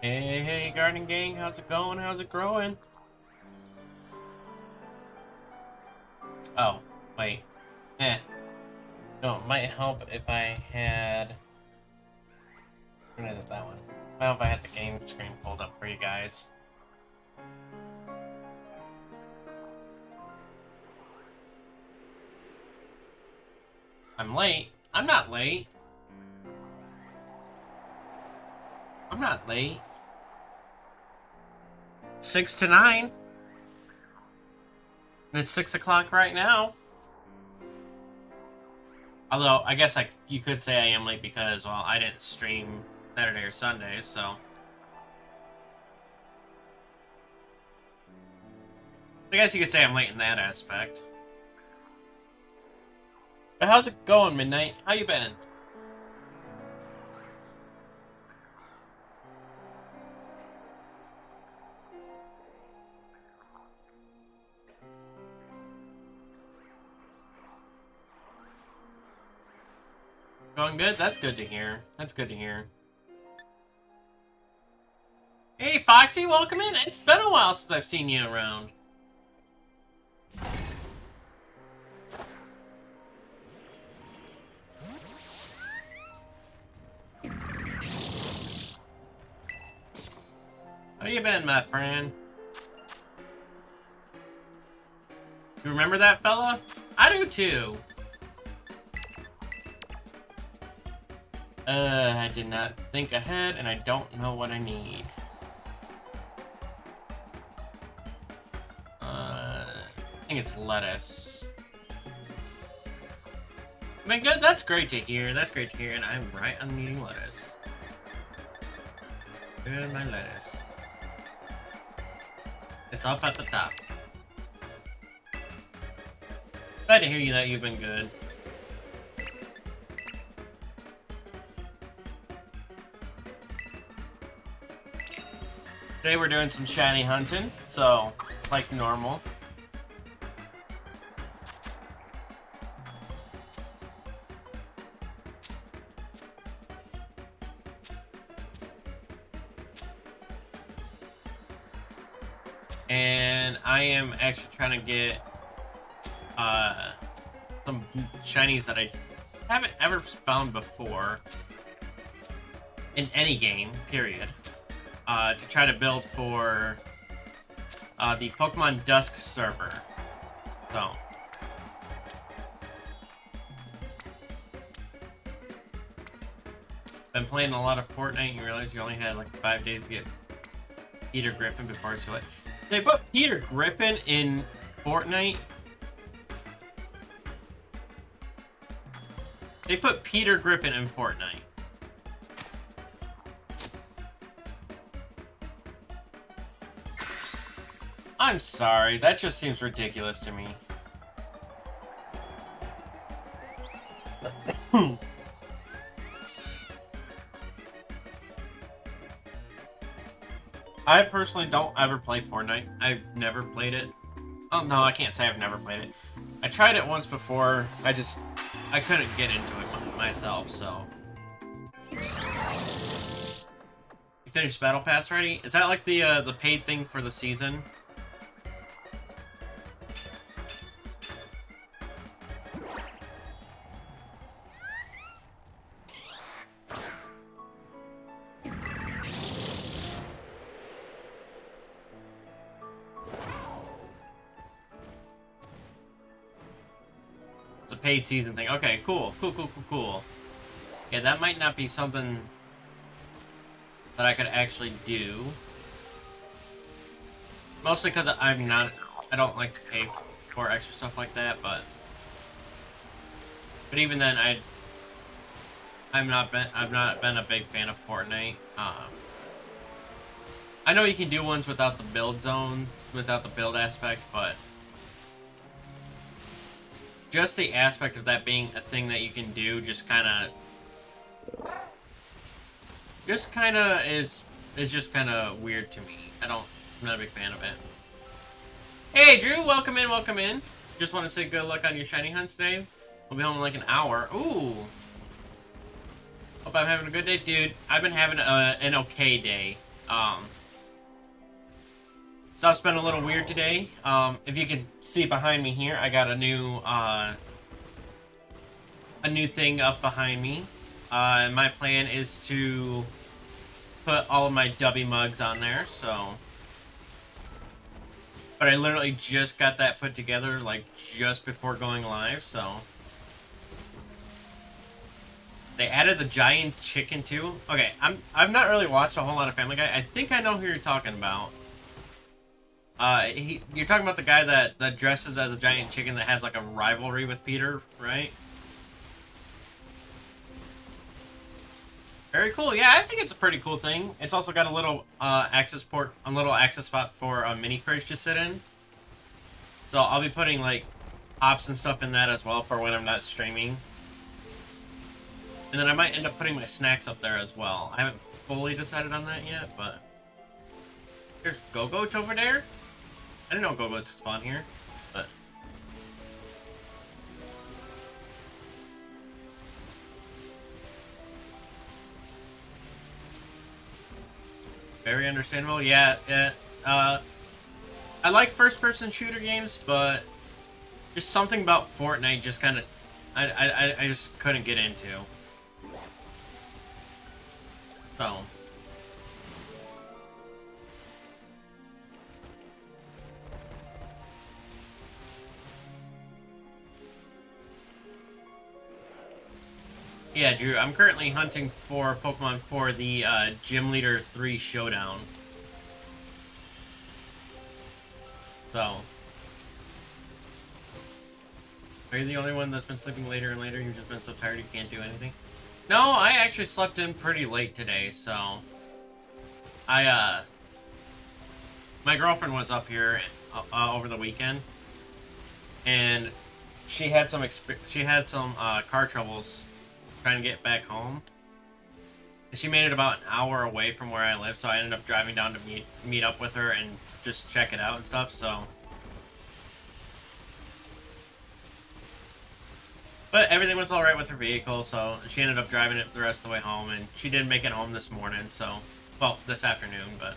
Hey, garden gang, how's it going? How's it growing? Oh, wait. Eh. No, it might help if I had... When is it, that one? Well, if I had the game screen pulled up for you guys. I'm late. I'm not late. I'm not late. 6 to 9. And it's 6 o'clock right now. Although, I guess you could say I am late because, well, I didn't stream Saturday or Sunday, so... I guess you could say I'm late in that aspect. But how's it going, Midnight? How you been? Going good? That's good to hear. That's good to hear. Hey, Foxy, welcome in. It's been a while since I've seen you around. How you been, my friend? You remember that fella? I do too. I did not think ahead, and I don't know what I need. I think it's lettuce. Been good? That's great to hear. That's great to hear, and I'm right on needing lettuce. Good, my lettuce. It's up at the top. Glad to hear you that you've been good. Today we're doing some shiny hunting, so like normal. And I am actually trying to get some shinies that I haven't ever found before in any game, period. To try to build for the Pokemon Dusk server. So. Been playing a lot of Fortnite and you realize you only had like 5 days to get Peter Griffin before it's like. They put Peter Griffin in Fortnite? They put Peter Griffin in Fortnite. I'm sorry, that just seems ridiculous to me. I personally don't ever play Fortnite. I've never played it. Oh, no, I can't say I've never played it. I tried it once before. I couldn't get into it myself, so. You finished Battle Pass already? Is that like the paid thing for the season? Paid season thing. Okay, cool. Cool. Yeah, that might not be something that I could actually do. Mostly because I don't like to pay for extra stuff like that, but even then, I've not been a big fan of Fortnite. I know you can do ones without the build zone, without the build aspect, but just the aspect of that being a thing that you can do just kind of is just kind of weird to me. I'm not a big fan of it. Hey Drew, welcome in. Just want to say good luck on your shiny hunts today. We'll be home in like an hour. Ooh. Hope I'm having a good day, dude. I've been having an okay day. Um, Stuff's been a little weird today. If you can see behind me here, I got a new thing up behind me. My plan is to put all of my Dubby mugs on there, so... But I literally just got that put together, like, just before going live, so... They added the giant chicken, too? Okay, I've not really watched a whole lot of Family Guy. I think I know who you're talking about. You're talking about the guy that dresses as a giant chicken that has, like, a rivalry with Peter, right? Very cool. Yeah, I think it's a pretty cool thing. It's also got a little access spot for mini fridge to sit in. So I'll be putting like hops and stuff in that as well for when I'm not streaming. And then I might end up putting my snacks up there as well. I haven't fully decided on that yet, but there's Go-Goats over there. I didn't know Go-Goats spawn here, but. Very understandable. Yeah, I like first-person shooter games, but just something about Fortnite just kind of, I just couldn't get into. So. Yeah, Drew, I'm currently hunting for Pokemon for the Gym Leader 3 Showdown. So. Are you the only one that's been sleeping later and later? You've just been so tired you can't do anything? No, I actually slept in pretty late today, so... my girlfriend was up here over the weekend, and she had some car troubles trying to get back home. And she made it about an hour away from where I live, so I ended up driving down to meet up with her and just check it out and stuff, so... But everything was alright with her vehicle, so she ended up driving it the rest of the way home, and she did make it home this morning, so... Well, this afternoon, but...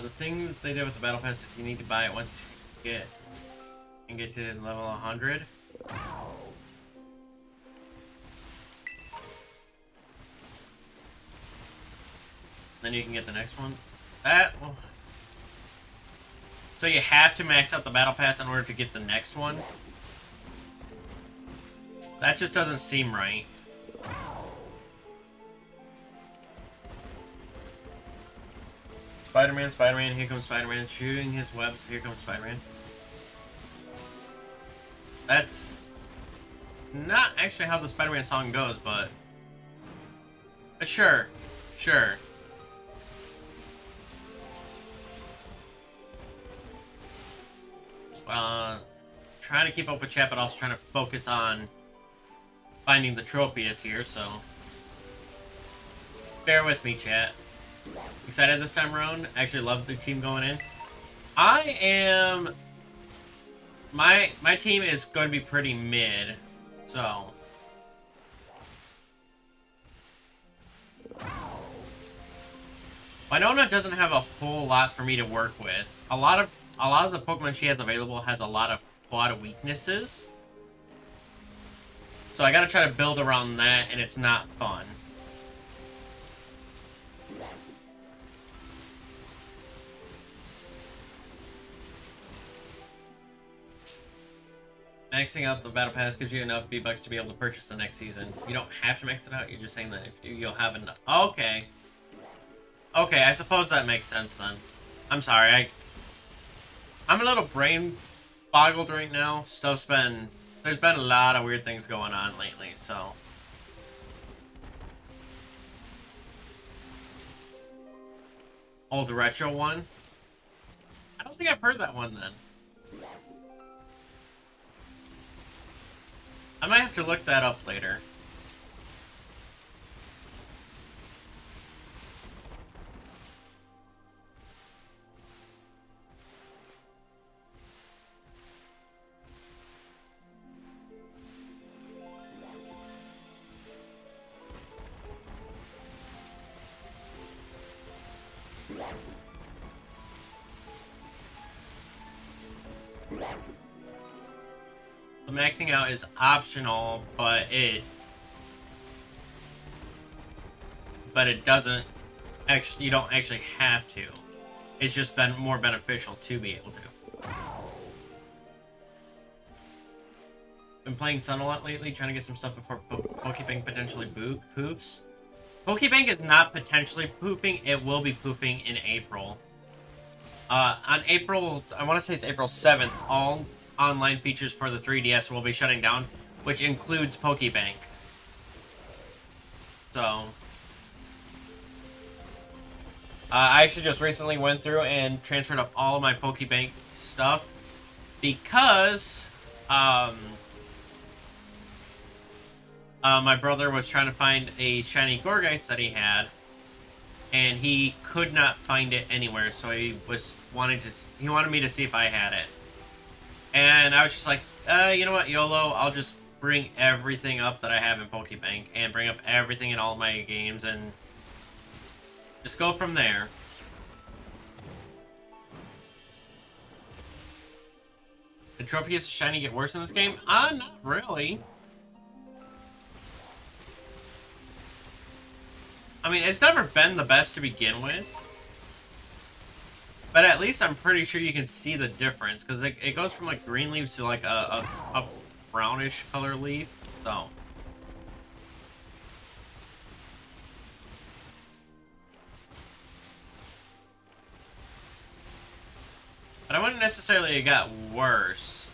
the thing that they did with the Battle Pass is you need to buy it once you get to level 100. Then you can get the next one. Well, so you have to max out the Battle Pass in order to get the next one? That just doesn't seem right. Spider-Man, Spider-Man, here comes Spider-Man, shooting his webs, here comes Spider-Man. That's not actually how the Spider-Man song goes, but... Sure. Trying to keep up with chat, but also trying to focus on finding the Tropius here, so... Bear with me, chat. Excited this time around. Actually love the team going in. I am... My team is going to be pretty mid, so... Winona doesn't have a whole lot for me to work with. A lot of the Pokemon she has available has a lot of quad weaknesses. So I gotta try to build around that, and it's not fun. Maxing out the Battle Pass gives you enough V-Bucks to be able to purchase the next season. You don't have to max it out, you're just saying that if you do, you'll have enough. Okay. Okay, I suppose that makes sense then. I'm sorry, I'm a little brain boggled right now. There's been a lot of weird things going on lately, so. Old retro one? I don't think I've heard that one then. I might have to look that up later. So maxing out is optional, but it doesn't actually, you don't actually have to. It's just been more beneficial to be able to. Been playing Sun a lot lately, trying to get some stuff before Pokebank potentially poofs. Pokebank is not potentially poofing, it will be poofing in April. On April, I want to say it's April 7th, all online features for the 3DS will be shutting down, which includes Pokebank. So, I actually just recently went through and transferred up all of my Pokebank stuff because my brother was trying to find a shiny Gorgeist that he had, and he could not find it anywhere. So he wanted me to see if I had it, and I was just like, you know what, YOLO, I'll just bring everything up that I have in Pokebank and bring up everything in all of my games and just go from there. Did Tropius shiny get worse in this game? Not really. I mean, it's never been the best to begin with. But at least I'm pretty sure you can see the difference, because it goes from like green leaves to like a brownish color leaf, so. But I wouldn't necessarily have got worse.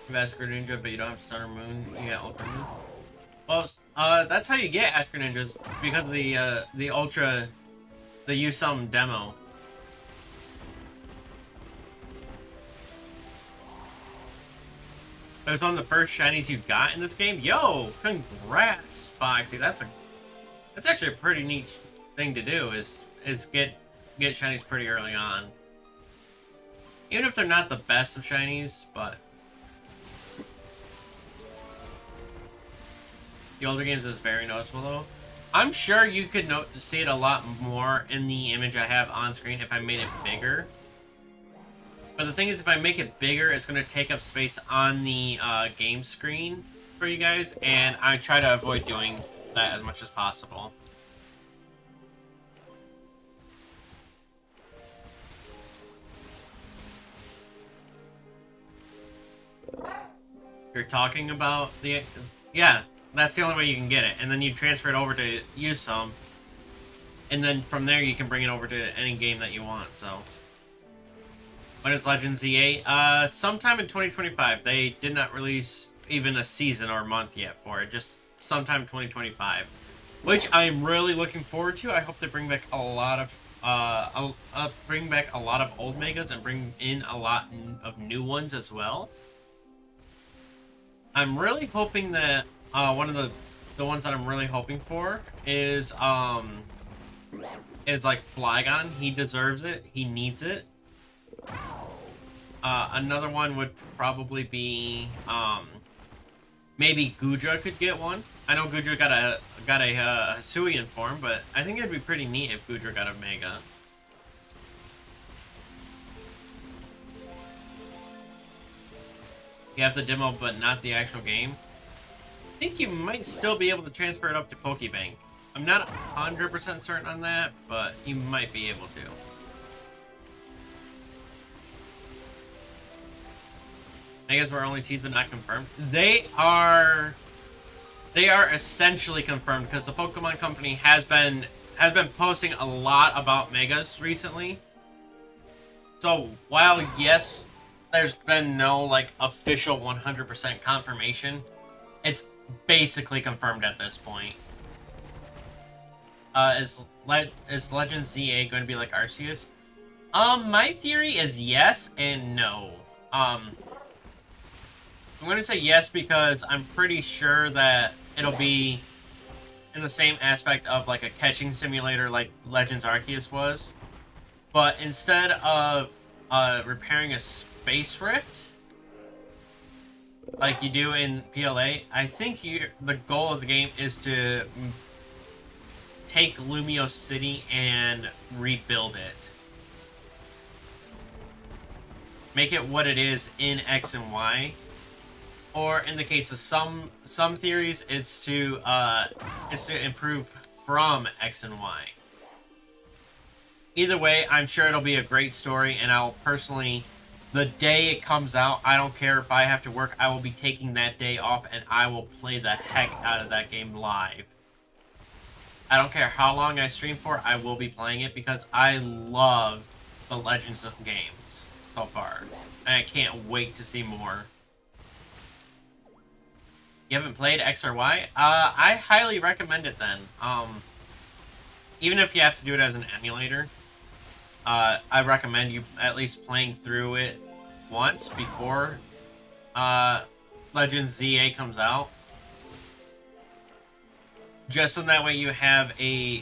You have Asker Ninja, but you don't have Sun or Moon. You got Ultra Moon. Well, that's how you get Asker Ninjas, because of the Ultra, the Use Some demo. It was one of the first shinies you got in this game. Yo, congrats, Foxy. That's actually a pretty neat thing to do. Is get shinies pretty early on, even if they're not the best of shinies, but. The older games is very noticeable, though. I'm sure you could see it a lot more in the image I have on screen if I made it bigger. But the thing is, if I make it bigger, it's going to take up space on the game screen for you guys, and I try to avoid doing that as much as possible. You're talking about the... Yeah. That's the only way you can get it, and then you transfer it over to Use Some, and then from there you can bring it over to any game that you want. So, when is Legend ZA? Sometime in 2025. They did not release even a season or month yet for it. Just sometime 2025, which I'm really looking forward to. I hope they bring back a lot of old megas and bring in a lot of new ones as well. I'm really hoping that. One of the ones that I'm really hoping for is like Flygon. He deserves it. He needs it. Another one would probably be maybe Gudra could get one. I know Gudra got a Hisuian form, but I think it'd be pretty neat if Gudra got a Mega. You have the demo, but not the actual game. I think you might still be able to transfer it up to Pokebank. I'm not 100% certain on that, but you might be able to. I guess we're only teased but not confirmed. They are essentially confirmed because the Pokemon Company has been posting a lot about Megas recently. So while yes, there's been no like official 100% confirmation, it's basically confirmed at this point. Is Legend ZA going to be like Arceus? My theory is yes and no. I'm going to say yes because I'm pretty sure that it'll be in the same aspect of like a catching simulator like Legends Arceus was. But instead of repairing a space rift, like you do in PLA, I think the goal of the game is to take Lumio City and rebuild it. Make it what it is in X and Y. Or in the case of some theories, it's to improve from X and Y. Either way, I'm sure it'll be a great story, and I'll personally, the day it comes out, I don't care if I have to work, I will be taking that day off, and I will play the heck out of that game live. I don't care how long I stream for, I will be playing it, because I love the Legends of games so far. And I can't wait to see more. You haven't played X or Y? I highly recommend it then. Even if you have to do it as an emulator, I recommend you at least playing through it once before Legends ZA comes out. Just so that way you have a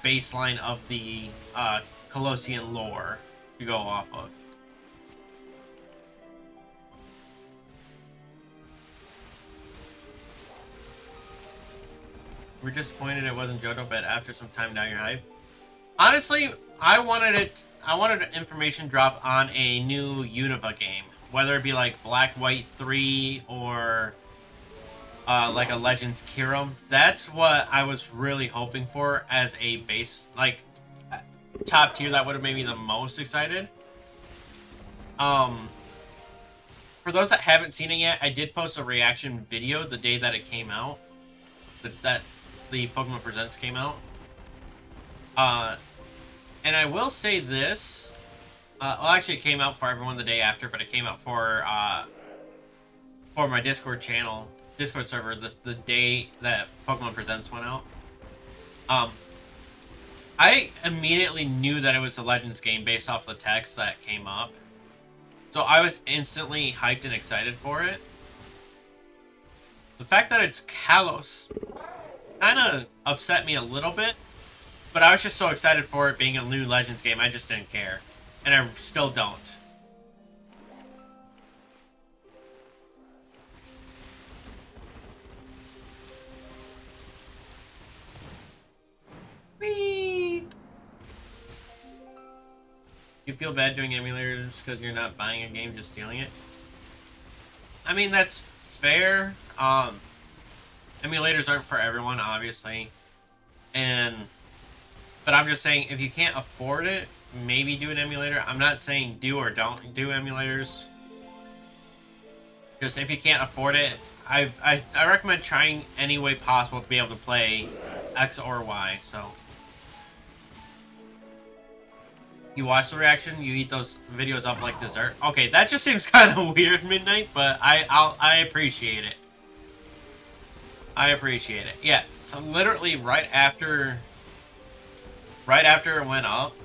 baseline of the Colossian lore to go off of. We're disappointed it wasn't Johto, but after some time now you're hype. Honestly, I wanted an information drop on a new Unova game, whether it be like Black White 3 or like a Legends Kyurem. That's what I was really hoping for as a base, like top tier. That would have made me the most excited. For those that haven't seen it yet, I did post a reaction video the day that it came out. That the Pokemon Presents came out. And I will say this. Well, actually, it came out for everyone the day after, but it came out for my Discord channel, Discord server, the day that Pokemon Presents went out. I immediately knew that it was a Legends game based off the text that came up. So I was instantly hyped and excited for it. The fact that it's Kalos kind of upset me a little bit, but I was just so excited for it being a new Legends game, I just didn't care. And I still don't. Whee! You feel bad doing emulators because you're not buying a game, just stealing it? I mean, that's fair. Emulators aren't for everyone, obviously. But I'm just saying, if you can't afford it, maybe do an emulator. I'm not saying do or don't do emulators. Just if you can't afford it, I recommend trying any way possible to be able to play X or Y, so. You watch the reaction, you eat those videos up like dessert. Okay, that just seems kind of weird, Midnight, but I appreciate it. I appreciate it. Yeah, so literally right after it went up,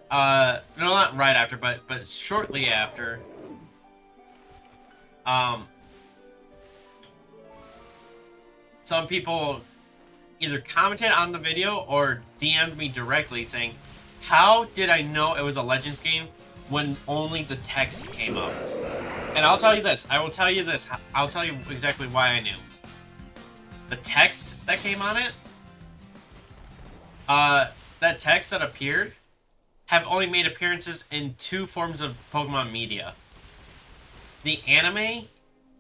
no, not right after, but shortly after, some people either commented on the video or DM'd me directly saying, how did I know it was a Legends game when only the text came up? And I'll tell you this, I'll tell you exactly why I knew. The text that came on it, that text that appeared, have only made appearances in 2 forms of Pokemon media. The anime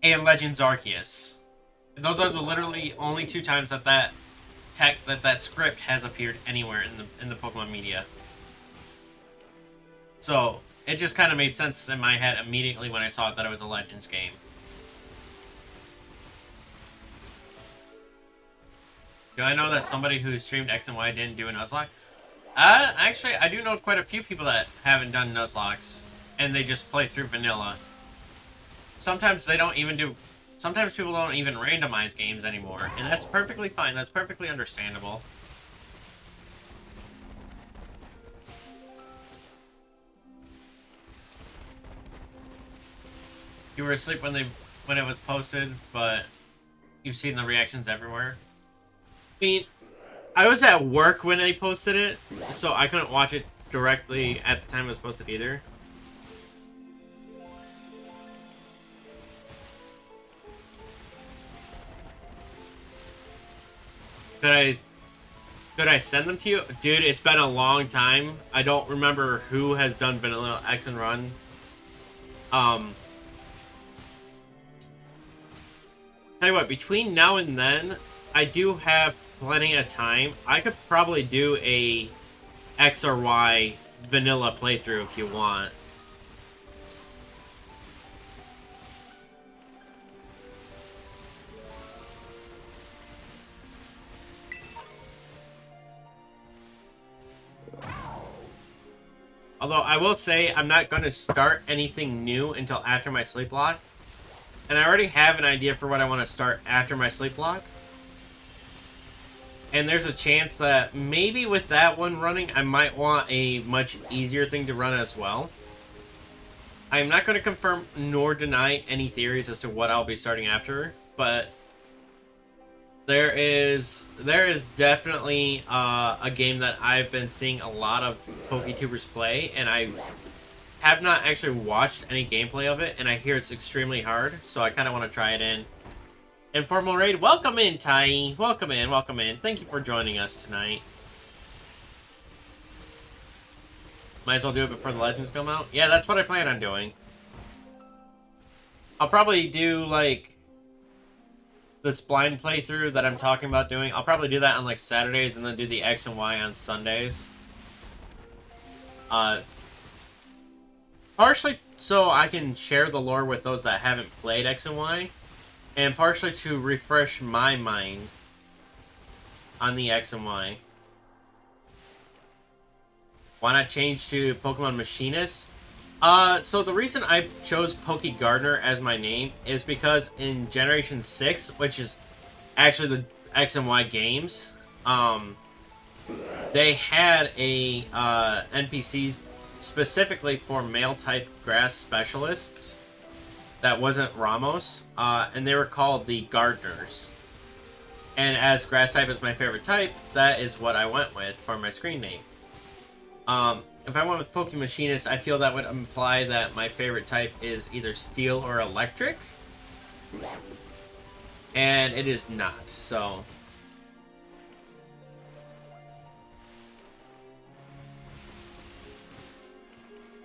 and Legends Arceus. Those are the literally only 2 times that script has appeared anywhere in the Pokemon media. So, it just kind of made sense in my head immediately when I saw it that it was a Legends game. Do I know that somebody who streamed X and Y didn't do a Nuzlocke? Actually, I do know quite a few people that haven't done Nuzlocks, and they just play through vanilla. Sometimes they don't even do... Sometimes people don't even randomize games anymore, and that's perfectly fine. That's perfectly understandable. You were asleep when it was posted, but you've seen the reactions everywhere. I mean, I was at work when they posted it, so I couldn't watch it directly at the time it was posted either. Could Should I send them to you? Dude, it's been a long time. I don't remember who has done Vanilla X and Run. Tell you what, between now and then, I do have plenty of time. I could probably do a X or Y vanilla playthrough if you want. Although I will say I'm not going to start anything new until after my sleep block. And I already have an idea for what I want to start after my sleep block. And there's a chance that maybe with that one running, I might want a much easier thing to run as well. I am not going to confirm nor deny any theories as to what I'll be starting after, but there is definitely a game that I've been seeing a lot of PokeTubers play, and I have not actually watched any gameplay of it, and I hear it's extremely hard, so I kind of want to try it in. Informal raid, welcome in, Tai. Welcome in, welcome in. Thank you for joining us tonight. Might as well do it before the Legends come out. Yeah, that's what I plan on doing. I'll probably do, like, this blind playthrough that I'm talking about doing. I'll probably do that on, like, Saturdays and then do the X and Y on Sundays. Partially so I can share the lore with those that haven't played X and Y, and partially to refresh my mind on the X and Y. Why not change to Pokemon Machinist? So the reason I chose Poke Gardener as my name is because in Generation 6, which is actually the X and Y games, they had a NPC specifically for male-type grass specialists that wasn't Ramos, and they were called the Gardeners. And as grass type is my favorite type, that is what I went with for my screen name. If I went with Poke Machinist, I feel that would imply that my favorite type is either steel or electric. And it is not, so...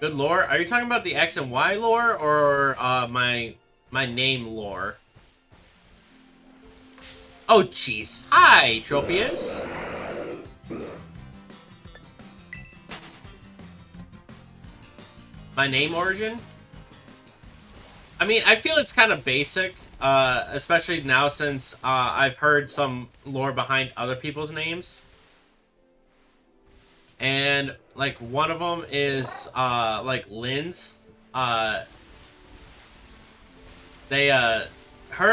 Good lore? Are you talking about the X and Y lore, or my name lore? Oh, jeez. Hi, Tropius! My name origin? I mean, I feel it's kind of basic, especially now since I've heard some lore behind other people's names. And, like, one of them is, like, Lynn's. Her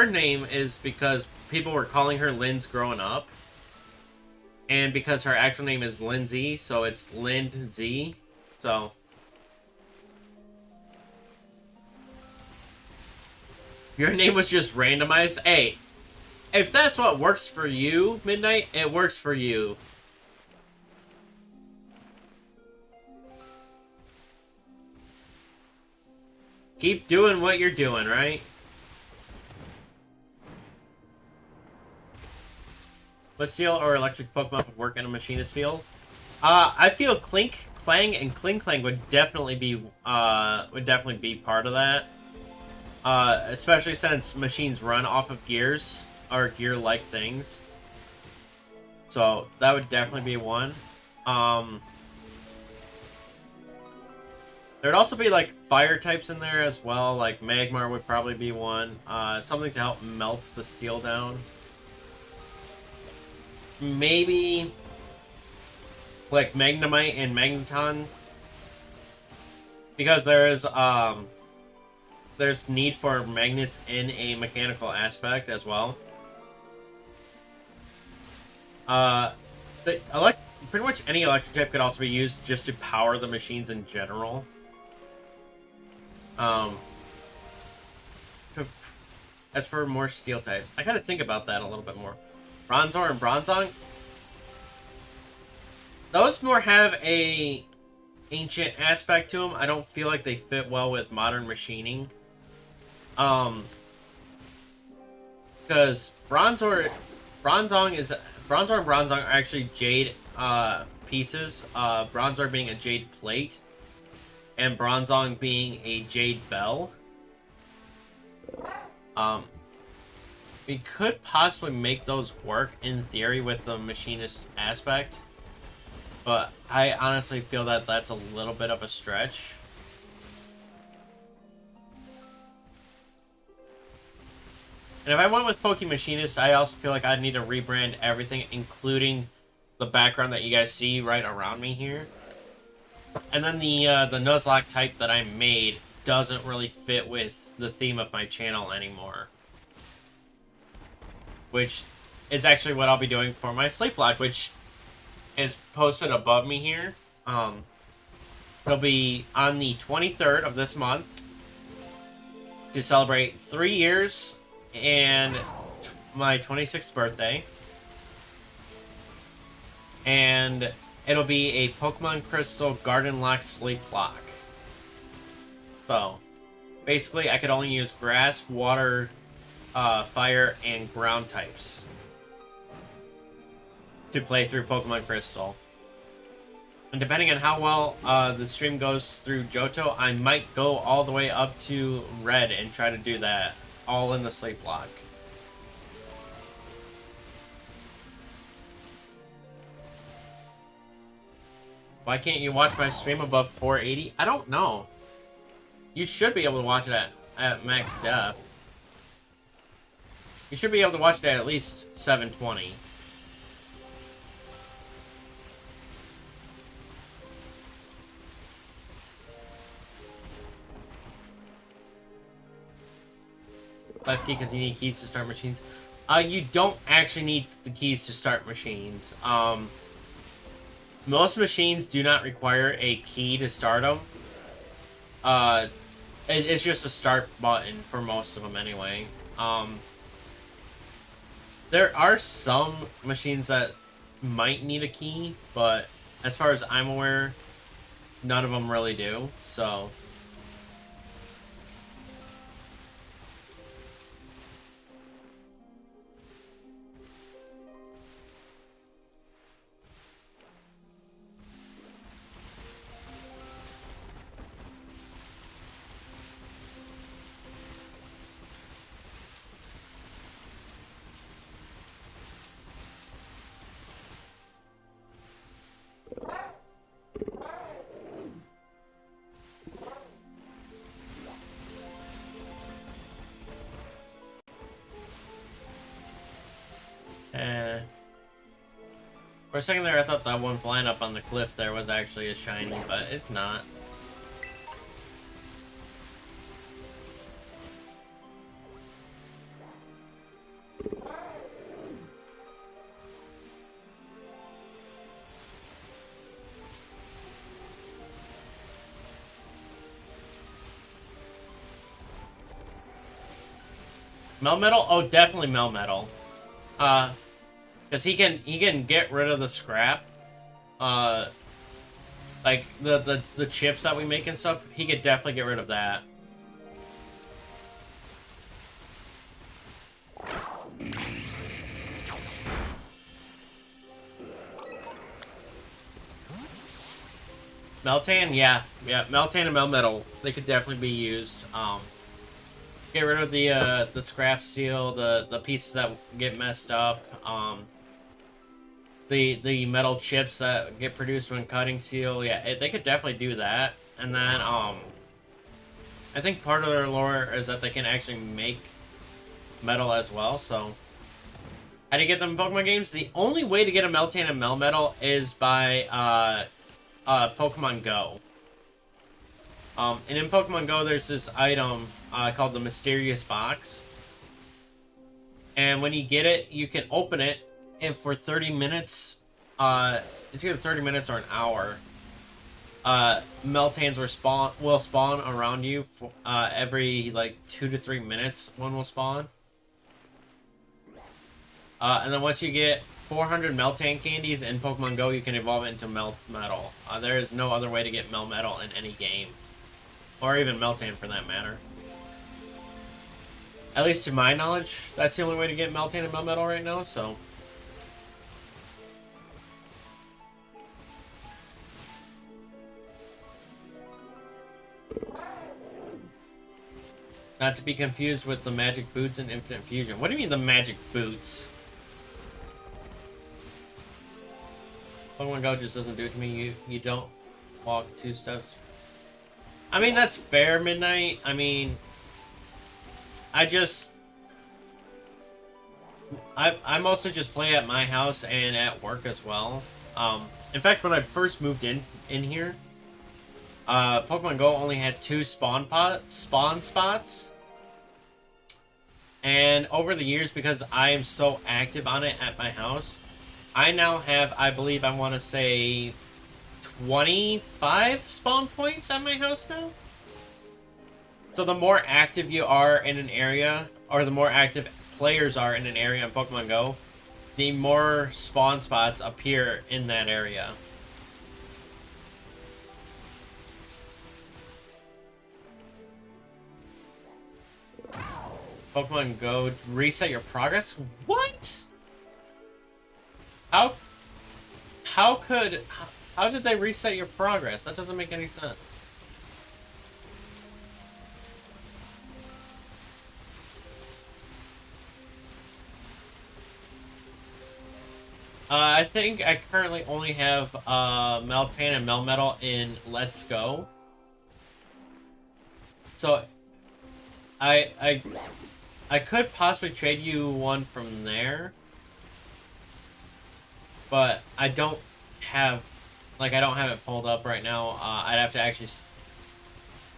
name is because people were calling her Lynn's growing up. And because her actual name is Lindsay, so it's Lindsay. So... your name was just randomized? Hey, if that's what works for you, Midnight, it works for you. Keep doing what you're doing, right? What steel or electric Pokemon would work in a machinist field? I feel Clink, Clang, and Kling Clang would definitely be part of that. Especially since machines run off of gears, or gear-like things. So, that would definitely be one. There'd also be, like, fire types in there as well, like Magmar would probably be one. Something to help melt the steel down. Maybe, like, Magnemite and Magneton. Because there's need for magnets in a mechanical aspect as well. Pretty much any electric type could also be used just to power the machines in general. As for more steel type, I gotta think about that a little bit more. Bronzor and Bronzong, those more have a ancient aspect to them. I don't feel like they fit well with modern machining. Because Bronzong is Bronzor and Bronzong are actually jade pieces. Bronzor being a jade plate, and Bronzong being a jade bell. We could possibly make those work in theory with the machinist aspect, but I honestly feel that that's a little bit of a stretch. And if I went with Poke Machinist, I also feel like I'd need to rebrand everything, including the background that you guys see right around me here. And then the Nuzlocke type that I made doesn't really fit with the theme of my channel anymore. Which is actually what I'll be doing for my sleep log, which is posted above me here. It'll be on the 23rd of this month to celebrate 3 years and my 26th birthday. And it'll be a Pokemon Crystal Garden Lock Sleep Lock. So, basically, I could only use grass, water, fire, and ground types to play through Pokemon Crystal. And depending on how well the stream goes through Johto, I might go all the way up to Red and try to do that all in the Sleep Lock. Why can't you watch my stream above 480? I don't know. You should be able to watch it at max def. You should be able to watch it at least 720. Left key because you need keys to start machines. You don't actually need the keys to start machines. Most machines do not require a key to start them. It's just a start button for most of them anyway. There are some machines that might need a key, but as far as I'm aware, none of them really do, so... For a second there, I thought that one flying up on the cliff there was actually a shiny, but it's not. Melmetal? Oh, definitely Melmetal. Because he can get rid of the scrap. Like the chips that we make and stuff, he could definitely get rid of that. Meltan, yeah, Meltan and Melmetal, they could definitely be used. Get rid of the scrap steel, the pieces that get messed up, the metal chips that get produced when cutting steel. Yeah, they could definitely do that. And then I think part of their lore is that they can actually make metal as well. So how do you get them in Pokemon games? The only way to get a Meltan and Melmetal is by Pokemon Go. And in Pokemon Go, there's this item called the Mysterious Box. And when you get it, you can open it, and for 30 minutes, it's either 30 minutes or an hour, Meltans will spawn around you for, every, like, 2 to 3 minutes, one will spawn. And then once you get 400 Meltan candies in Pokemon Go, you can evolve it into Melmetal. There is no other way to get Melmetal in any game. Or even Meltan, for that matter. At least to my knowledge, that's the only way to get Meltan and Melmetal right now, so... Not to be confused with the magic boots and infinite fusion. What do you mean the magic boots? Pokemon Go just doesn't do it to me. You don't walk 2 steps. I mean, that's fair, Midnight. I mean, I mostly just play at my house and at work as well. In fact, when I first moved in here, Pokemon Go only had 2 spawn spots. And over the years, because I am so active on it at my house, I now have, I believe, I want to say 25 spawn points at my house now. So the more active you are in an area, or the more active players are in an area in Pokemon Go, the more spawn spots appear in that area. Pokemon Go, reset your progress? What? How did they reset your progress? That doesn't make any sense. I think I currently only have Meltan and Melmetal in Let's Go. So I could possibly trade you one from there, but I don't have it pulled up right now. I'd have to actually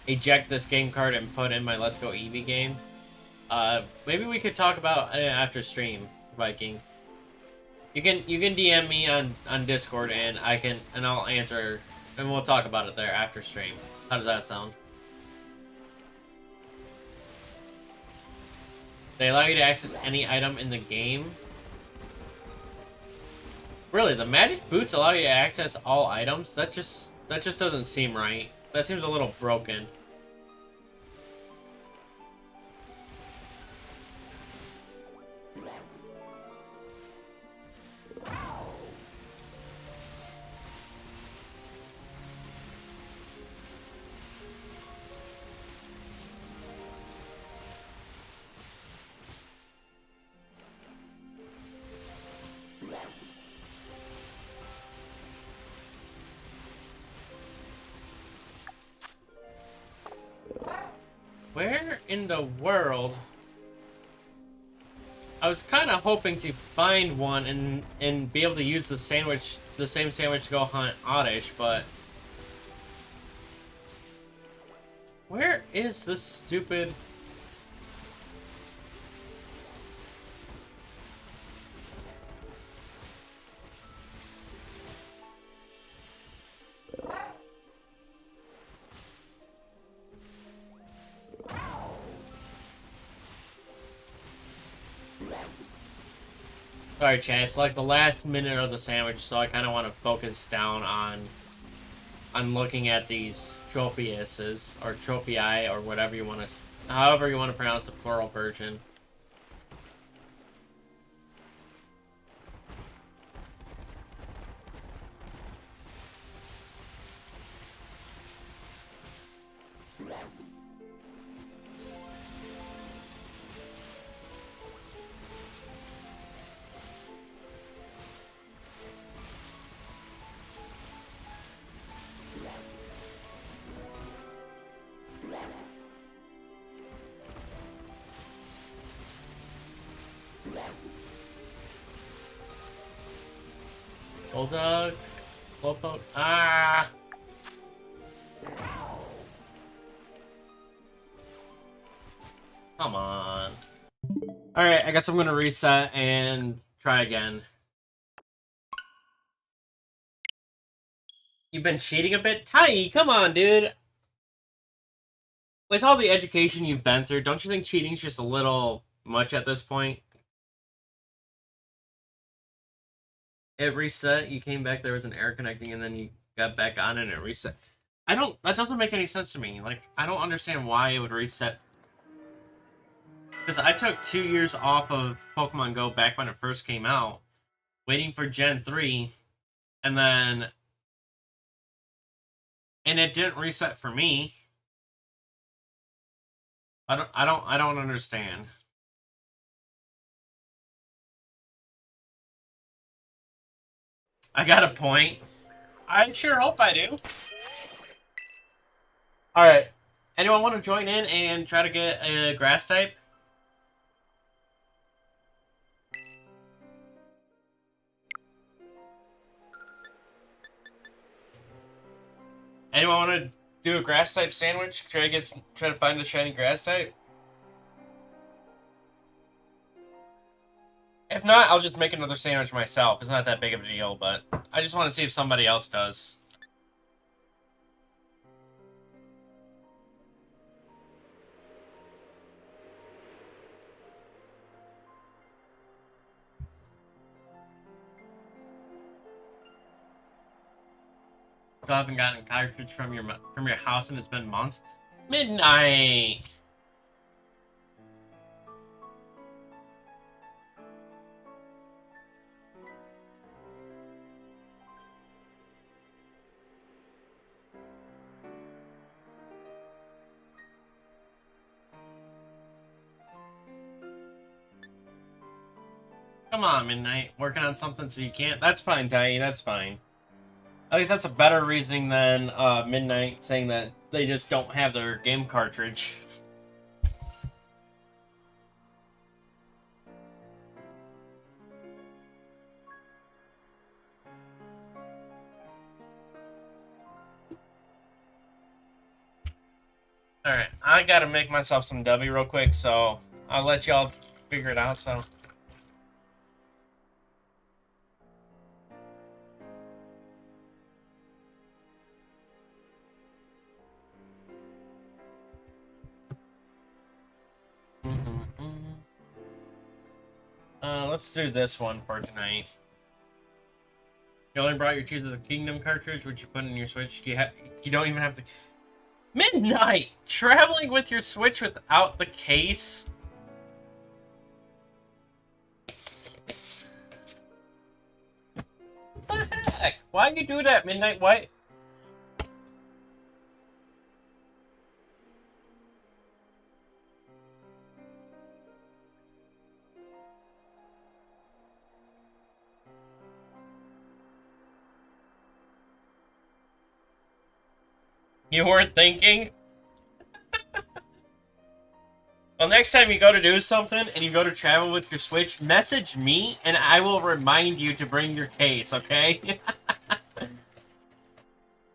eject this game card and put in my Let's Go Eevee game. Maybe we could talk about it after stream, Viking. You can DM me on Discord and I'll answer, and we'll talk about it there after stream. How does that sound? They allow you to access any item in the game. Really, the magic boots allow you to access all items? That just doesn't seem right. That seems a little broken. Where in the world? I was kind of hoping to find one and be able to use the same sandwich to go hunt Oddish, but where is this stupid? Sorry, chat. It's like the last minute of the sandwich, so I kind of want to focus down on looking at these Tropiuses or Tropii or whatever you want to, however you want to pronounce the plural version. Bulldog, Slowpoke, ah! Come on. Alright, I guess I'm gonna reset and try again. You've been cheating a bit? Tai, come on, dude! With all the education you've been through, don't you think cheating's just a little much at this point? It reset, you came back, there was an error connecting, and then you got back on and it reset. That doesn't make any sense to me. Like, I don't understand why it would reset. Because I took 2 years off of Pokemon Go back when it first came out, waiting for Gen 3, and it didn't reset for me. I don't understand. I got a point. I sure hope I do. Alright. Anyone want to join in and try to get a grass type? Anyone want to do a grass type sandwich? Try to find a shiny grass type? If not, I'll just make another sandwich myself. It's not that big of a deal, but I just want to see if somebody else does. Still haven't gotten a cartridge from your house and it's been months. Midnight. Come on, Midnight. Working on something so you can't. That's fine, Tiny. That's fine. At least that's a better reasoning than Midnight saying that they just don't have their game cartridge. Alright, I gotta make myself some W real quick, so I'll let y'all figure it out, so. Let's do this one for tonight. You only brought your Tears of the Kingdom cartridge, which you put in your Switch. You don't even have to. Midnight! Traveling with your Switch without the case? What the heck? Why'd you do that, Midnight? Why? You weren't thinking? Well, next time you go to do something and you go to travel with your Switch, message me and I will remind you to bring your case, okay?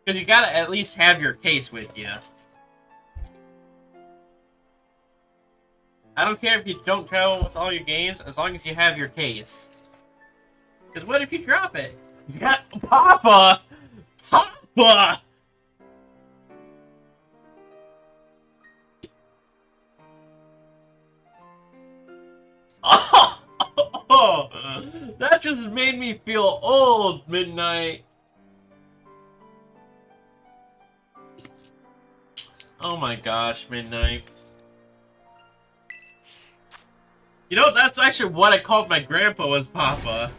Because you gotta at least have your case with you. I don't care if you don't travel with all your games, as long as you have your case. Because what if you drop it? Yeah, Papa! Papa! Oh, that just made me feel old, Midnight. Oh my gosh, Midnight. You know, that's actually what I called my grandpa, was Papa.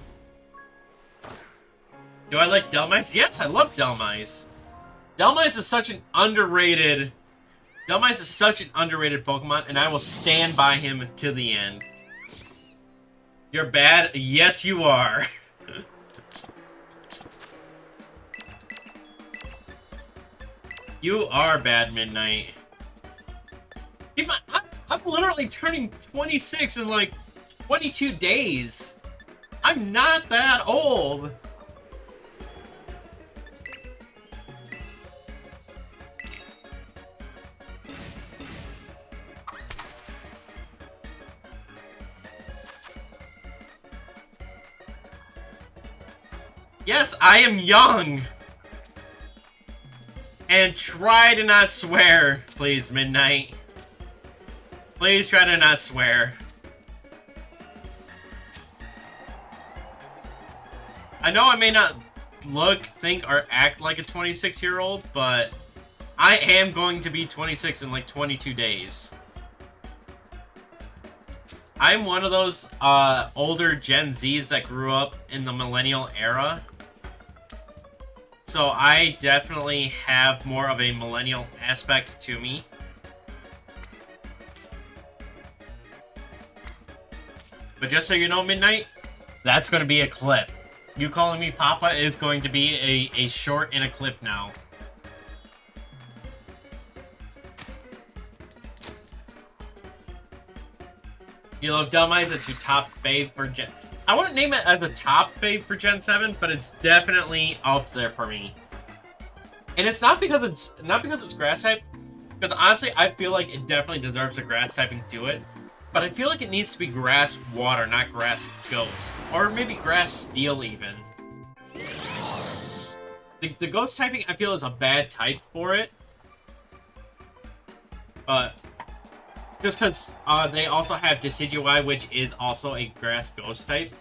Do I like Delmice? Yes, I love Delmice. Delmice is such an underrated... Delmice is such an underrated Pokemon, and I will stand by him to the end. You're bad? Yes, you are. You are bad, Midnight. I'm literally turning 26 in like 22 days. I'm not that old. Yes, I am young. And try to not swear, please, Midnight. Please try to not swear. I know I may not look, think, or act like a 26-year-old, but I am going to be 26 in like 22 days. I'm one of those older Gen Zs that grew up in the millennial era. So I definitely have more of a millennial aspect to me. But just so you know, Midnight, that's going to be a clip. You calling me Papa is going to be a short and a clip now. You love Dumb Eyes, it's your top fave for Gen... I wouldn't name it as a top fave for Gen 7, but it's definitely up there for me. And it's not because it's grass type, because honestly, I feel like it definitely deserves a grass typing to it. But I feel like it needs to be grass water, not grass ghost. Or maybe grass steel, even. The ghost typing, I feel, is a bad type for it. But just because they also have Decidueye, which is also a grass ghost type.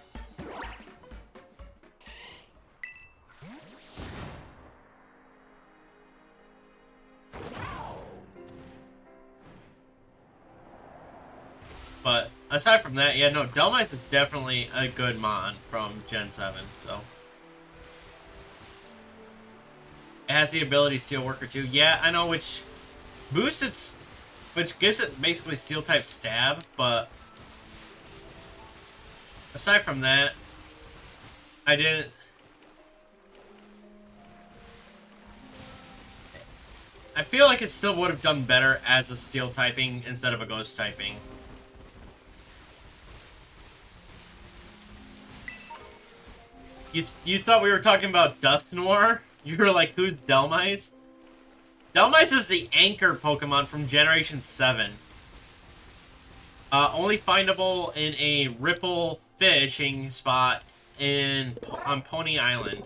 But aside from that, yeah, no, Delmice is definitely a good mon from Gen 7, so. It has the ability Steel Worker too. Yeah, I know, which boosts its, which gives it basically Steel type stab, but aside from that, I feel like it still would have done better as a Steel typing instead of a Ghost typing. You thought we were talking about Dusk Noir? You were like, who's Delmice? Delmice is the anchor Pokemon from Generation 7. Only findable in a Ripple fishing spot on Pony Island.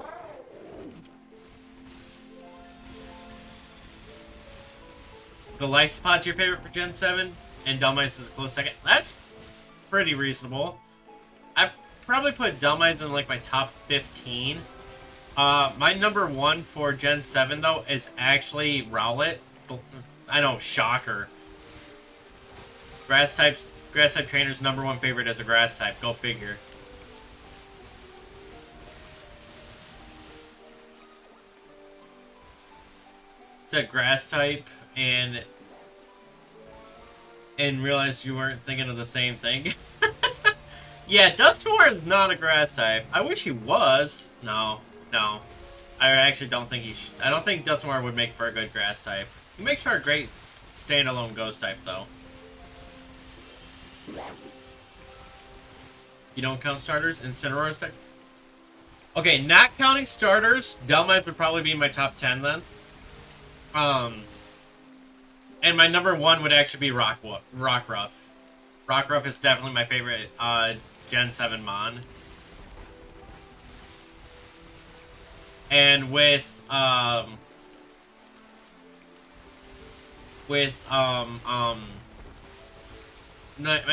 Golisopod's your favorite for Gen 7, and Delmice is a close second. That's pretty reasonable. I probably put Delmice in like my top 15. My number 1 for Gen 7 though is actually Rowlet. I know, shocker. Grass type trainer's number 1 favorite as a grass type. Go figure. It's a grass type and realized you weren't thinking of the same thing. Yeah, Dusknoir is not a grass type. I wish he was. No. I actually don't think I don't think Dusknoir would make for a good grass type. He makes for a great standalone ghost type, though. You don't count starters? Incineroar's type? Okay, not counting starters, Delmice would probably be in my top 10 then. And my number 1 would actually be Rockruff. Rockruff is definitely my favorite Gen 7 mon. And with my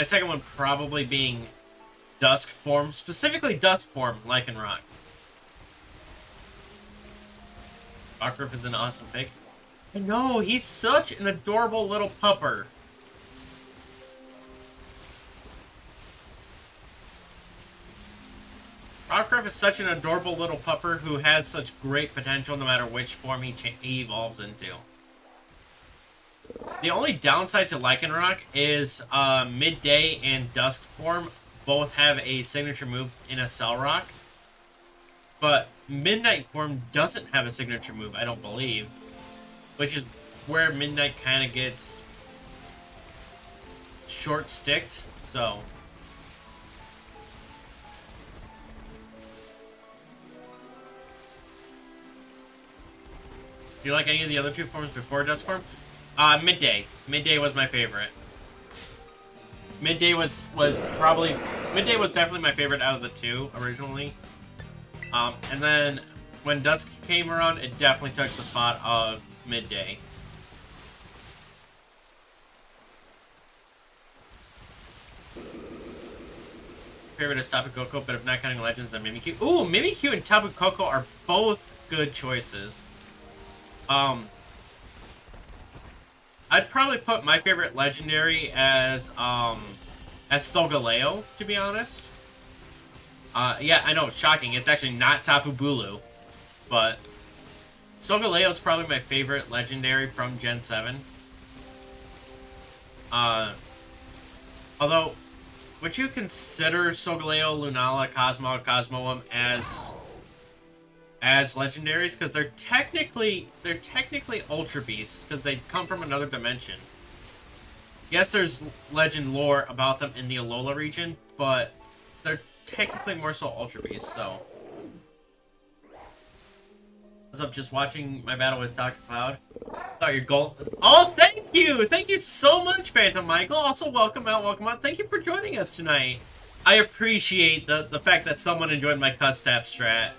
second one probably being Dusk form, specifically Dusk form, Lycanroc. Rockruff is an awesome pick. I know, he's such an adorable little pupper. Rockruff is such an adorable little pupper who has such great potential no matter which form he evolves into. The only downside to Lycanroc is Midday and Dusk form both have a signature move in a Cell Rock. But Midnight form doesn't have a signature move, I don't believe. Which is where Midnight kind of gets short-sticked, so... Do you like any of the other 2 forms before Dusk form? Midday. Midday was my favorite. Midday was definitely my favorite out of the 2 originally. And then when Dusk came around, it definitely took the spot of Midday. Favorite is Tapu Koko, but if not counting Legends, then Mimikyu. Ooh, Mimikyu and Tapu Koko are both good choices. I'd probably put my favorite legendary as Solgaleo, to be honest. Yeah, I know, it's shocking. It's actually not Tapu Bulu, but Solgaleo is probably my favorite legendary from Gen 7. Although, would you consider Solgaleo, Lunala, Cosmo, Cosmoem as legendaries? Because they're technically Ultra Beasts because they come from another dimension. Yes, there's legend lore about them in the Alola region, but they're technically more so Ultra Beasts. So, what's up? Just watching my battle with Dr. Cloud. Thought your goal. Oh, thank you so much, Phantom Michael. Also, welcome out. Thank you for joining us tonight. I appreciate the fact that someone enjoyed my cut step strat.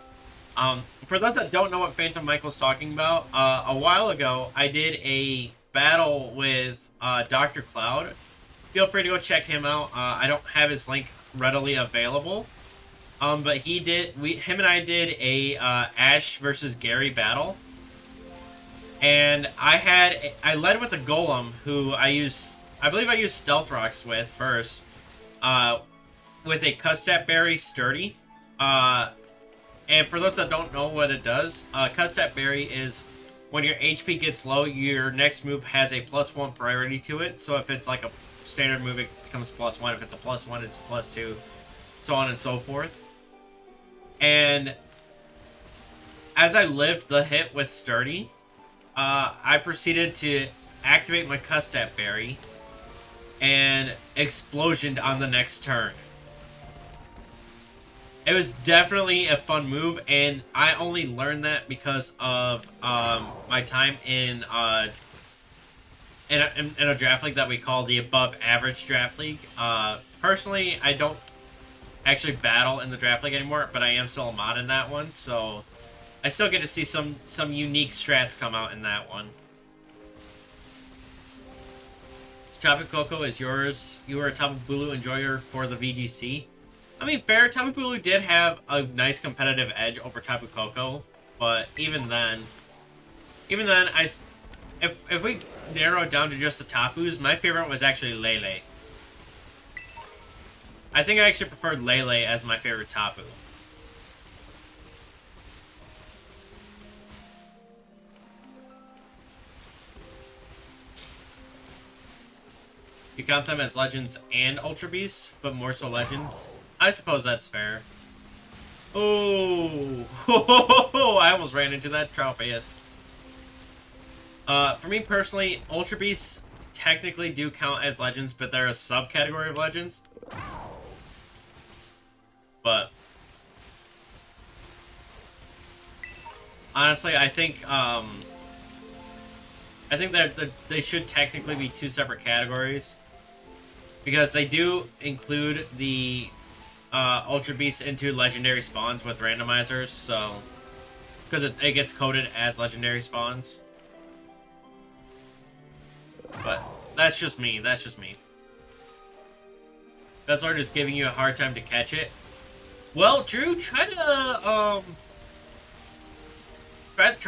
For those that don't know what Phantom Michael's talking about, a while ago, I did a battle with Dr. Cloud. Feel free to go check him out. I don't have his link readily available. But him and I did a Ash versus Gary battle. And I led with a Golem who I believe I used Stealth Rocks with first. With a Custap Berry Sturdy. And for those that don't know what it does, Custap Berry is when your HP gets low, your next move has a +1 priority to it. So if it's like a standard move, it becomes +1. If it's a +1, it's a +2. So on and so forth. And as I lived the hit with Sturdy, I proceeded to activate my Custap Berry and Explosioned on the next turn. It was definitely a fun move, and I only learned that because of my time in a draft league that we call the Above Average Draft League. Personally, I don't actually battle in the draft league anymore, but I am still a mod in that one, so I still get to see some unique strats come out in that one. Tapu Koko is yours. You were a Tapu Bulu enjoyer for the VGC. I mean, fair, Tapu Bulu did have a nice competitive edge over Tapu Koko, but even then, if we narrow it down to just the Tapus, my favorite was actually Lele. I think I actually preferred Lele as my favorite Tapu. You count them as Legends and Ultra Beasts, but more so Legends. I suppose that's fair. Oh, I almost ran into that Tropius. For me personally, Ultra Beasts technically do count as Legends, but they're a subcategory of Legends. But honestly, I think that they should technically be two separate categories because they do include the Ultra Beasts into legendary spawns with randomizers, so because it gets coded as legendary spawns. But that's just me. That's just giving you a hard time to catch it. Well, Drew, try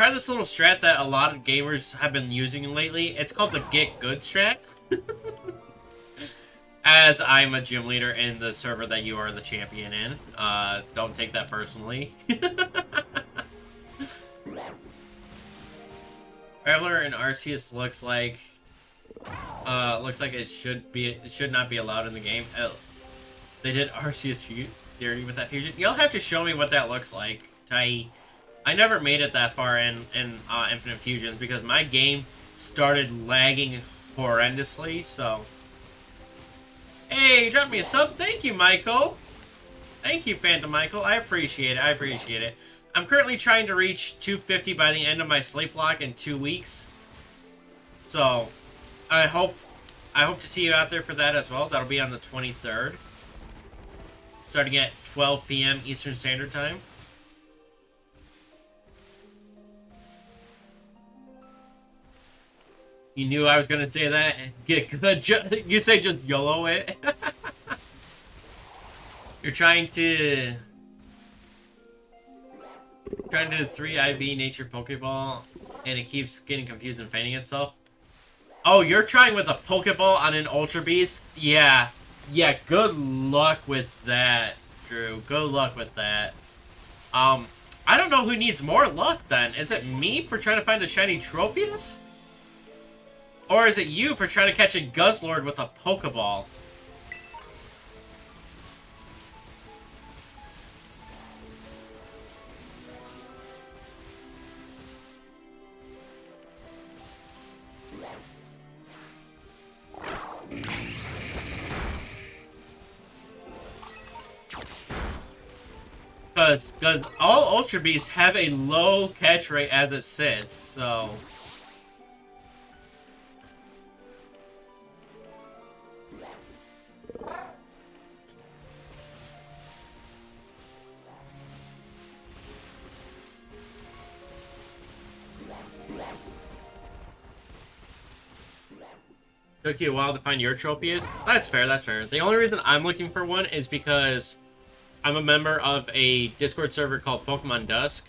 this little strat that a lot of gamers have been using lately. It's called the Get Good strat. As I'm a gym leader in the server that you are the champion in. Don't take that personally. Traveler in Arceus looks like it should not be allowed in the game. They did Arceus dirty with that fusion. You'll have to show me what that looks like. I never made it that far in Infinite Fusions because my game started lagging horrendously, so... Hey, drop me a sub. Thank you, Michael. Thank you, Phantom Michael. I appreciate it. I'm currently trying to reach 250 by the end of my sleep block in 2 weeks. So, I hope to see you out there for that as well. That'll be on the 23rd. Starting at 12 p.m. Eastern Standard Time. You knew I was gonna say that. Get good. You say just YOLO it. You're trying to do 3 IV Nature Pokeball, and it keeps getting confused and fainting itself. Oh, you're trying with a Pokeball on an Ultra Beast? Yeah. Good luck with that, Drew. Good luck with that. I don't know who needs more luck then. Is it me for trying to find a shiny Tropius? Or is it you for trying to catch a Guzzlord with a Pokeball? Because all Ultra Beasts have a low catch rate as it sits, so... Took you a while to find your Tropius? That's fair, that's fair. The only reason I'm looking for one is because I'm a member of a Discord server called Pokemon Dusk.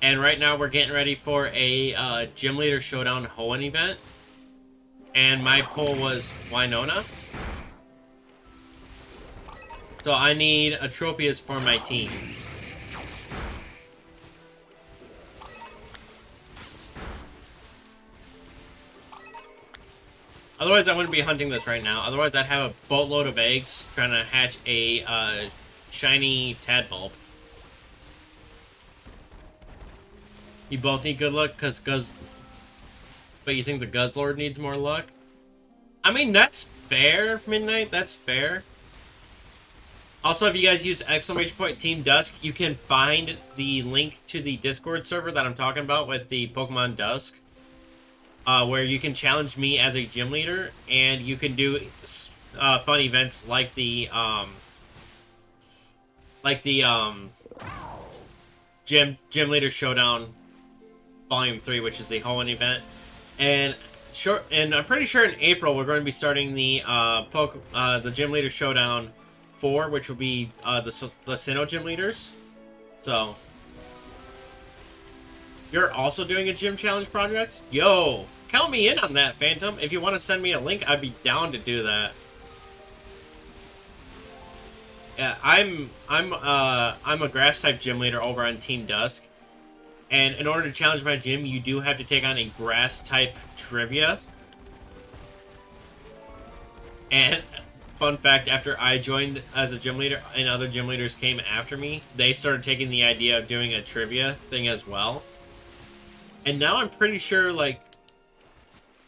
And right now we're getting ready for a Gym Leader Showdown Hoenn event. And my poll was Winona. So I need a Tropius for my team. Otherwise, I wouldn't be hunting this right now. Otherwise, I'd have a boatload of eggs trying to hatch a shiny Tadbulb. You both need good luck, because But you think the Guzzlord needs more luck? I mean, that's fair, Midnight. That's fair. Also, if you guys use !Team Dusk, you can find the link to the Discord server that I'm talking about with the Pokemon Dusk. Where you can challenge me as a gym leader, and you can do fun events like the Gym Leader Showdown Volume 3, which is the Hoenn event. And I'm pretty sure in April we're going to be starting the Gym Leader Showdown 4, which will be the Sinnoh Gym Leaders. So you're also doing a gym challenge project? Yo, count me in on that, Phantom. If you want to send me a link, I'd be down to do that. Yeah, I'm a grass type gym leader over on Team Dusk, and in order to challenge my gym, you do have to take on a grass type trivia. And fun fact, after I joined as a gym leader and other gym leaders came after me, they started taking the idea of doing a trivia thing as well. And now I'm pretty sure, like,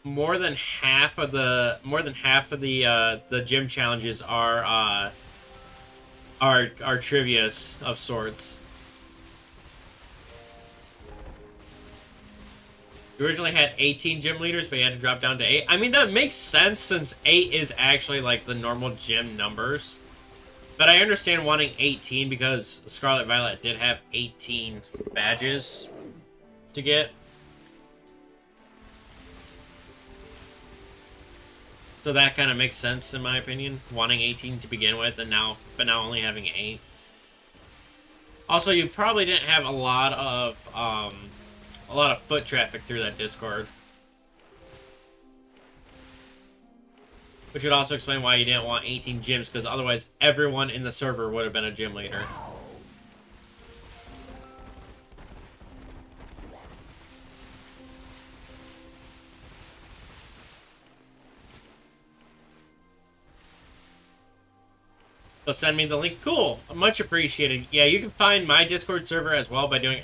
more than half of the gym challenges are trivias of sorts. You originally had 18 gym leaders, but you had to drop down to 8. I mean, that makes sense since 8 is actually like the normal gym numbers. But I understand wanting 18 because Scarlet Violet did have 18 badges to get. So that kind of makes sense in my opinion, wanting 18 to begin with, and now only having 8. Also, you probably didn't have a lot of foot traffic through that Discord, which would also explain why you didn't want 18 gyms, because otherwise everyone in the server would have been a gym leader. So send me the link. Cool. Much appreciated. Yeah, you can find my Discord server as well by doing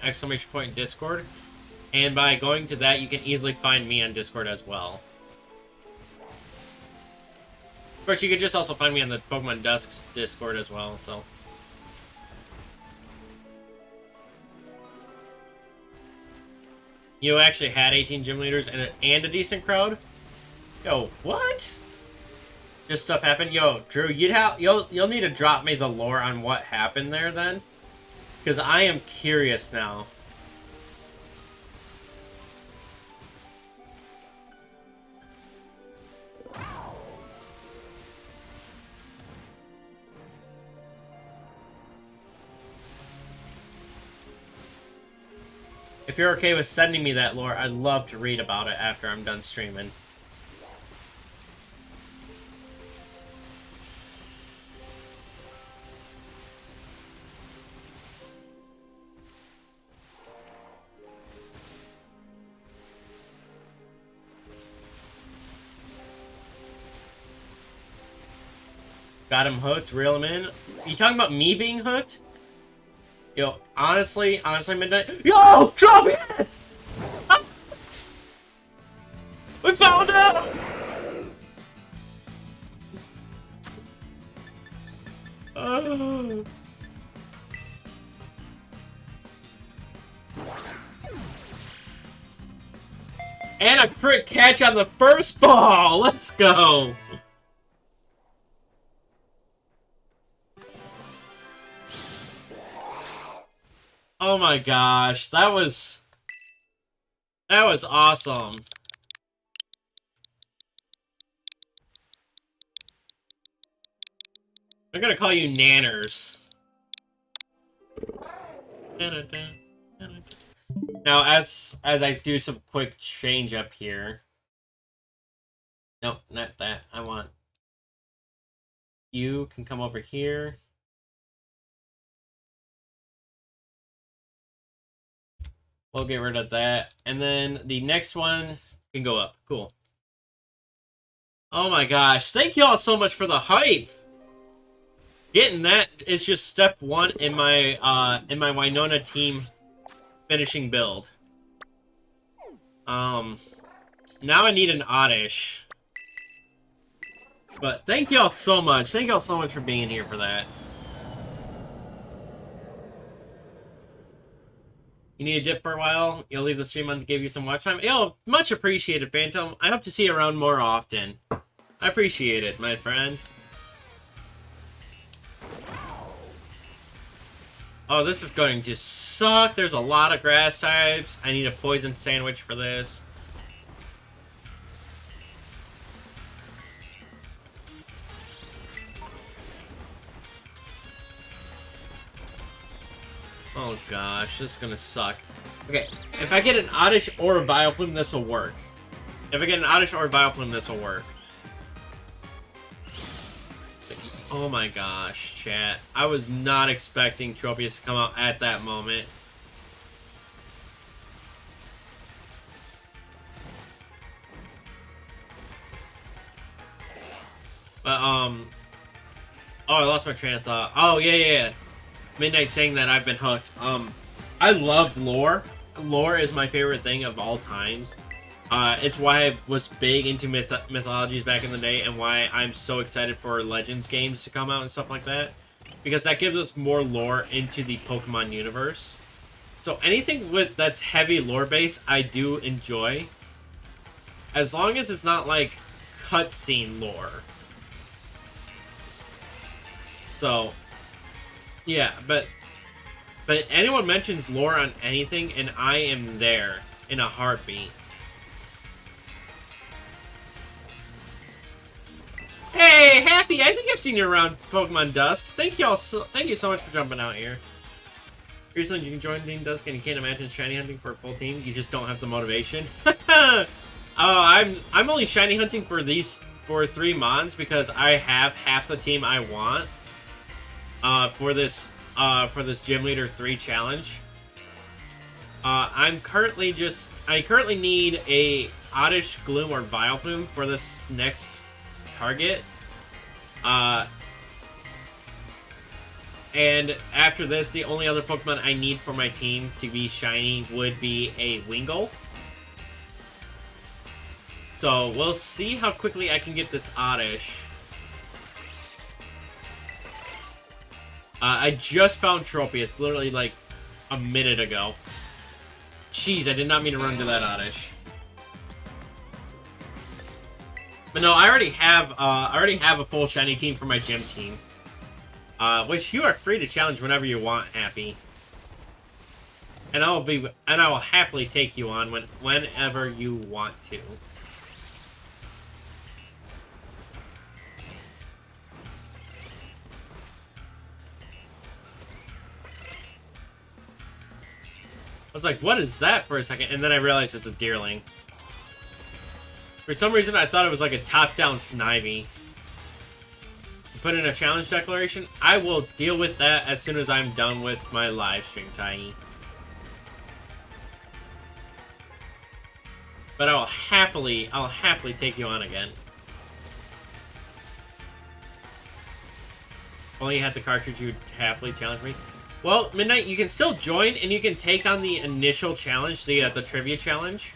!Discord. And by going to that, you can easily find me on Discord as well. Of course, you could just also find me on the Pokemon Dusk Discord as well, so. You actually had 18 gym leaders and a decent crowd? Yo, what? Just stuff happened? Yo, Drew, you'll need to drop me the lore on what happened there then. Because I am curious now. If you're okay with sending me that lore, I'd love to read about it after I'm done streaming. Got him hooked, reel him in. You talking about me being hooked? Yo, honestly, Midnight. Yo, drop it! Ah! We found him! Oh. a crit catch on the first ball! Let's go! Oh my gosh, that was awesome. I'm gonna call you Nanners. Now, as I do some quick change up here. Nope, not that. I want you can come over here. We'll get rid of that. And then the next one can go up. Cool. Oh my gosh. Thank you all so much for the hype. Getting that is just step one in my Winona team finishing build. Now I need an Oddish. But thank you all so much. Thank you all so much for being here for that. You need a dip for a while? You'll leave the stream on to give you some watch time? Yo, much appreciated, Phantom. I hope to see you around more often. I appreciate it, my friend. Oh, this is going to suck. There's a lot of grass types. I need a poison sandwich for this. Oh gosh, this is gonna suck. Okay, if I get an Oddish or a Vileplume, this will work. If I get an Oddish or a Vileplume, this will work. Oh my gosh, chat. I was not expecting Tropius to come out at that moment. But, oh, I lost my train of thought. Oh, yeah. Midnight saying that I've been hooked. I love lore. Lore is my favorite thing of all times. It's why I was big into mythologies back in the day, and why I'm so excited for Legends games to come out and stuff like that. Because that gives us more lore into the Pokemon universe. So anything that's heavy lore based, I do enjoy. As long as it's not like cutscene lore. So, yeah, but anyone mentions lore on anything, and I am there in a heartbeat. Hey, Happy! I think I've seen you around Pokemon Dusk. Thank you so much for jumping out here. Recently, you can join Team Dusk, and you can't imagine shiny hunting for a full team. You just don't have the motivation. I'm only shiny hunting for 3 mons because I have half the team I want. For this Gym Leader 3 challenge. I currently need a Oddish, Gloom, or Vileplume for this next target. And after this, the only other Pokemon I need for my team to be shiny would be a Wingull. So we'll see how quickly I can get this Oddish. I just found Tropius literally like a minute ago. Jeez, I did not mean to run to that Oddish. But no, I already have a full shiny team for my gym team. Which you are free to challenge whenever you want, Happy. And I will happily take you on whenever you want to. I was like, what is that for a second? And then I realized it's a Deerling. For some reason, I thought it was like a top-down Snivy. Put in a challenge declaration. I will deal with that as soon as I'm done with my live stream, Tiny. But I'll happily take you on again. Only you had the cartridge, you would happily challenge me. Well, Midnight, you can still join, and you can take on the initial challenge, the trivia challenge.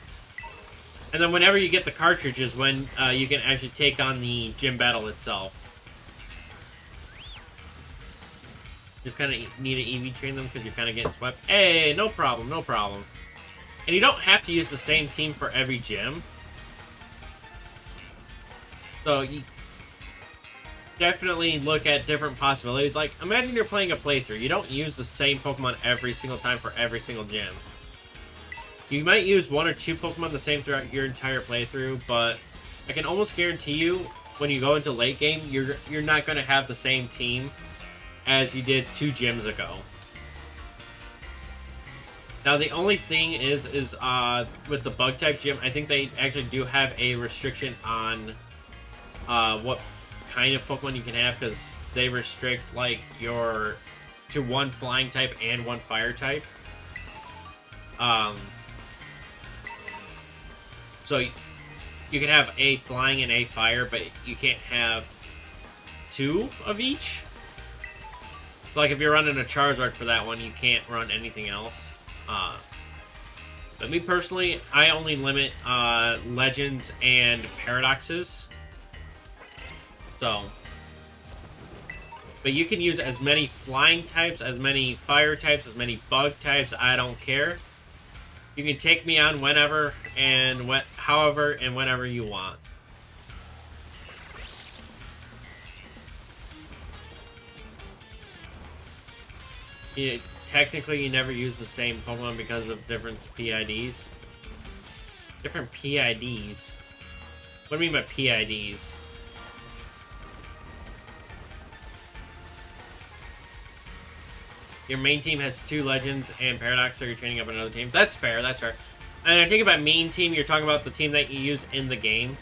And then whenever you get the cartridge is when you can actually take on the gym battle itself. Just kind of need to EV train them because you're kind of getting swept. Hey, no problem, no problem. And you don't have to use the same team for every gym. So you definitely look at different possibilities. Like, imagine you're playing a playthrough. You don't use the same Pokemon every single time for every single gym. You might use 1 or 2 Pokemon the same throughout your entire playthrough, but I can almost guarantee you, when you go into late game, you're not going to have the same team as you did 2 gyms ago. Now, the only thing is with the Bug-type gym, I think they actually do have a restriction on what kind of Pokemon you can have, because they restrict, like, to 1 Flying type and 1 Fire type. So you can have a Flying and a Fire, but you can't have 2 of each. Like, if you're running a Charizard for that one, you can't run anything else. But me personally, I only limit Legends and Paradoxes. So, but you can use as many Flying types, as many Fire types, as many Bug types. I don't care. You can take me on whenever and however and whenever you want. Technically, you never use the same Pokemon because of different PIDs. Different PIDs? What do you mean by PIDs? Your main team has 2 Legends and Paradox, so you're training up another team. That's fair, that's fair. And I think about main team, you're talking about the team that you use in the game.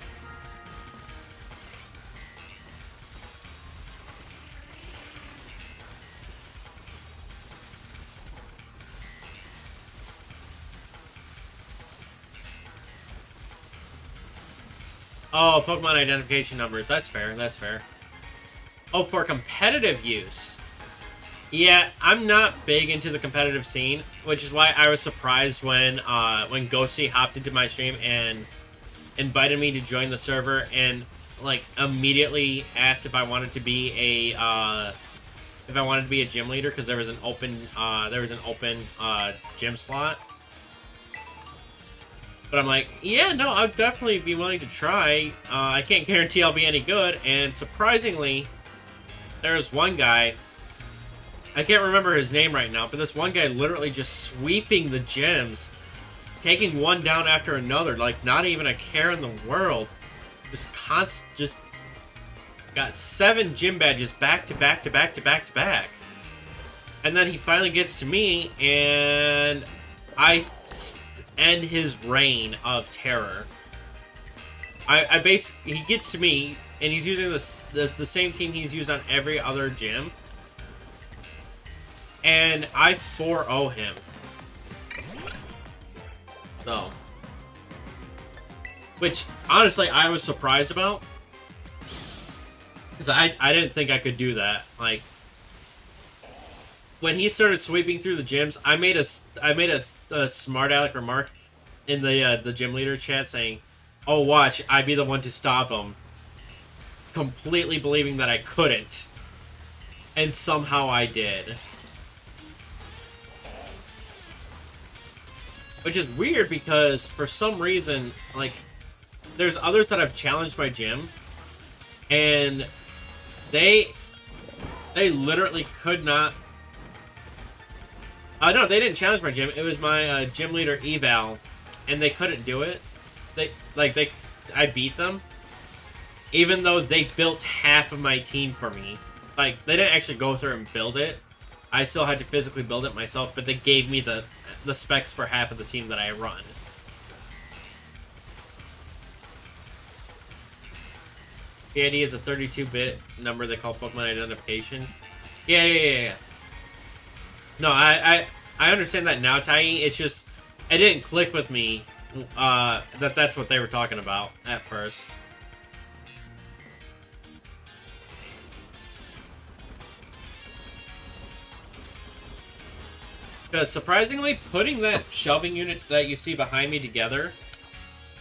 Oh, Pokemon identification numbers. That's fair, that's fair. Oh, for competitive use. Yeah, I'm not big into the competitive scene, which is why I was surprised when Ghosty hopped into my stream and invited me to join the server, and like immediately asked if I wanted to be a gym leader, because there was an open gym slot. But I'm like, yeah, no, I'd definitely be willing to try. I can't guarantee I'll be any good, and surprisingly, there's one guy. I can't remember his name right now, but this one guy literally just sweeping the gyms, taking one down after another, like not even a care in the world. Just got 7 gym badges back to back to back to back to back. And then he finally gets to me, and I end his reign of terror. He gets to me, and he's using the same team he's used on every other gym. And I 4-0 him. So. Which, honestly, I was surprised about. Because I didn't think I could do that. Like, when he started sweeping through the gyms, I made a smart aleck remark in the gym leader chat saying, "Oh, watch, I'd be the one to stop him." Completely believing that I couldn't. And somehow I did. Which is weird because, for some reason, like, there's others that have challenged my gym, and they literally could not... no, they didn't challenge my gym. It was my gym leader eval, and they couldn't do it. I beat them, even though they built half of my team for me. Like, they didn't actually go through and build it. I still had to physically build it myself, but they gave me the specs for half of the team that I run. PID is a 32-bit number they call Pokemon identification. Yeah. No, I understand that now, Tai. It's just, it didn't click with me that's what they were talking about at first. Because surprisingly, putting that shelving unit that you see behind me together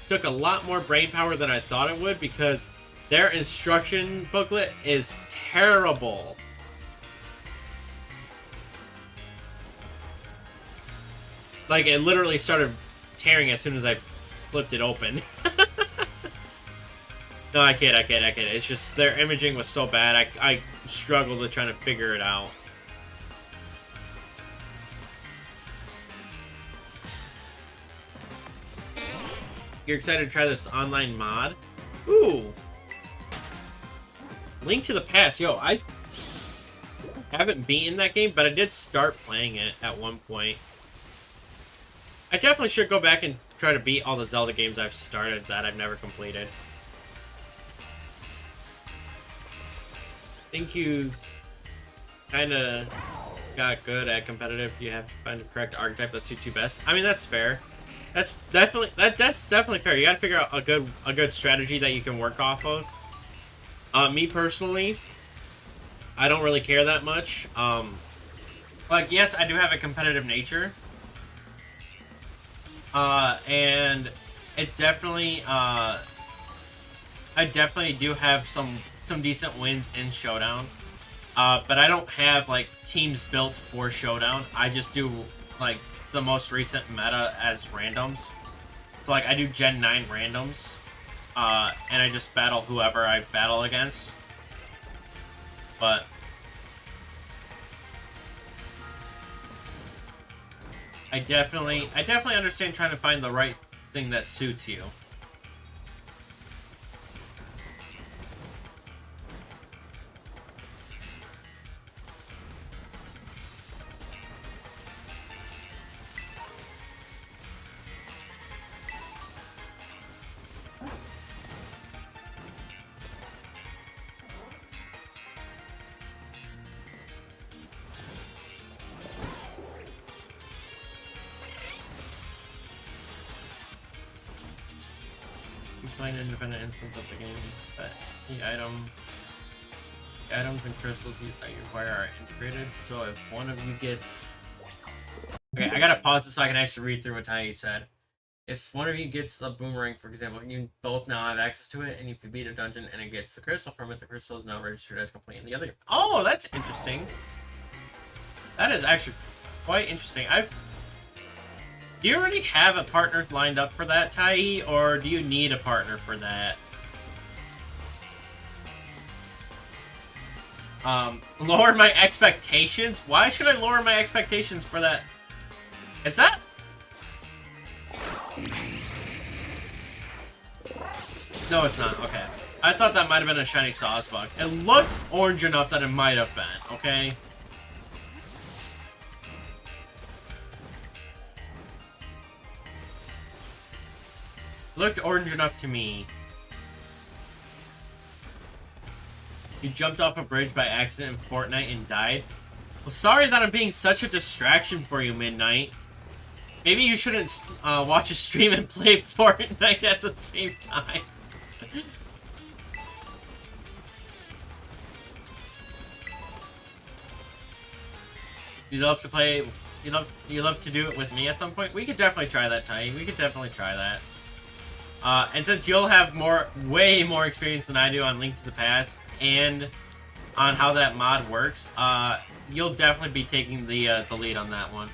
took a lot more brain power than I thought it would, because their instruction booklet is terrible. Like, it literally started tearing as soon as I flipped it open. No, I kid. It's just their imaging was so bad, I struggled with trying to figure it out. You're excited to try this online mod? Ooh. Link to the Past. Yo, I haven't beaten that game, but I did start playing it at one point. I definitely should go back and try to beat all the Zelda games I've started that I've never completed. I think you kind of got good at competitive. You have to find the correct archetype that suits you best. I mean, that's fair. That's definitely fair. You got to figure out a good strategy that you can work off of. Me personally, I don't really care that much. Like, yes, I do have a competitive nature. And it definitely, I definitely do have some decent wins in Showdown. But I don't have, like, teams built for Showdown. I just do, like, the most recent meta as randoms. So, like, I do Gen 9 randoms. And I just battle whoever I battle against. But I definitely understand trying to find the right thing that suits you. Find an independent instance of the game, but the items and crystals that you acquire are integrated. So if one of you gets, okay, I gotta pause this so I can actually read through what Tai said. If one of you gets a boomerang, for example, you both now have access to it, and if you beat a dungeon and it gets a crystal from it, the crystal is now registered as complete in the other game. Oh, that's interesting. That is actually quite interesting. Do you already have a partner lined up for that, Tai, or do you need a partner for that? Lower my expectations? Why should I lower my expectations for that? Is that? No, it's not. Okay. I thought that might have been a shiny Sawsbuck. It looked orange enough that it might have been, okay? Looked orange enough to me. You jumped off a bridge by accident in Fortnite and died? Well, sorry that I'm being such a distraction for you, Midnight. Maybe you shouldn't watch a stream and play Fortnite at the same time. You love to play... You love to do it with me at some point? We could definitely try that, Tai. We could definitely try that. And since you'll have way more experience than I do on Link to the Past and on how that mod works, you'll definitely be taking the lead on that one.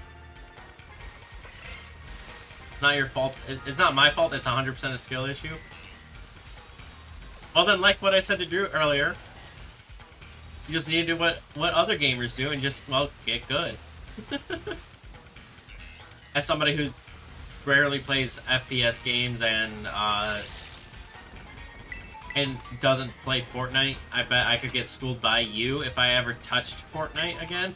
Not your fault. It's not my fault. It's 100% a skill issue. Well, then, like what I said to Drew earlier, you just need to do what other gamers do and just, well, get good. As somebody who rarely plays FPS games and doesn't play Fortnite, I bet I could get schooled by you if I ever touched Fortnite again.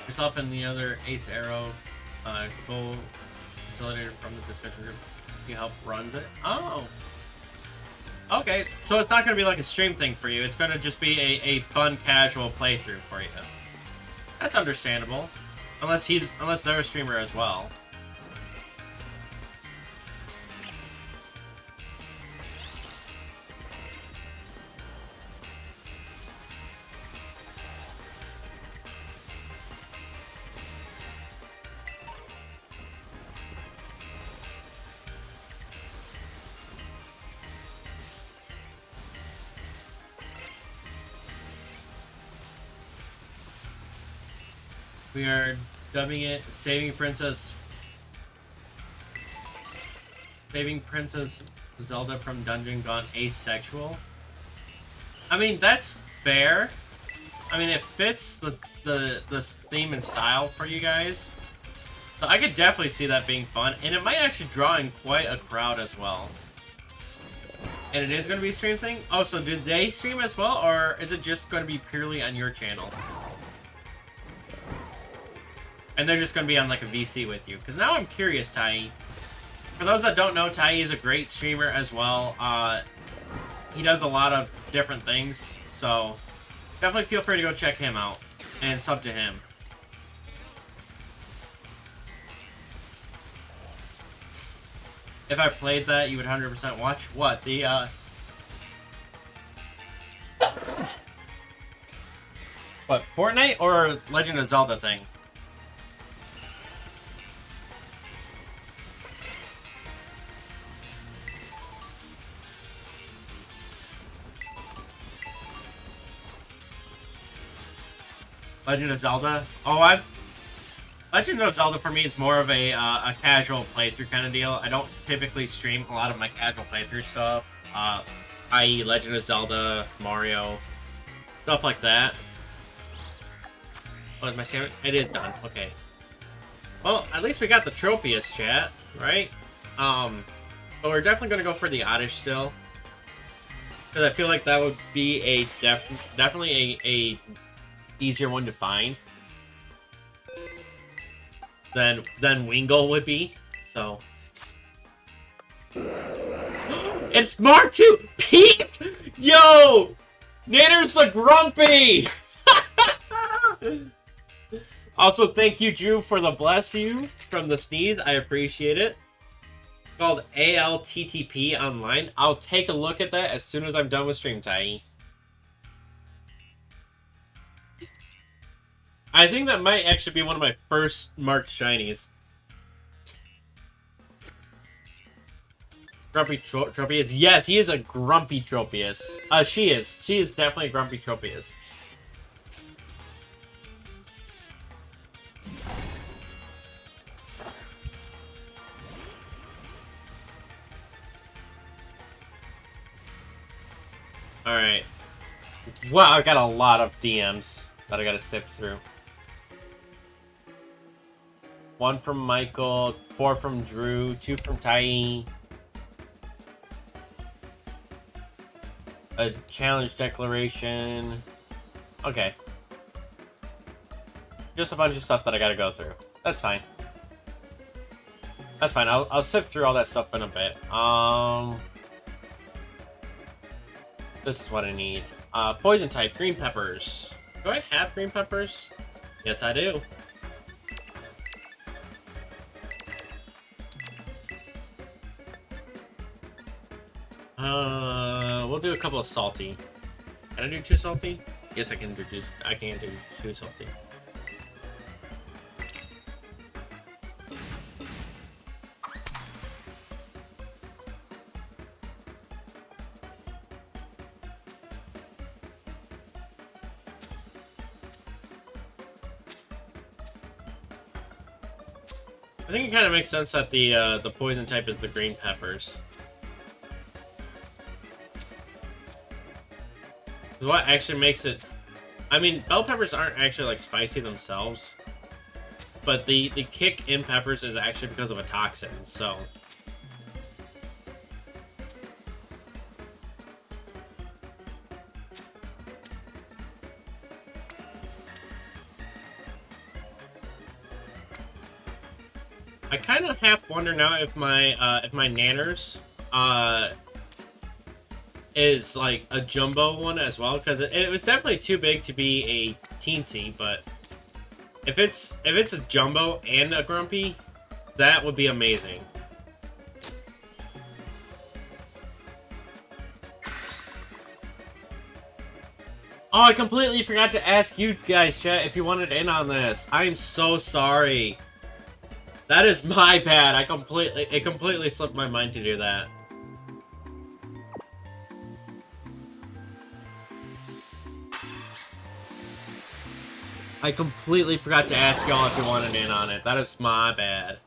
Yourself and the other Ace Arrow goal facilitator from the discussion group. You help runs it. Oh, okay. So it's not going to be like a stream thing for you. It's going to just be a fun, casual playthrough for you. That's understandable, unless they're a streamer as well. We are dubbing it Saving Princess Zelda from Dungeon Gone Asexual. I mean, that's fair. I mean, it fits the theme and style for you guys. So I could definitely see that being fun, and it might actually draw in quite a crowd as well. And it is going to be a stream thing? Oh, so did they stream as well, or is it just going to be purely on your channel? And they're just going to be on like a VC with you. Because now I'm curious, Tai. For those that don't know, Tai is a great streamer as well. He does a lot of different things, so definitely feel free to go check him out and sub to him. If I played that, you would 100% watch what? The, what, Fortnite or Legend of Zelda thing? Legend of Zelda? Oh, Legend of Zelda for me is more of a casual playthrough kind of deal. I don't typically stream a lot of my casual playthrough stuff, i.e. Legend of Zelda, Mario, stuff like that. Oh, is my sandwich? It is done. Okay. Well, at least we got the Tropius chat, right? But we're definitely going to go for the Oddish still. Because I feel like that would be a definitely a easier one to find than Wingull would be. So it's Mark 2 Pete! Yo! Nader's the grumpy! Also, thank you, Drew, for the bless you from the sneeze. I appreciate it. It's called ALTTP online. I'll take a look at that as soon as I'm done with stream, Tai. I think that might actually be one of my first marked shinies. Grumpy Tropius. Yes, he is a grumpy Tropius. She is. She is definitely a grumpy Tropius. Alright. Wow, I got a lot of DMs that I gotta sift through. 1 from Michael, 4 from Drew, 2 from Tai. A challenge declaration. Okay. Just a bunch of stuff that I gotta go through. That's fine. That's fine. I'll sift through all that stuff in a bit. This is what I need. Poison type, green peppers. Do I have green peppers? Yes, I do. We'll do a couple of salty. Can I do 2 salty? Yes, I can do 2. I can do 2 salty. I think it kind of makes sense that the poison type is the green peppers. Because what actually makes it... I mean, bell peppers aren't actually, like, spicy themselves. But the kick in peppers is actually because of a toxin, so... I kind of half wonder now if my Nanners is like a jumbo one as well, because it was definitely too big to be a teensy, but if it's a jumbo and a grumpy, that would be amazing. Oh, I completely forgot to ask you guys, chat, if you wanted in on this. I am so sorry. That is my bad. It completely slipped my mind to do that. I completely forgot to ask y'all if you wanted in on it. That is my bad.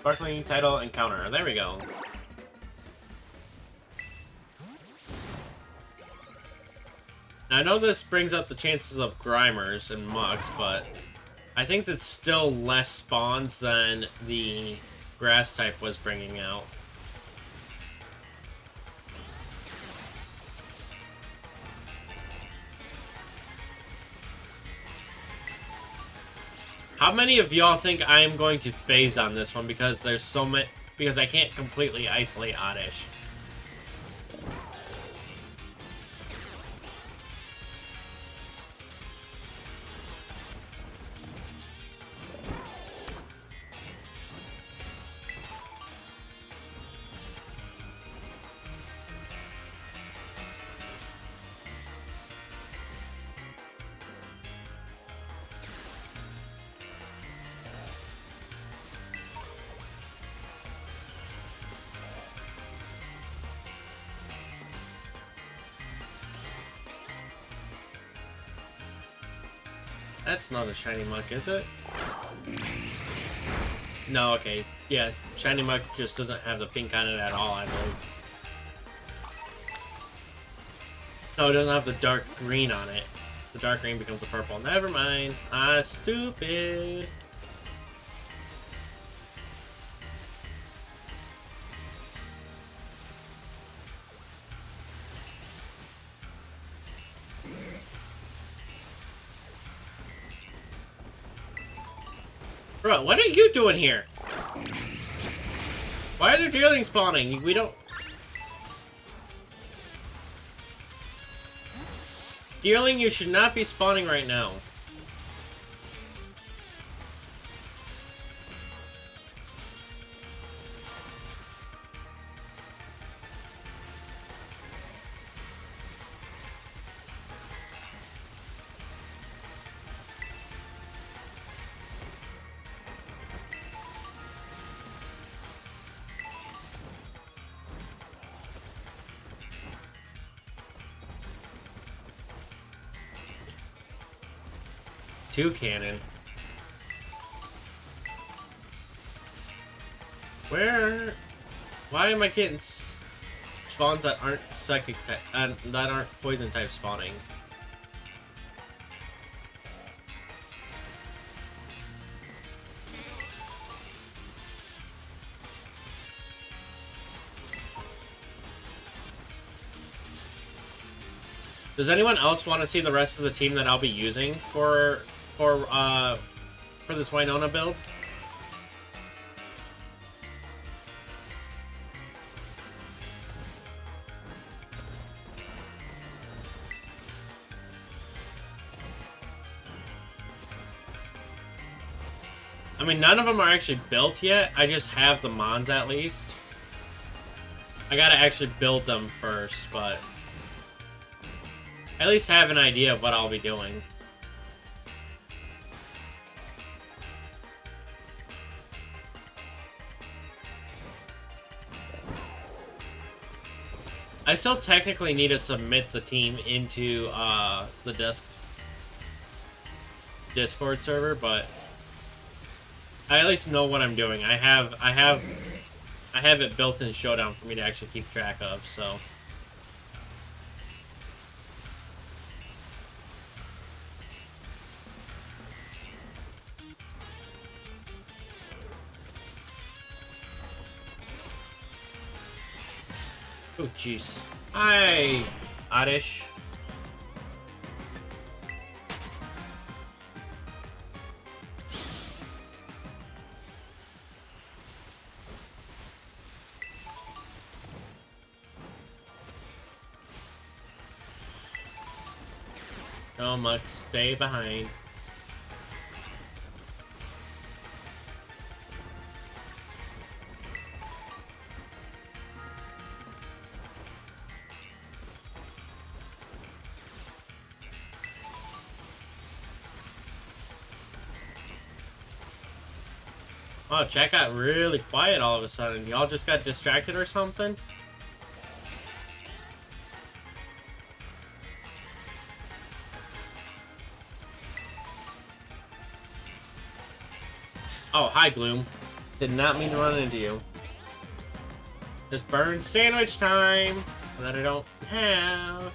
Sparkling title encounter. There we go. Now, I know this brings up the chances of Grimers and Mucks, but I think that's still less spawns than the grass type was bringing out. How many of y'all think I am going to phase on this one because there's so many, because I can't completely isolate Oddish? That's not a shiny muck, is it? No, okay. Yeah, shiny muck just doesn't have the pink on it at all, I believe. No, it doesn't have the dark green on it. The dark green becomes the purple. Never mind. Ah, stupid. Bro, what are you doing here? Why are there deerlings spawning? We don't... Deerling, you should not be spawning right now. Two cannon. Where? Why am I getting spawns that aren't psychic type, that aren't poison type spawning? Does anyone else want to see the rest of the team that I'll be using for this Winona build? I mean, none of them are actually built yet. I just have the Mons at least. I gotta actually build them first, but I at least have an idea of what I'll be doing. I still technically need to submit the team into the Dusk Discord server, but I at least know what I'm doing. I have it built in Showdown for me to actually keep track of, so. Oh, jeez. Hi, Oddish. No, Muck, stay behind. Oh, chat got really quiet all of a sudden. Y'all just got distracted or something? Oh, hi, Gloom. Did not mean to run into you. Just burn sandwich time that I don't have.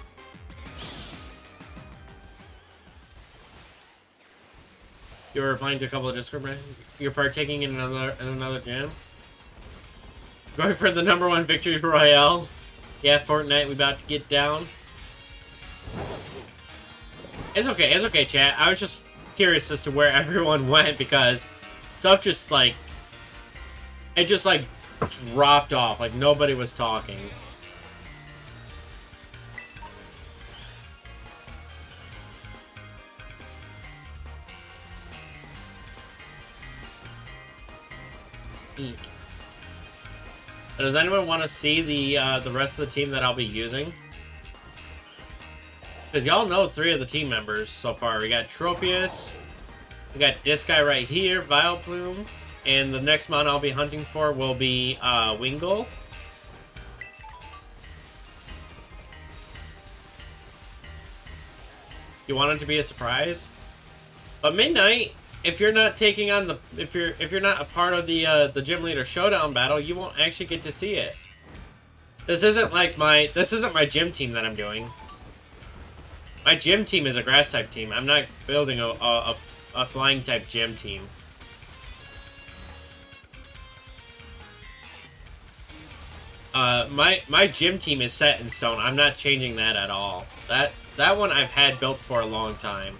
You're replying to a couple of Discord messages. You're partaking in another gym. Going for the #1 victory for Royale. Yeah, Fortnite, we about to get down. It's okay, chat. I was just curious as to where everyone went because stuff just like it just like dropped off. Like nobody was talking. Does anyone want to see the rest of the team that I'll be using? Because y'all know 3 of the team members so far. We got Tropius, we got this guy right here, Vileplume, and the next mon I'll be hunting for will be Wingull. You want it to be a surprise? But Midnight, if you're not taking on the if you're not a part of the gym leader showdown battle, you won't actually get to see it. This isn't my gym team that I'm doing. My gym team is a grass type team. I'm not building a flying type gym team. My gym team is set in stone. I'm not changing that at all. That one I've had built for a long time.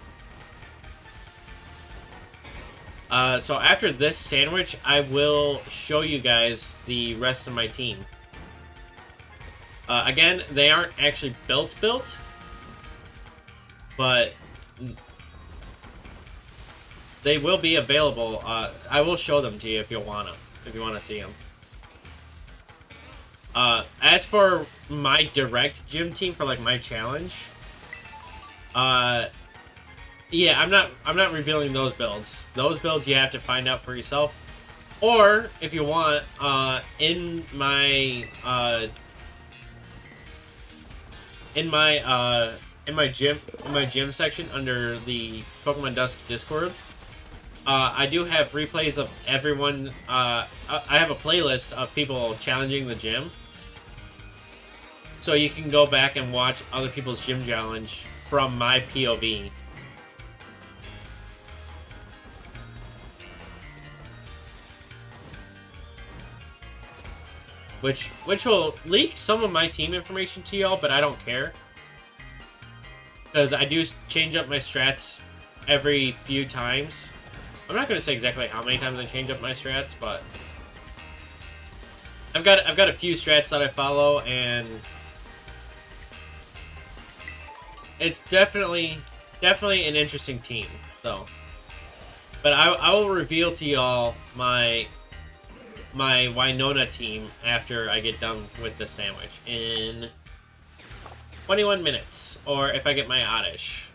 So after this sandwich, I will show you guys the rest of my team. Again, they aren't actually built, but they will be available. I will show them to you if you want to see them. As for my direct gym team for like my challenge, yeah, I'm not revealing those builds. Those builds you have to find out for yourself, or if you want, in my gym section under the Pokemon Dusk Discord, I do have replays of everyone. I have a playlist of people challenging the gym, so you can go back and watch other people's gym challenge from my POV. Which will leak some of my team information to y'all, but I don't care. Because I do change up my strats every few times. I'm not going to say exactly how many times I change up my strats, but I've got a few strats that I follow, and it's definitely an interesting team. So, but I will reveal to y'all my Winona team after I get done with the sandwich in 21 minutes, or if I get my Oddish.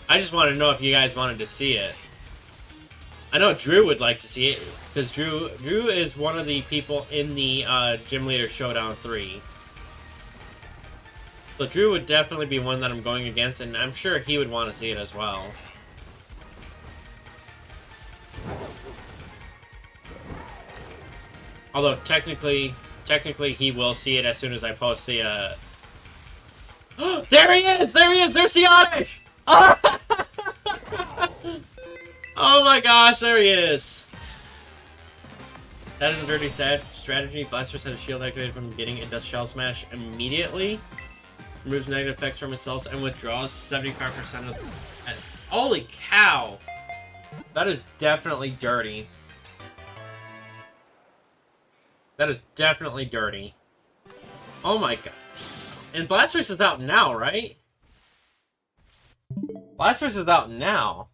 I just want to know if you guys wanted to see it. I know Drew would like to see it, because Drew is one of the people in the Gym Leader Showdown 3. So Drew would definitely be one that I'm going against, and I'm sure he would want to see it as well. Although technically he will see it as soon as I post the There he is! There he is! There's the Oddish! Oh my gosh, there he is! That is a dirty sad strategy. Blaster has a shield activated from the beginning. It does Shell Smash immediately. Removes negative effects from assaults and withdraws 75% of... Holy cow! That is definitely dirty. That is definitely dirty. Oh my god. And Blastoise is out now, right? Blastoise is out now.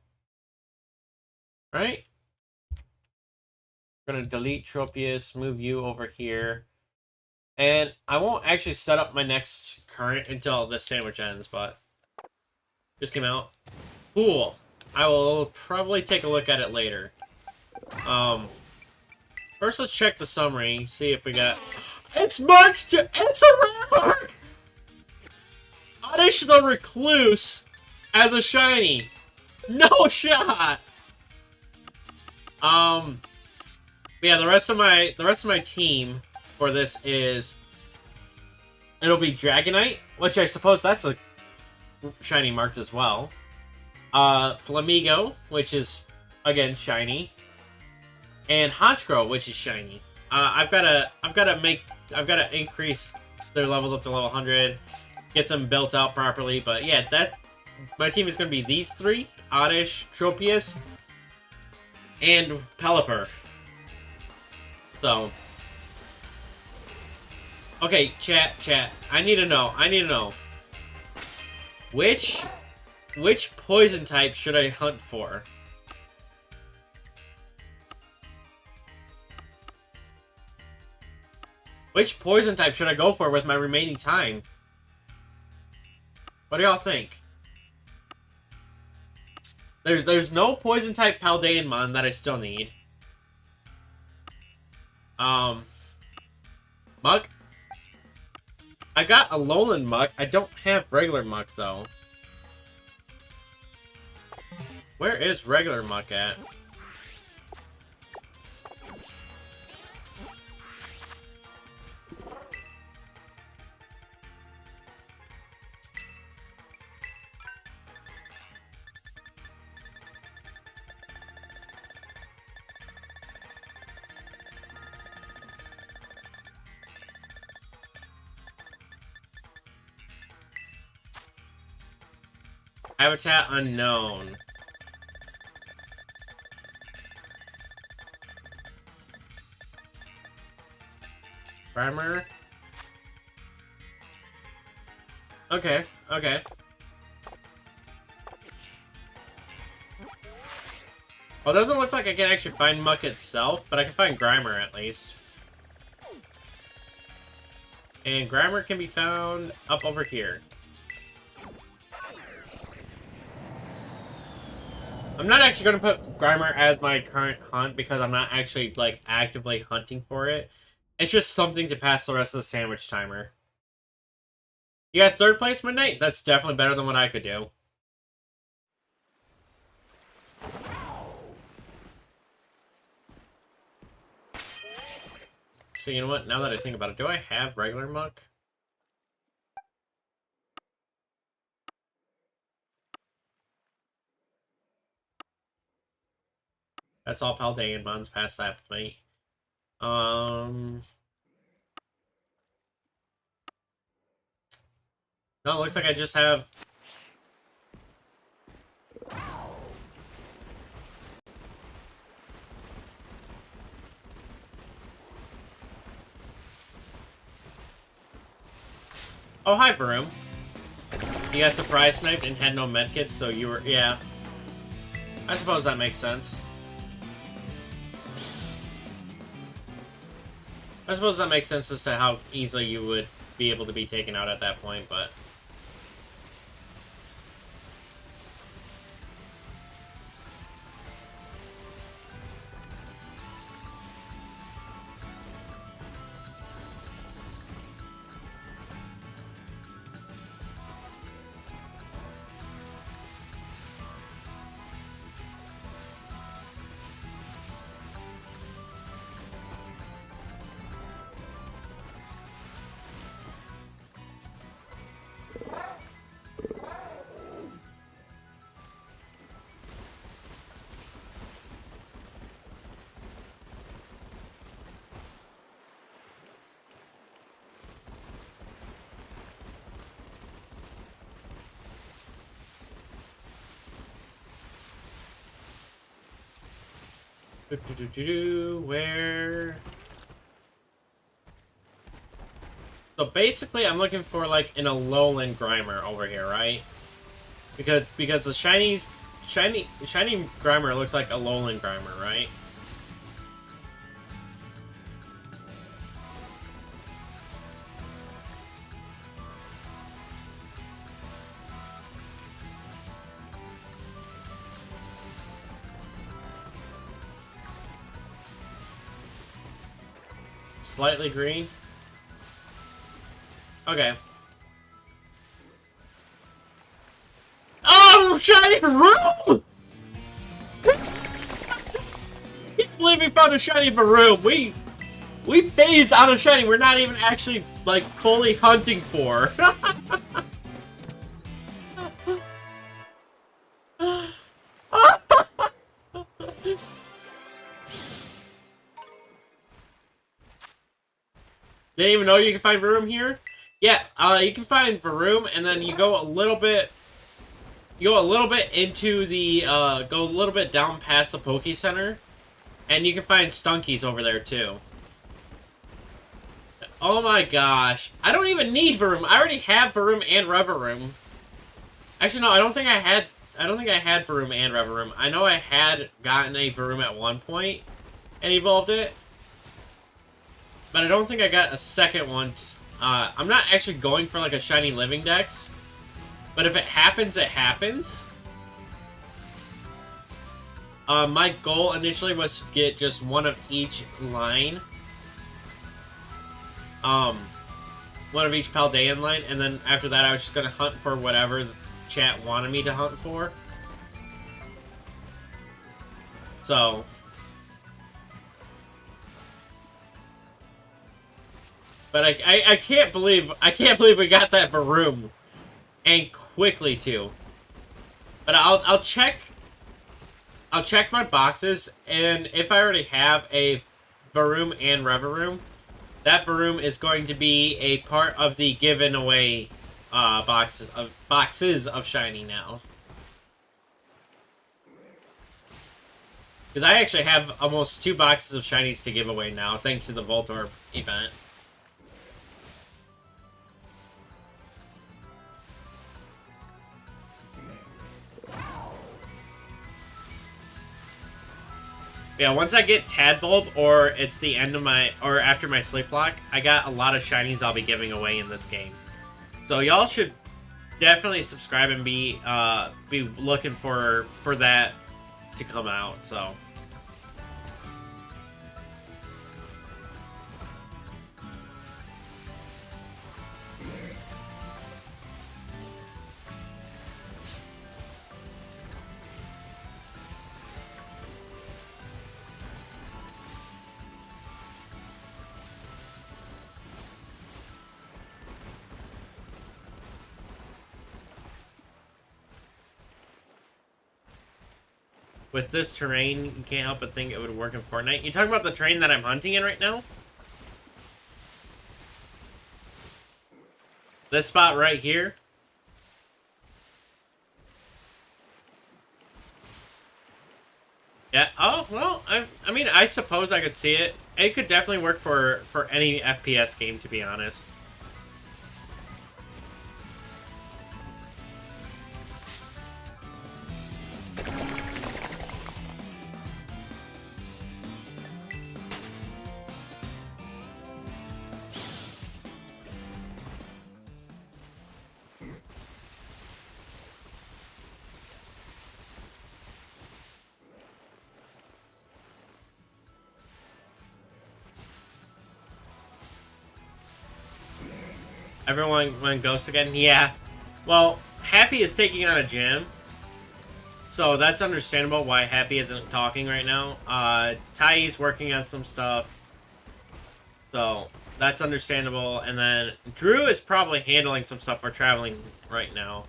Right? I'm gonna delete Tropius, move you over here. And I won't actually set up my next current until this sandwich ends, but... Just came out. Cool. I will probably take a look at it later. First, let's check the summary, see if we got... It's marked to... It's a rare mark! Oddish the Recluse as a shiny. No shot! Yeah, the rest of my team for this is... It'll be Dragonite, which I suppose that's a shiny marked as well. Flamigo, which is, again, shiny. And Honchkrow, which is shiny. I've gotta increase their levels up to level 100, get them built out properly. But yeah, my team is gonna be these three: Oddish, Tropius, and Pelipper. So, okay, chat. I need to know. Which poison type should I hunt for? Which poison type should I go for with my remaining time? What do y'all think? There's no poison type Paldeanmon that I still need. Muck. I got a Alolan Muck. I don't have regular Muck though. Where is regular Muck at? Habitat unknown. Primer. Okay. Well, it doesn't look like I can actually find Muck itself, but I can find Grimer at least. And Grimer can be found up over here. I'm not actually going to put Grimer as my current hunt because I'm not actually, like, actively hunting for it. It's just something to pass the rest of the sandwich timer. You got third place, Midnight? That's definitely better than what I could do. So, you know what? Now that I think about it, do I have regular Muck? That's all Paldeanmon's past that point. No, it looks like I just have... Oh, hi, Varoom. You got surprise sniped and had no medkits, so you were... Yeah. I suppose that makes sense. I suppose that makes sense as to how easily you would be able to be taken out at that point, but... Where? So basically, I'm looking for like an Alolan Grimer over here, right? Because the shiny Grimer looks like Alolan Grimer, right? slightly green. Okay. Oh, shiny room! I can't believe we found a shiny room. We phase out of shiny. We're not even actually like fully hunting for. Didn't even know you can find Varoom here? Yeah, you can find Varoom, and then you go a little bit... You go a little bit into the... go a little bit down past the Poke Center, and you can find Stunkies over there, too. Oh my gosh. I don't even need Varoom. I already have Varoom and Reveroom. Actually, no, I don't think I had Varoom and Reveroom. I know I had gotten a Varoom at one point and evolved it. But I don't think I got a second one. I'm not actually going for like a shiny living dex. But if it happens, it happens. My goal initially was to get just one of each line. One of each Paldean line. And then after that, I was just going to hunt for whatever the chat wanted me to hunt for. So... But I can't believe we got that Varoom, and quickly too. But I'll check my boxes, and if I already have a Varoom and Reveroom, that Varoom is going to be a part of the given away boxes of shiny now. Because I actually have almost 2 boxes of shinies to give away now, thanks to the Voltorb event. Yeah, once I get Tadbulb, or it's the end of my, or after my sleep block, I got a lot of shinies I'll be giving away in this game. So y'all should definitely subscribe and be looking for that to come out. So. With this terrain, you can't help but think it would work in Fortnite. You talking about the terrain that I'm hunting in right now? This spot right here? Yeah, oh, well, I mean, I suppose I could see it. It could definitely work for any FPS game, to be honest. Everyone went Ghost again? Yeah. Well, Happy is taking on a gym. So that's understandable why Happy isn't talking right now. Tai's working on some stuff. So that's understandable. And then Drew is probably handling some stuff for traveling right now.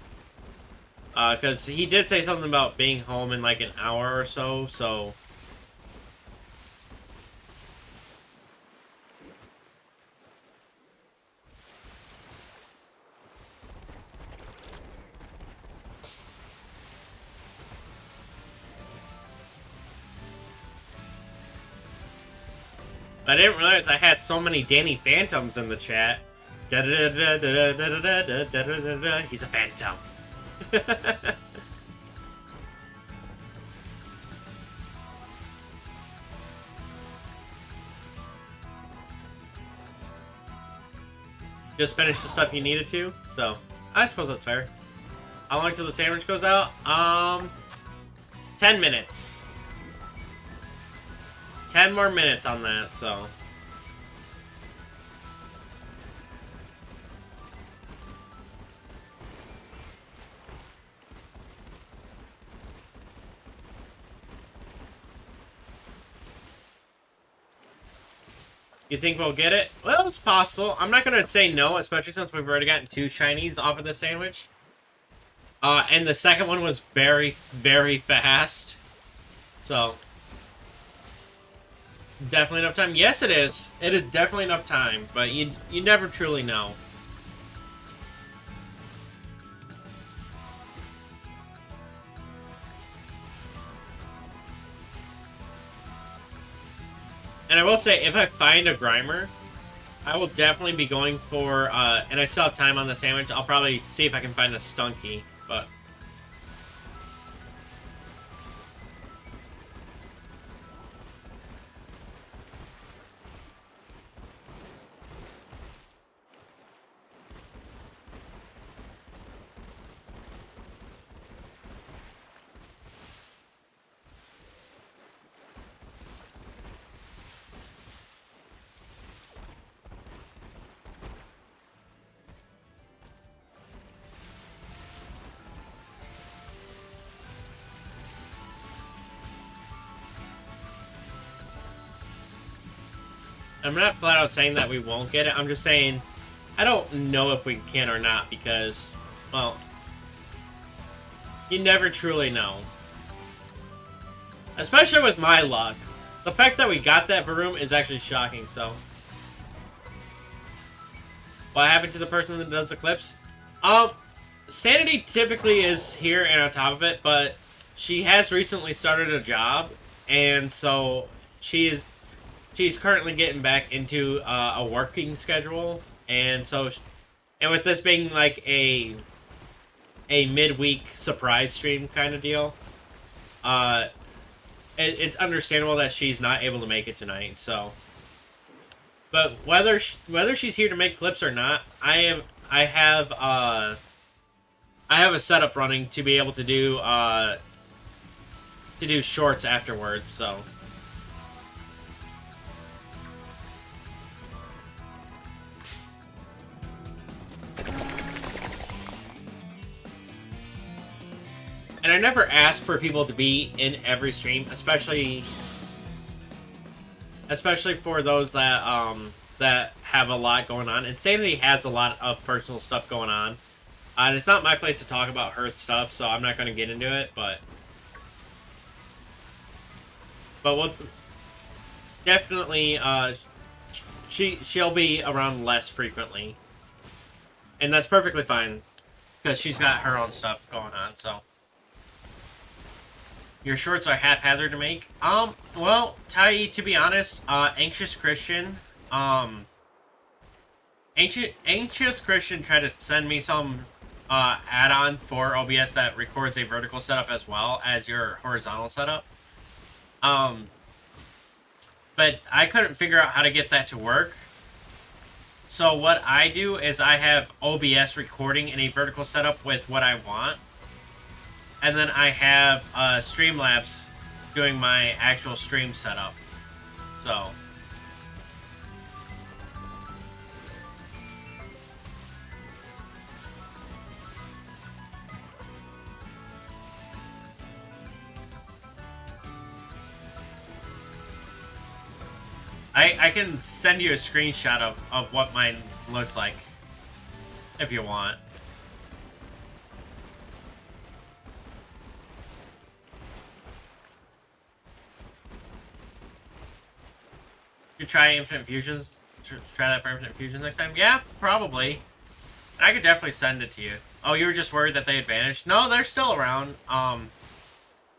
Because he did say something about being home in like an hour or so. So... I didn't realize I had so many Danny Phantoms in the chat. He's a phantom. Just finished the stuff you needed to, so I suppose that's fair. How long till the sandwich goes out? 10 minutes. 10 more minutes on that, so. You think we'll get it? Well, it's possible. I'm not gonna say no, especially since we've already gotten 2 shinies off of the sandwich. And the second one was very, very fast. So, definitely enough time. Yes, it is. It is definitely enough time, but you never truly know. And I will say, if I find a Grimer, I will definitely be going for, and I still have time on the sandwich, I'll probably see if I can find a Stunky, but... I'm not flat out saying that we won't get it. I'm just saying I don't know if we can or not because, well, you never truly know. Especially with my luck. The fact that we got that Varoom is actually shocking, so. What happened to the person that does the clips? Sanity typically is here and on top of it, but she has recently started a job, and so she's currently getting back into a working schedule, and so, and with this being like a midweek surprise stream kind of deal, it's understandable that she's not able to make it tonight. So, but whether she's here to make clips or not, I have a setup running to be able to do shorts afterwards. So. And I never ask for people to be in every stream, especially for those that that have a lot going on. And Sanity has a lot of personal stuff going on. And it's not my place to talk about her stuff, so I'm not going to get into it. But we'll definitely she'll be around less frequently, and that's perfectly fine because she's got her own stuff going on. So. Your shorts are haphazard to make? Well, Tai, to be honest, Anxious Christian tried to send me some, add-on for OBS that records a vertical setup as well as your horizontal setup. But I couldn't figure out how to get that to work. So what I do is I have OBS recording in a vertical setup with what I want. And then I have Streamlabs doing my actual stream setup. So. I can send you a screenshot of what mine looks like. If you want. You try Infinite Fusions? Try that for Infinite Fusions next time? Yeah, probably. I could definitely send it to you. Oh, you were just worried that they had vanished? No, they're still around.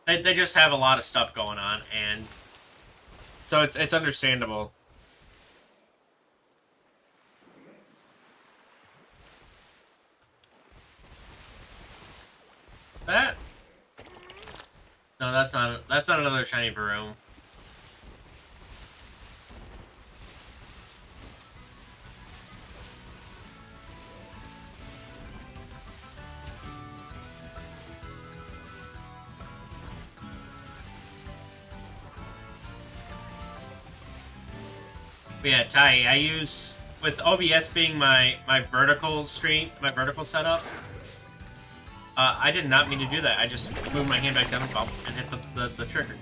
They just have a lot of stuff going on, and so it's understandable. That? No, that's not another shiny Varoom. But yeah, Tai, I use, with OBS being my vertical stream, my vertical setup, I did not mean to do that. I just moved my hand back down and hit the trigger.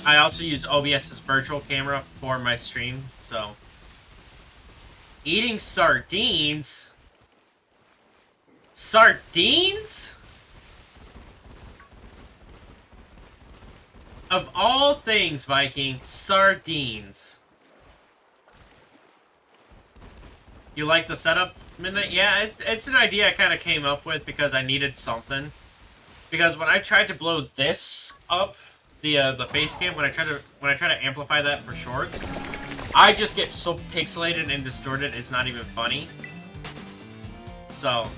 I also use OBS's virtual camera for my stream, so... Eating sardines? Sardines? Of all things, Viking, sardines. You like the setup, Midnight? Yeah, it's an idea I kind of came up with because I needed something. Because when I tried to blow this up, the face cam, when I try to amplify that for shorts, I just get so pixelated and distorted it's not even funny. So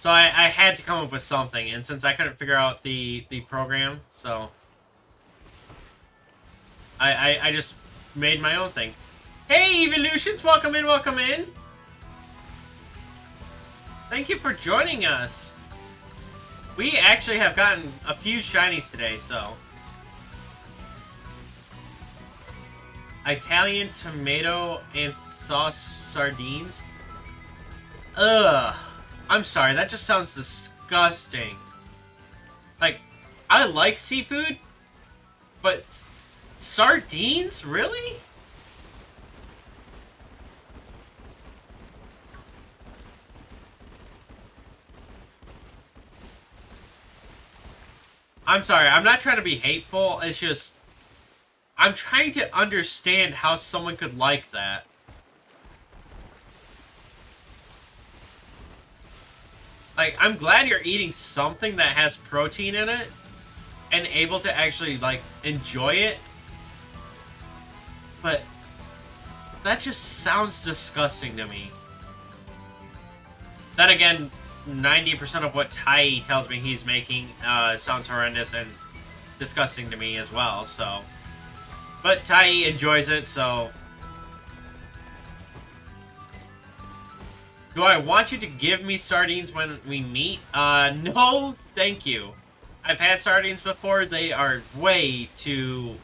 I had to come up with something, and since I couldn't figure out the program, so I just made my own thing. Hey, Evolutions! Welcome in, welcome in! Thank you for joining us! We actually have gotten a few shinies today, so... Italian tomato and sauce sardines? Ugh. I'm sorry, that just sounds disgusting. Like, I like seafood, but sardines? Really? I'm sorry, I'm not trying to be hateful, it's just... I'm trying to understand how someone could like that. Like, I'm glad you're eating something that has protein in it, and able to actually, like, enjoy it. But, that just sounds disgusting to me. Then again, 90% of what Tai tells me he's making sounds horrendous and disgusting to me as well, so... But Tai enjoys it, so... Do I want you to give me sardines when we meet? No, thank you. I've had sardines before, they are way too...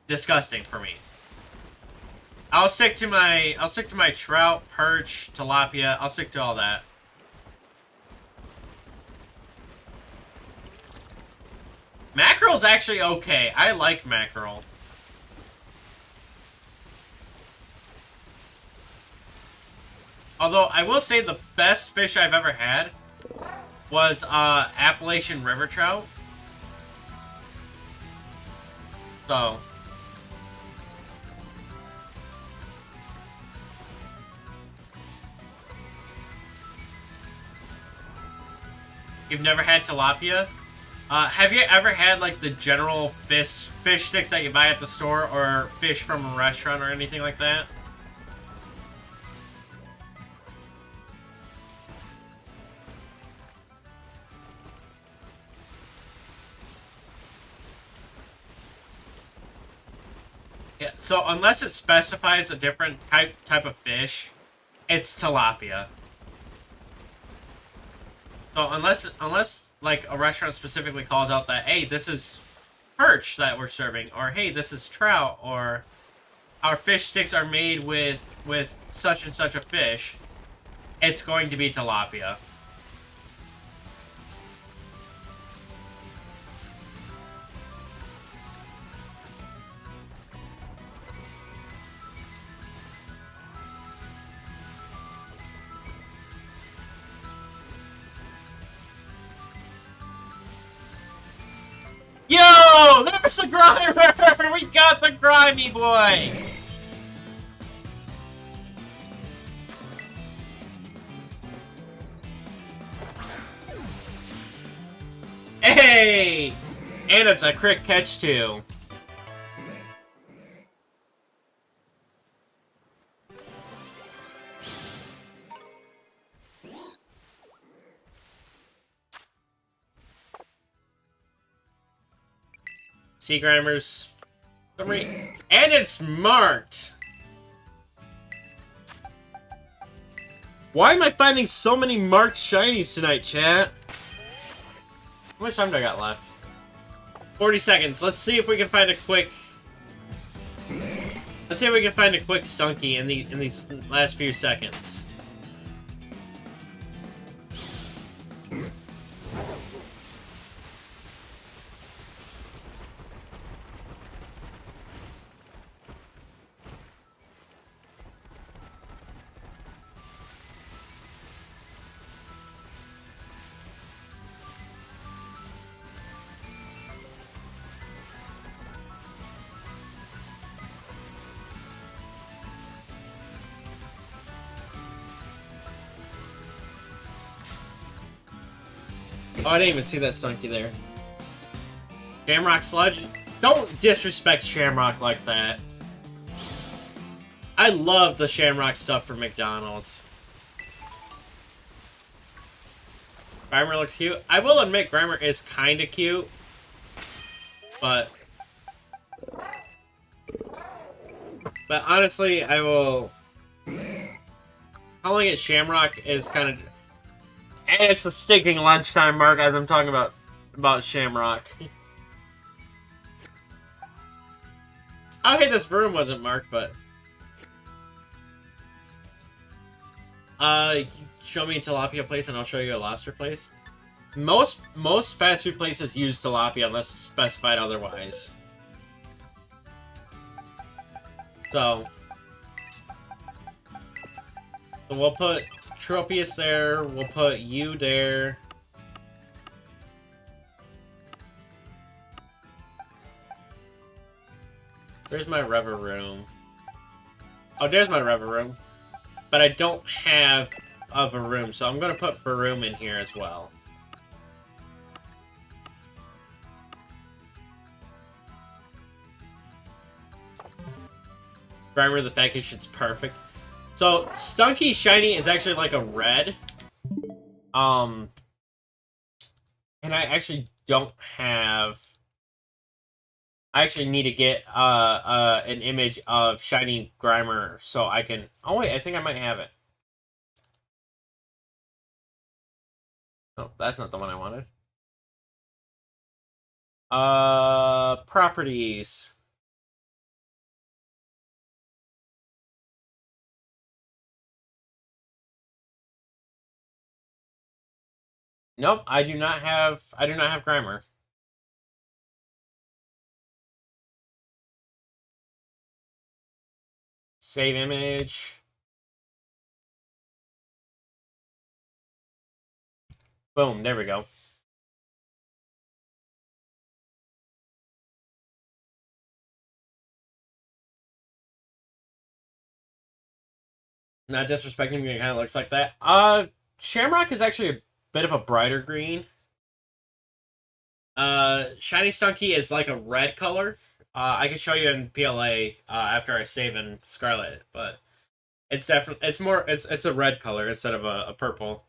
disgusting for me. I'll stick to my trout, perch, tilapia, I'll stick to all that. Mackerel's actually okay. I like mackerel. Although, I will say the best fish I've ever had was Appalachian river trout. So... You've never had tilapia? Have you ever had, like, the general fish sticks that you buy at the store, or fish from a restaurant, or anything like that? Yeah, so unless it specifies a different type of fish, it's tilapia. So unless like a restaurant specifically calls out that, hey, this is perch that we're serving, or hey, this is trout, or our fish sticks are made with such and such a fish, it's going to be tilapia. Yo! There's the Grimer! We got the Grimy boy! Hey! And it's a crit catch, too. Sea Grimers. And it's marked! Why am I finding so many marked shinies tonight, chat? How much time do I got left? 40 seconds. Let's see if we can find a quick... Let's see if we can find a quick Stunky in these last few seconds. Oh, I didn't even see that Stunky there. Shamrock Sludge? Don't disrespect Shamrock like that. I love the Shamrock stuff from McDonald's. Grimer looks cute. I will admit Grimer is kind of cute. But honestly, I will... Calling it Shamrock is kind of... And it's a stinking lunchtime mark as I'm talking about Shamrock. Okay, this room wasn't marked, but... Show me a tilapia place and I'll show you a lobster place. Most fast food places use tilapia unless it's specified otherwise. So we'll put Tropius there, we'll put you there. Where's my Rever room? Oh, there's my Rever room. But I don't have a Varoom, so I'm gonna put Varoom in here as well. Grimer, the package, it's perfect. So, Stunky Shiny is actually like a red. And I actually don't have... I actually need to get an image of Shiny Grimer so I can... Oh wait, I think I might have it. Oh, that's not the one I wanted. Properties. Nope, I do not have Grimer. Save image. Boom, there we go. Not disrespecting him, it kind of looks like that. Shamrock is actually a bit of a brighter green. Shiny Stunky is like a red color. I can show you in PLA after I save in Scarlet, but it's definitely it's a red color instead of a purple.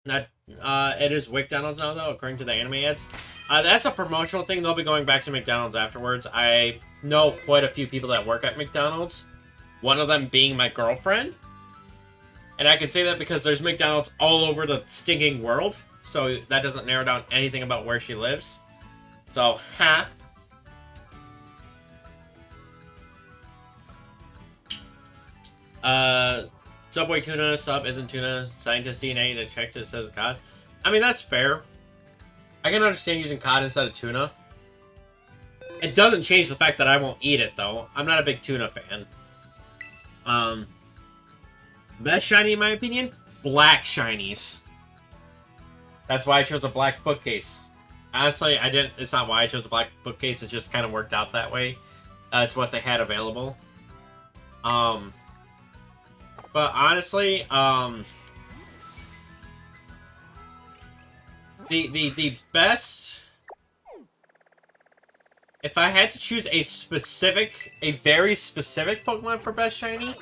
Not it is McDonald's now though, according to the anime ads. That's a promotional thing. They'll be going back to McDonald's afterwards. I know quite a few people that work at McDonald's. One of them being my girlfriend. And I can say that because there's McDonald's all over the stinking world. So that doesn't narrow down anything about where she lives. So, ha. Subway tuna, sub isn't tuna. Scientist DNA detected says cod. I mean, that's fair. I can understand using cod instead of tuna. It doesn't change the fact that I won't eat it, though. I'm not a big tuna fan. Best shiny, in my opinion? Black shinies. That's why I chose a black bookcase. Honestly, I didn't. It's not why I chose a black bookcase. It just kind of worked out that way. It's what they had available. But honestly, the best. If I had to choose a very specific Pokemon for best shiny,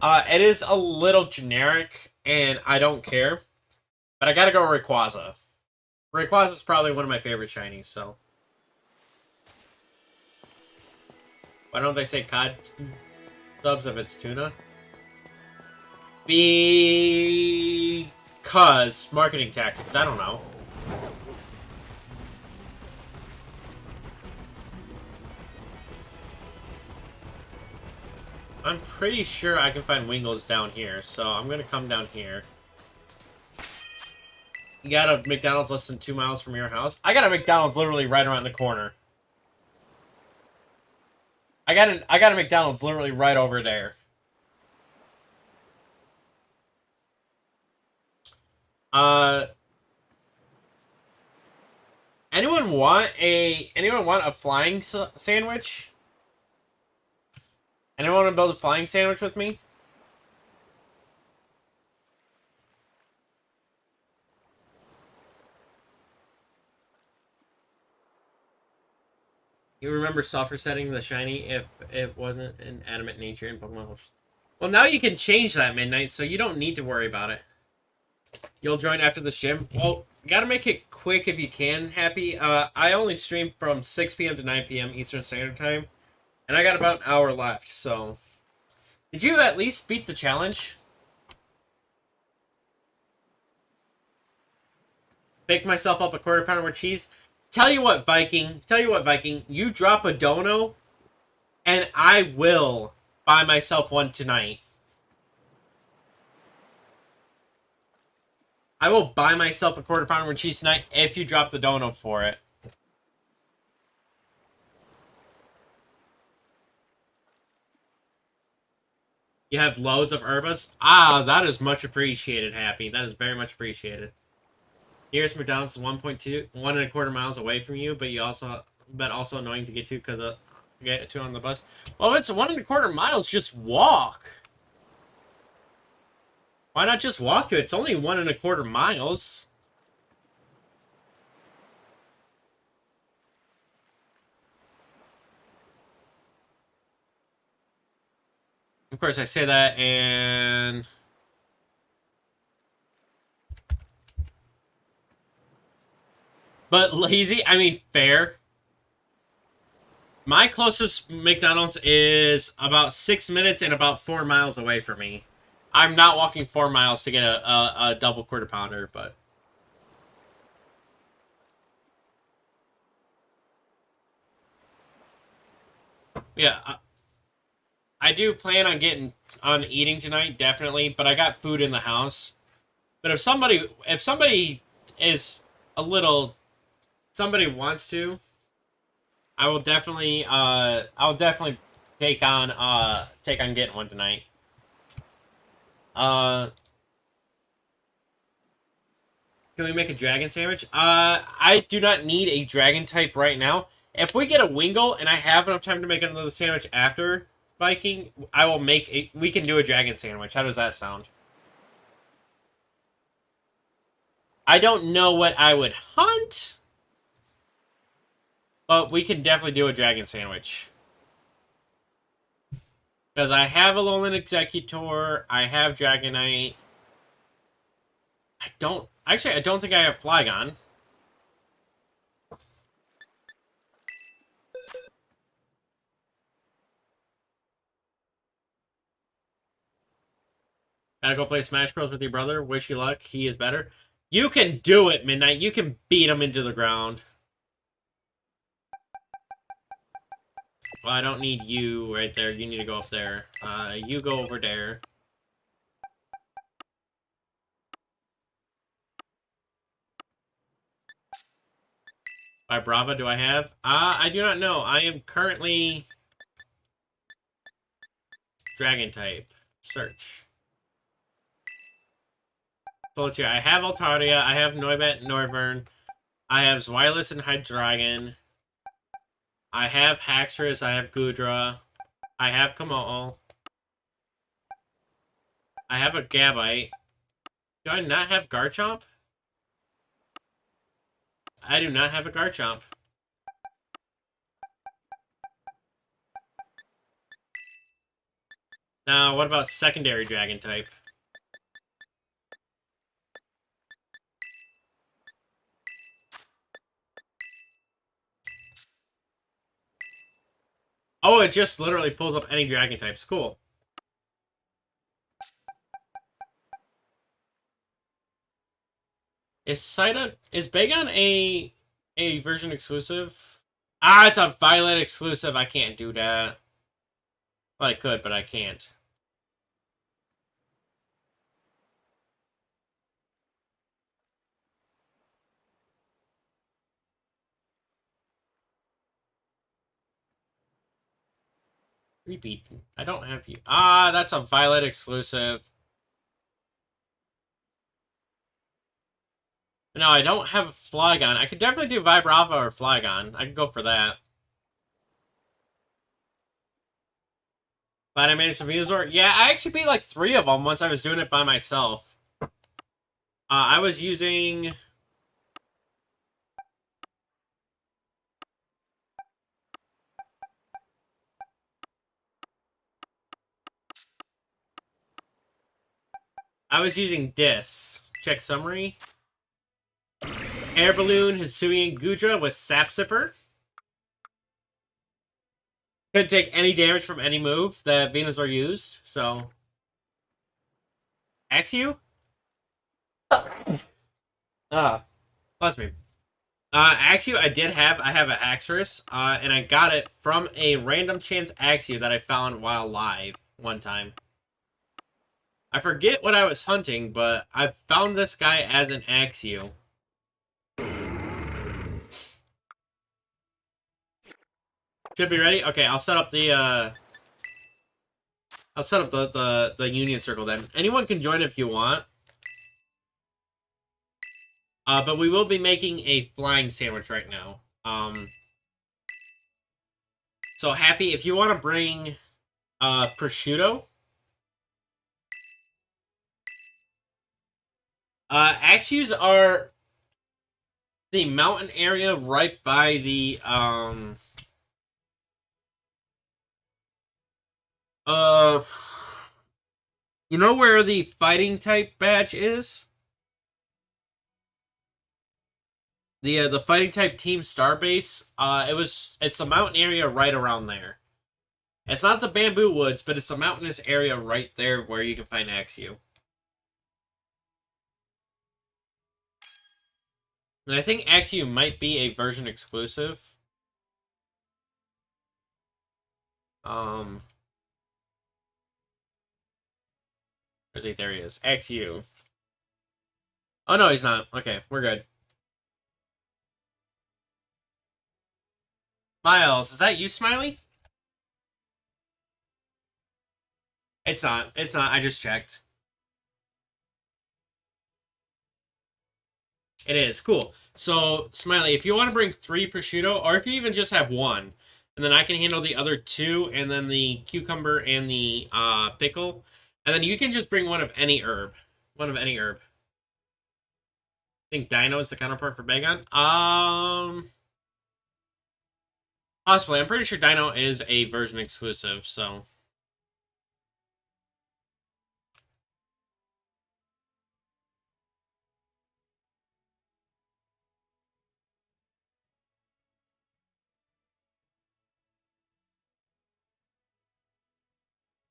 it is a little generic, and I don't care. But I gotta go Rayquaza. Rayquaza is probably one of my favorite shinies, so. Why don't they say cod subs if it's tuna? Because marketing tactics, I don't know. I'm pretty sure I can find Wingles down here, so I'm gonna come down here. You got a McDonald's less than 2 miles from your house? I got a McDonald's literally right around the corner. I got a McDonald's literally right over there. Anyone want a flying sandwich? Anyone want to build a flying sandwich with me? You remember soft resetting the shiny if it wasn't an animate nature in Pokemon? Well, now you can change that, Midnight, so you don't need to worry about it. You'll join after the stream? Well, gotta make it quick if you can, Happy. I only stream from 6 p.m. to 9 p.m. Eastern Standard Time, and I got about an hour left, so... Did you at least beat the challenge? Pick myself up a quarter pounder with cheese? Tell you what, Viking. You drop a dono, and I will buy myself one tonight. I will buy myself a quarter pounder with cheese tonight if you drop the dono for it. You have loads of herbas? Ah, that is much appreciated, Happy. That is very much appreciated. Nearest McDonald's is 1.125 miles away from you, but also annoying to get to because of get to on the bus. Well, if it's 1.25 miles, just walk. Why not just walk to it? It's only 1.25 miles. Of course, I say that, and... But lazy, I mean fair. My closest McDonald's is about 6 minutes and about 4 miles away from me. I'm not walking 4 miles to get a double quarter pounder, but... Yeah, I do plan on eating tonight, definitely, but I got food in the house. But if somebody is a little... Somebody wants to... I will definitely take on getting one tonight. Can we make a dragon sandwich? I do not need a dragon type right now. If we get a Wingull and I have enough time to make another sandwich after Viking, I will make a... We can do a dragon sandwich. How does that sound? I don't know what I would hunt, but we can definitely do a dragon sandwich. Because I have a Alolan Executor, I have Dragonite. I don't think I have Flygon. Gotta go play Smash Bros. With your brother. Wish you luck. He is better. You can do it, Midnight. You can beat him into the ground. Well, I don't need you right there. You need to go up there. You go over there. By Brava, do I have? I do not know. I am currently... Dragon type. Search. So let's see. I have Altaria. I have Noibat, Noivern. I have Zweilous and Hydreigon. I have Haxorus. I have Gudra. I have Kamo'o. I have a Gabite. Do I not have Garchomp? I do not have a Garchomp. Now, what about secondary dragon type? Oh, it just literally pulls up any dragon types. Cool. Is Bagon a version exclusive? Ah, it's a Violet exclusive. I can't do that. Well, I could, but I can't. Repeat. I don't have you. Ah, that's a Violet exclusive. No, I don't have Flygon. I could definitely do Vibrava or Flygon. I could go for that. Glad I managed to Venusaur. Yeah, I actually beat like 3 of them once I was doing it by myself. I was using... I was using Dis. Check summary. Air Balloon, Hisuian Gudra with Sap Sipper. Couldn't take any damage from any move that Venusaur used, so... Axew? Bless me. Axew, I have an Axorus, and I got it from a random chance Axew that I found while live one time. I forget what I was hunting, but I found this guy as an Axew. Should be ready? Okay, I'll set up the, I'll set up the Union Circle then. Anyone can join if you want. But we will be making a flying sandwich right now. So, Happy, if you want to bring, prosciutto. Axews are the mountain area right by the, you know where the fighting type badge is? The fighting type team starbase. It's the mountain area right around there. It's not the bamboo woods, but it's a mountainous area right there where you can find Axew. And I think Axew might be a version exclusive. Where's he? There he is. Axew. Oh no, he's not. Okay, we're good. Miles, is that you, Smiley? It's not. It's not. I just checked. It is. Cool. So, Smiley, if you want to bring 3 prosciutto, or if you even just have 1, and then I can handle the other 2, and then the cucumber and the pickle, and then you can just bring one of any herb. One of any herb. I think Dino is the counterpart for Bagon. Possibly. I'm pretty sure Dino is a version exclusive, so...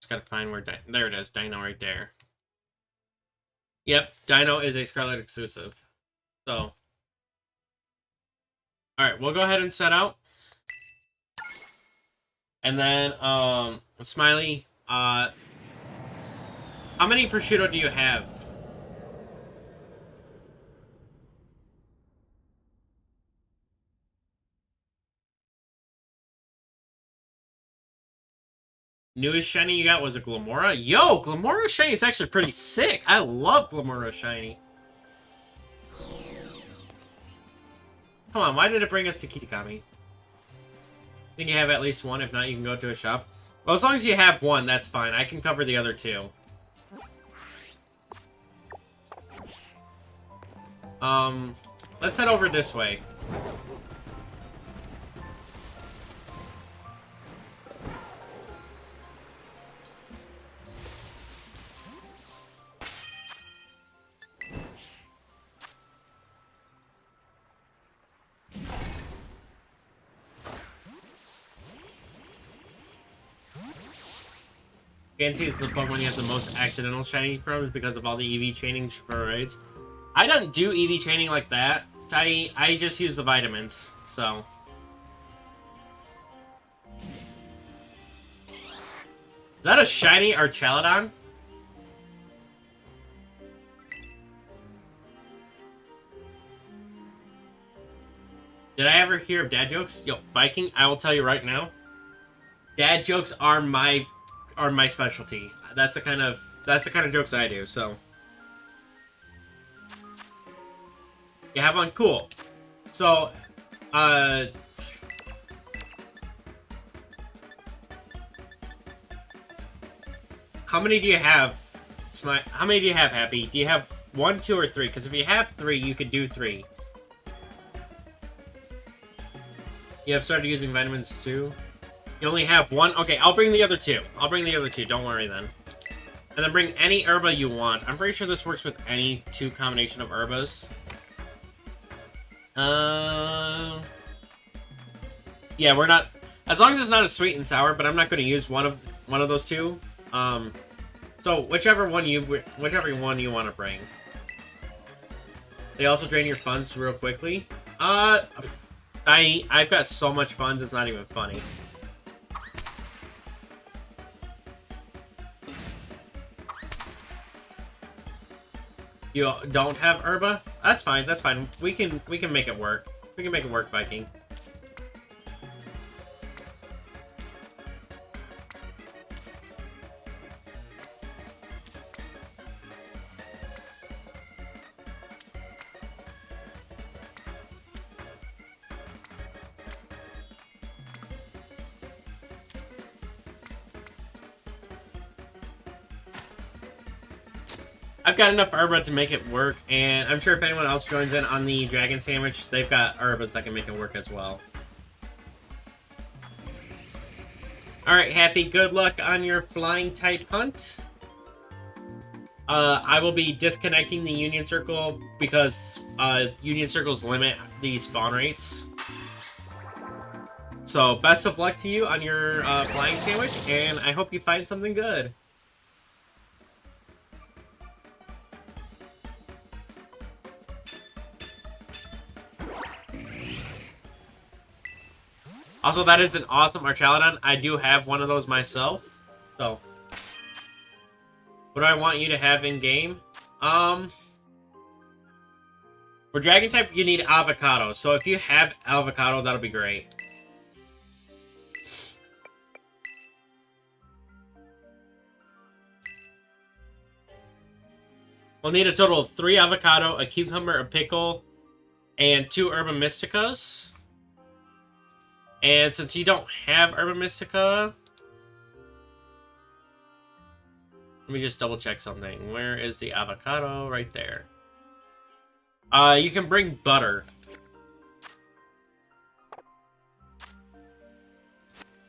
Just gotta find where... There it is. Dino right there. Yep. Dino is a Scarlet exclusive. So... Alright, we'll go ahead and set out. And then, Smiley, how many prosciutto do you have? Newest shiny you got was a Glamora? Yo, Glamora shiny is actually pretty sick. I love Glamora shiny. Come on, why did it bring us to Kitakami? I think you have at least 1. If not, you can go to a shop. Well, as long as you have 1, that's fine. I can cover the other 2. Let's head over this way. Fancy is the Pokemon you have the most accidental shiny from because of all the EV chaining for raids. I don't do EV chaining like that. I just use the vitamins, so. Is that a shiny Archaludon? Did I ever hear of dad jokes? Yo, Viking, I will tell you right now. Dad jokes are my specialty. That's the kind of jokes I do, so. You have one? Cool. So, how many do you have? How many do you have, Happy? Do you have 1, 2, or 3? Because if you have 3, you could do 3. You have started using vitamins too? You only have 1? Okay, I'll bring the other 2. Don't worry then. And then bring any herba you want. I'm pretty sure this works with any 2 combination of herbas. Yeah, we're not... As long as it's not a sweet and sour, but I'm not going to use one of those 2. So whichever one you want to bring. They also drain your funds real quickly. I've got so much funds, it's not even funny. You don't have herba? That's fine. That's fine. We can make it work. We can make it work, Viking. I've got enough herba to make it work, and I'm sure if anyone else joins in on the dragon sandwich, they've got herbas that can make it work as well. Alright, Happy, good luck on your flying type hunt. I will be disconnecting the Union Circle because Union Circles limit the spawn rates. So, best of luck to you on your flying sandwich, and I hope you find something good. Also, that is an awesome Archaludon. I do have one of those myself. So, what do I want you to have in-game? For Dragon type, you need Avocado. So if you have Avocado, that'll be great. We'll need a total of 3 Avocado, a Cucumber, a Pickle, and 2 Herba Mysticas. And since you don't have Herba Mystica... Let me just double check something. Where is the avocado? Right there. You can bring butter.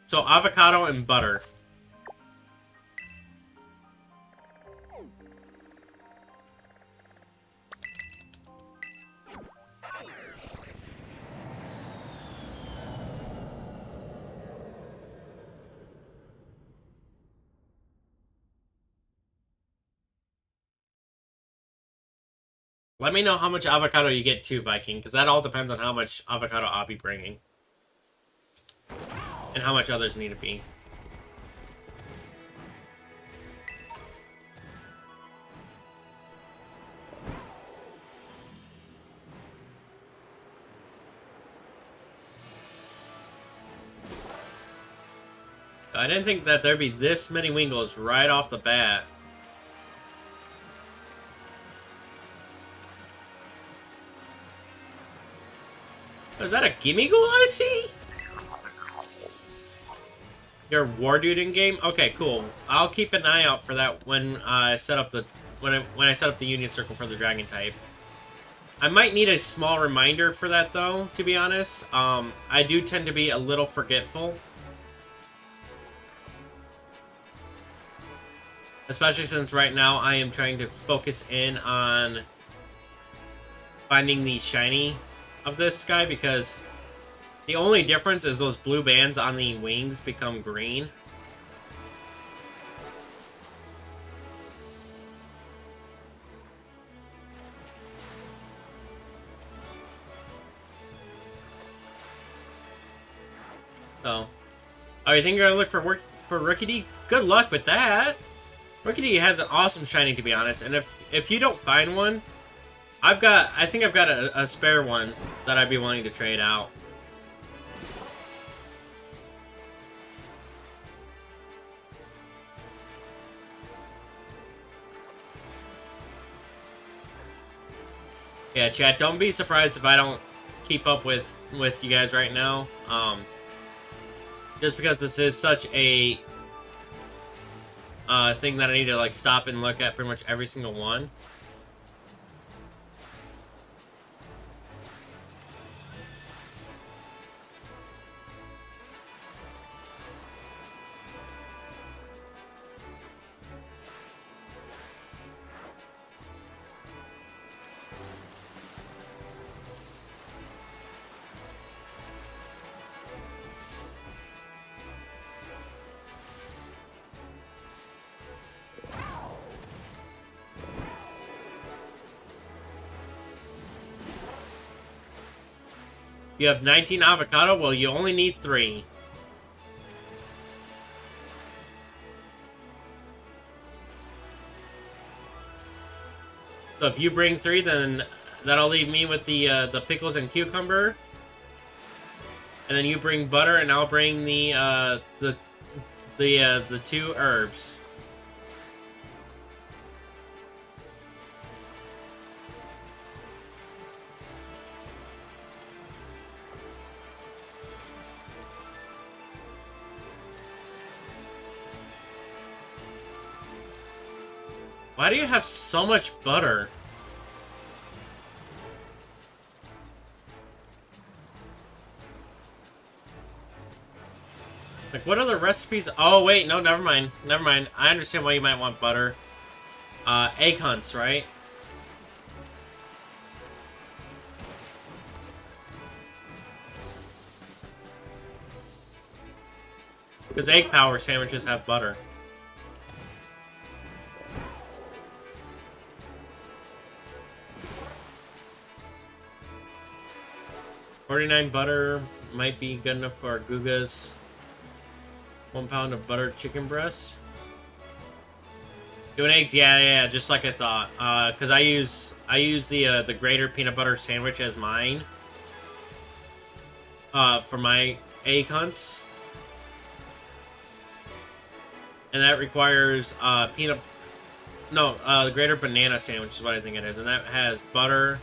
So avocado and butter. Let me know how much avocado you get too, Viking, because that all depends on how much avocado I'll be bringing. And how much others need to be. I didn't think that there'd be this many Wingles right off the bat. Is that a Gimme Ghoul I see? Your War Dude in game? Okay, cool. I'll keep an eye out for that when I set up the when I set up the Union Circle for the Dragon type. I might need a small reminder for that though, to be honest. I do tend to be a little forgetful. Especially since right now I am trying to focus in on finding the shiny of this guy, because the only difference is those blue bands on the wings become green. So, oh, you think you're gonna look for Rookidee? Good luck with that. Rookidee has an awesome shiny, to be honest, and if you don't find one, I think I've got a spare one that I'd be wanting to trade out. Yeah, chat, don't be surprised if I don't keep up with you guys right now. Just because this is such a thing that I need to like stop and look at pretty much every single one. You have 19 avocado? Well, you only need 3. So if you bring 3, then that'll leave me with the pickles and cucumber. And then you bring butter, and I'll bring the 2 herbs. Why do you have so much butter? Like, what other recipes? Oh, wait, no, never mind. Never mind. I understand why you might want butter. Egg hunts, right? Because egg power sandwiches have butter. 49 butter might be good enough for our Gugas. 1 pound of buttered chicken breast. Doing eggs, yeah, just like I thought. Because I use the Grater peanut butter sandwich as mine. For my egg hunts. And that requires the Grater banana sandwich is what I think it is, and that has butter.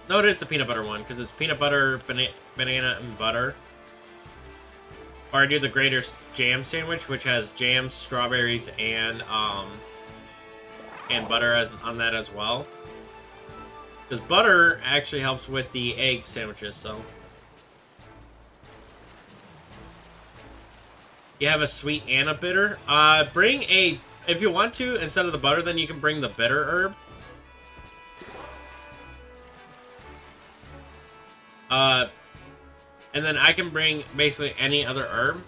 No, it is the peanut butter one because it's peanut butter, banana, and butter. Or I do the Grater jam sandwich, which has jam, strawberries, and butter on that as well. Because butter actually helps with the egg sandwiches, so. You have a sweet and a bitter. If you want to, instead of the butter, then you can bring the bitter herb. And then I can bring basically any other herb.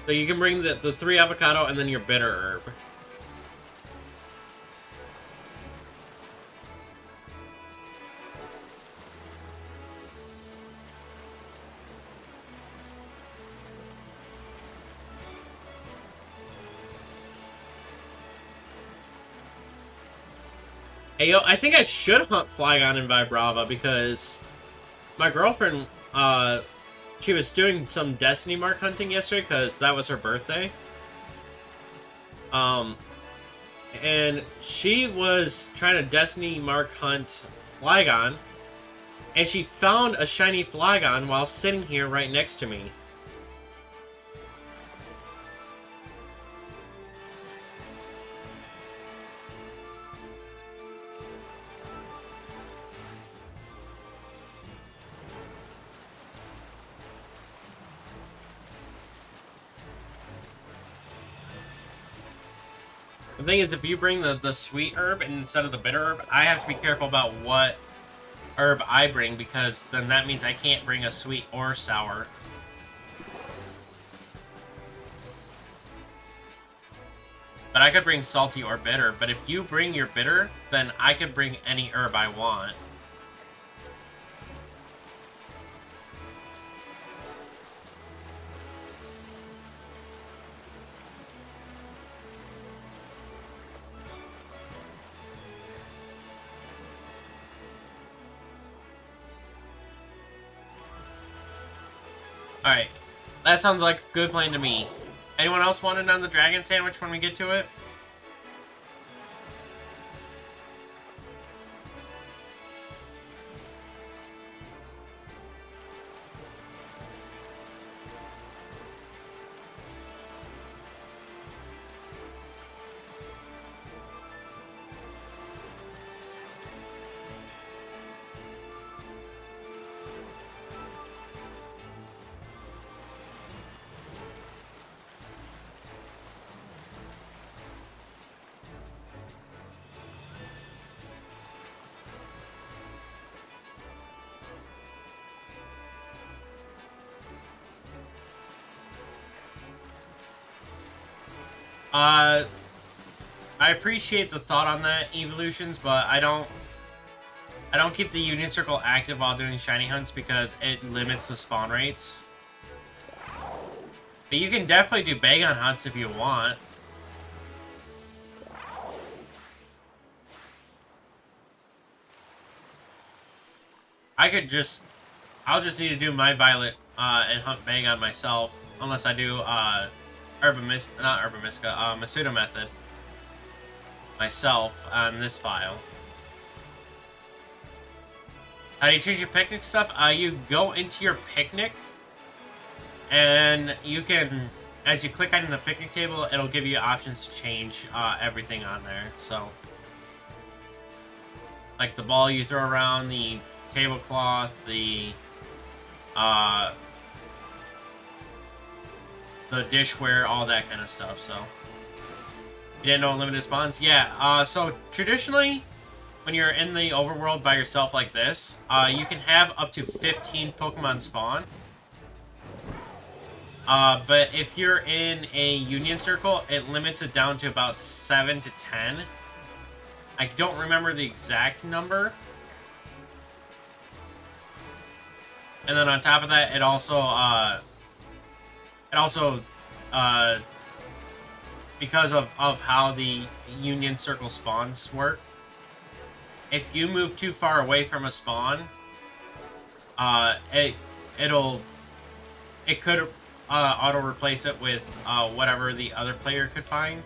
So you can bring the 3 avocado and then your bitter herb. Hey, yo, I think I should hunt Flygon in Vibrava because my girlfriend, she was doing some Destiny Mark hunting yesterday because that was her birthday. And she was trying to Destiny Mark hunt Flygon, and she found a shiny Flygon while sitting here right next to me. The thing is, if you bring the sweet herb instead of the bitter herb, I have to be careful about what herb I bring, because then that means I can't bring a sweet or sour. But I could bring salty or bitter, but if you bring your bitter, then I could bring any herb I want. Alright, that sounds like a good plan to me. Anyone else want it on the dragon sandwich when we get to it? I appreciate the thought on that, Evolutions, but I don't keep the Union Circle active while doing shiny hunts because it limits the spawn rates. But you can definitely do Bagon hunts if you want. I'll just need to do my Violet and hunt Bagon myself, unless I do Masuda method myself on this file. How do you change your picnic stuff? You go into your picnic, and you can, as you click on the picnic table, it'll give you options to change everything on there. So, like the ball you throw around, the tablecloth, the dishware, all that kind of stuff. So, you didn't know unlimited spawns? Yeah. So traditionally, when you're in the overworld by yourself like this, you can have up to 15 Pokemon spawn. But if you're in a Union Circle, it limits it down to about 7 to 10. I don't remember the exact number. And then on top of that, it also, because of how the Union Circle spawns work, if you move too far away from a spawn, it could auto replace it with whatever the other player could find.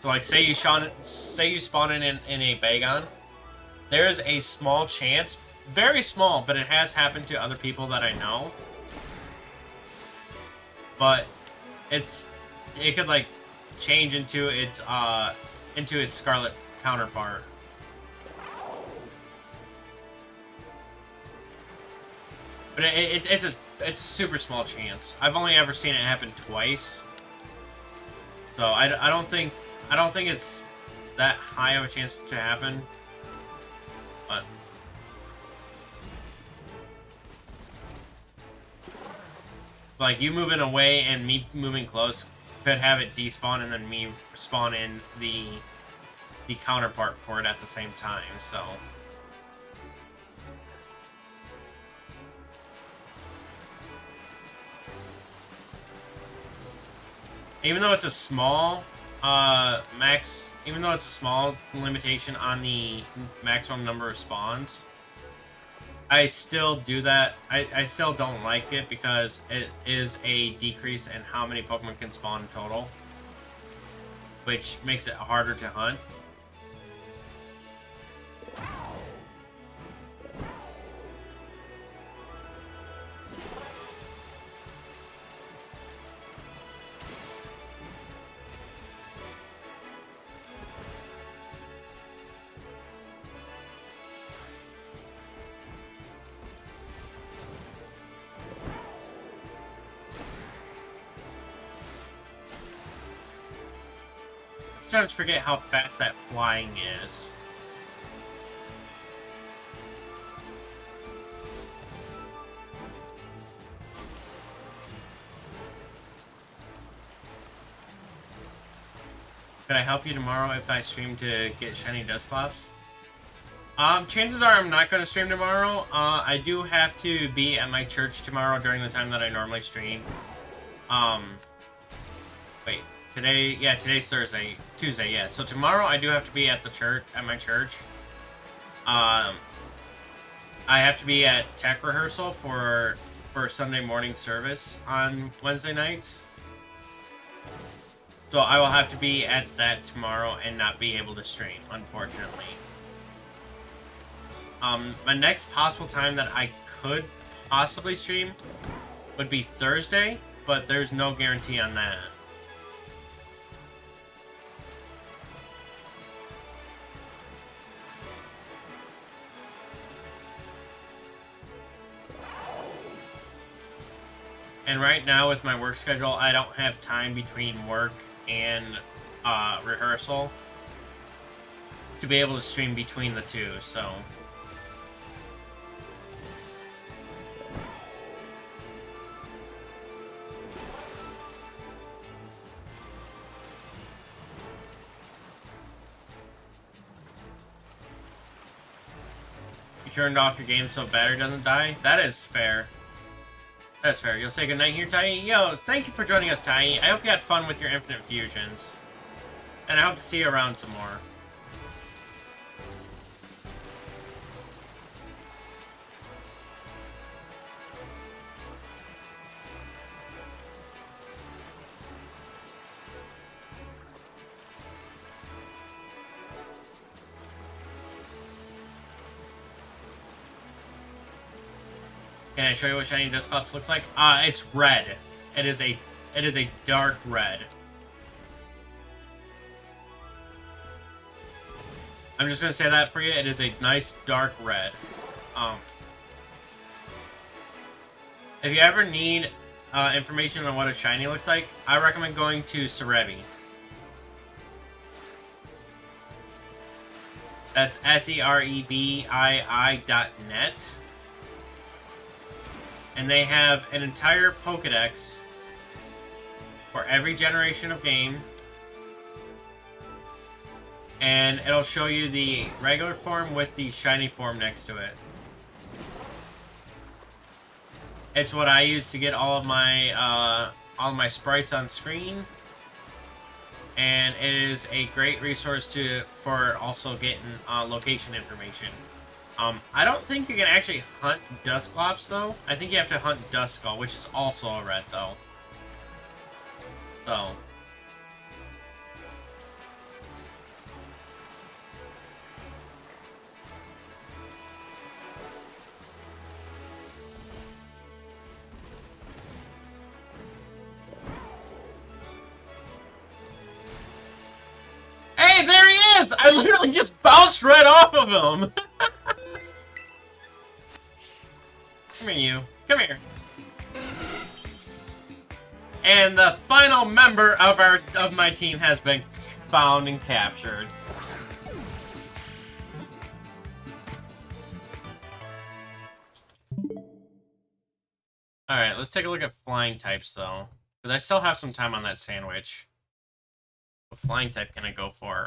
So, like, say you spawn in a Bagon, there is a small chance, very small, but it has happened to other people that I know. But it could like change into its Scarlet counterpart. But it's a super small chance. I've only ever seen it happen twice. So I don't think it's that high of a chance to happen. But like you moving away and me moving close could have it despawn and then me spawn in the counterpart for it at the same time. So even though it's a small small limitation on the maximum number of spawns, I still do that. I still don't like it because it is a decrease in how many Pokemon can spawn in total, which makes it harder to hunt. Sometimes forget how fast that flying is. Could I help you tomorrow if I stream to get shiny Dusclops? Chances are I'm not going to stream tomorrow. I do have to be at my church tomorrow during the time that I normally stream. Wait. Today's Tuesday, yeah. So tomorrow I do have to be at my church. I have to be at tech rehearsal for Sunday morning service on Wednesday nights. So I will have to be at that tomorrow and not be able to stream, unfortunately. My next possible time that I could possibly stream would be Thursday, but there's no guarantee on that. And right now, with my work schedule, I don't have time between work and rehearsal to be able to stream between the two, so... You turned off your game so battery doesn't die? That is fair. That's fair. You'll say goodnight here, Tai? Yo, thank you for joining us, Tai. I hope you had fun with your infinite fusions. And I hope to see you around some more. Can I show you what shiny Dusclops looks like? It's red. It is a dark red. I'm just gonna say that for you. It is a nice dark red. If you ever need information on what a shiny looks like, I recommend going to Serebii. That's SEREBII.net. And they have an entire Pokedex for every generation of game. And it'll show you the regular form with the shiny form next to it. It's what I use to get all of my sprites on screen. And it is a great resource for also getting location information. I don't think you can actually hunt Dusclops, though. I think you have to hunt Duskull, which is also a red, though. So. Hey, there he is! I literally just bounced right off of him! Come here, you. Come here. And the final member of my team has been found and captured. Alright, let's take a look at flying types, though. Because I still have some time on that sandwich. What flying type can I go for?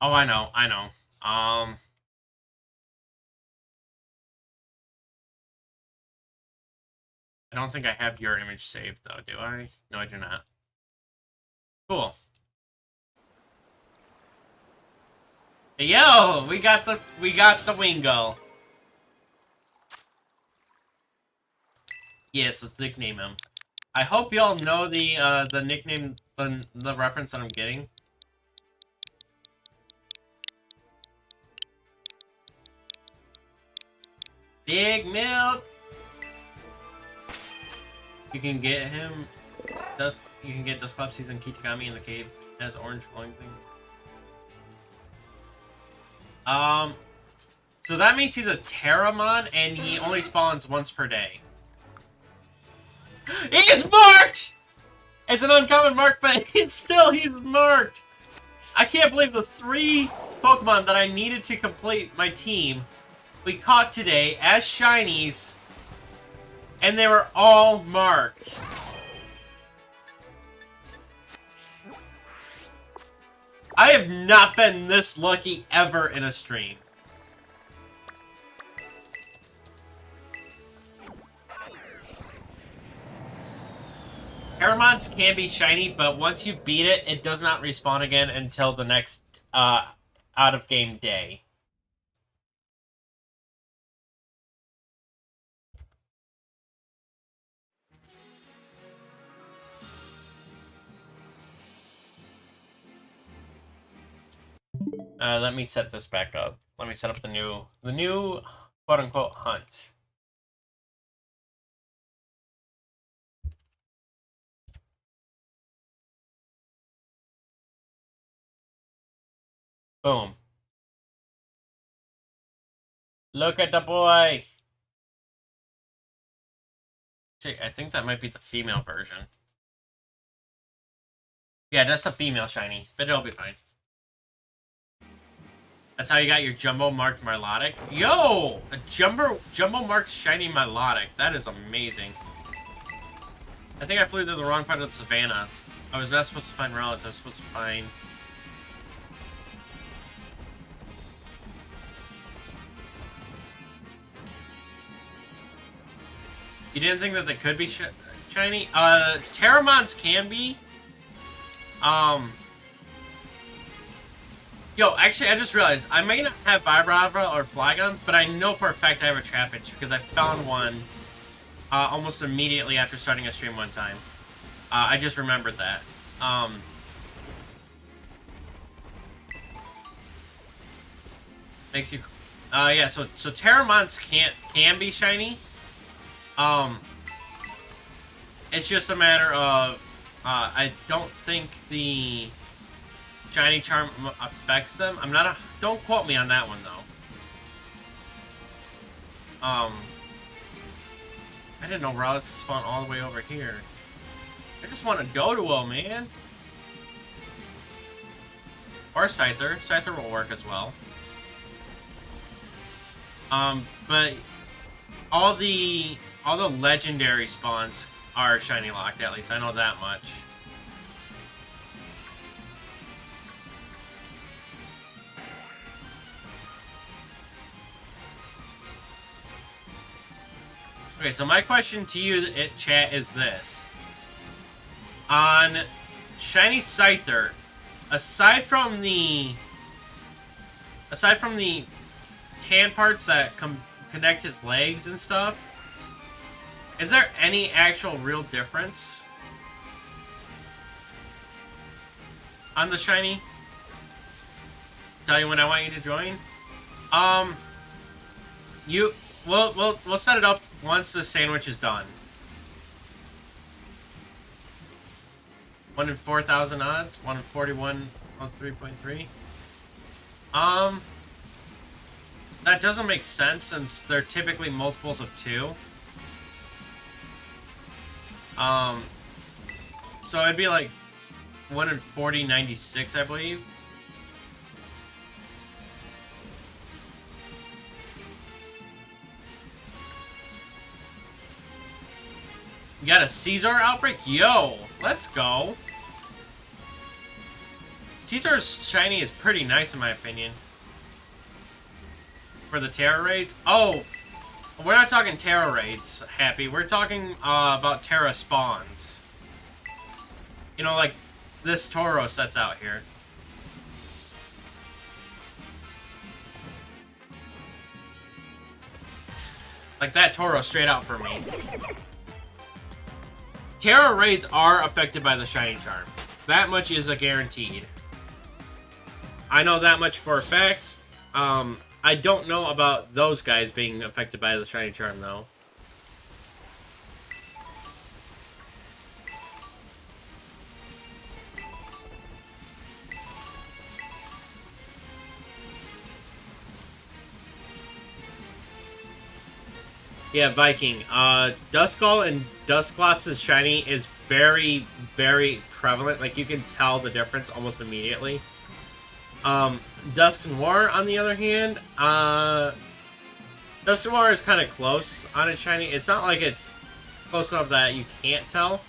Oh, I know. I don't think I have your image saved, though, do I? No, I do not. Cool. Yo, we got the Wingo. Yes, let's nickname him. I hope y'all know the nickname, the reference that I'm getting. Big Milk. You can get him. You can get Dusclops and Kitakami in the cave. It has orange glowing thing. So that means he's a Terramon, and he only spawns once per day. He's marked! It's an uncommon mark, but he's marked! I can't believe the 3 Pokemon that I needed to complete my team we caught today as shinies, and they were all marked. I have not been this lucky ever in a stream. Terramons can be shiny, but once you beat it, it does not respawn again until the next out-of-game day. Let me set this back up. Let me set up the new quote-unquote hunt. Boom. Look at the boy! Actually, I think that might be the female version. Yeah, that's the female shiny, but it'll be fine. That's how you got your jumbo marked Milotic? Yo! A jumbo marked shiny Milotic. That is amazing. I think I flew to the wrong part of the savannah. I was not supposed to find relics. I was supposed to find... You didn't think that they could be shiny? Terramons can be. Yo, actually, I just realized I may not have Vibrava or Flygon, but I know for a fact I have a Trapinch because I found one almost immediately after starting a stream one time. I just remembered that. Makes you... yeah, so Terramons can be shiny. It's just a matter of, I don't think the shiny charm affects them. I'm not don't quote me on that one, though. I didn't know Rowlets could spawn all the way over here. I just want to Doduo, man. Or Scyther. Scyther will work as well. But all the legendary spawns are shiny locked, at least I know that much. Okay, so my question to you, chat, is this. On shiny Scyther, aside from the tan parts that connect his legs and stuff, is there any actual real difference on the shiny? Tell you when I want you to join. We'll set it up once the sandwich is done. 1 in 4,000 odds. 1 in 41 on 3.3. That doesn't make sense since they're typically multiples of 2. So it'd be like 1 in 40, 96, I believe. You got a Caesar outbreak? Yo, let's go. Caesar's shiny is pretty nice in my opinion. For the Terra raids? Oh, we're not talking Terra raids, Happy. We're talking about Terra spawns. You know, like this Tauros that's out here. Like that Tauros straight out for me. Terra raids are affected by the shiny charm. That much is a guaranteed. I know that much for a fact. I don't know about those guys being affected by the shiny charm, though. Yeah, Viking. Duskull and Dusclops' shiny is very, very prevalent. Like, you can tell the difference almost immediately. Dusk Noir, on the other hand, Dusk Noir is kind of close on its shiny. It's not like it's close enough that you can't tell.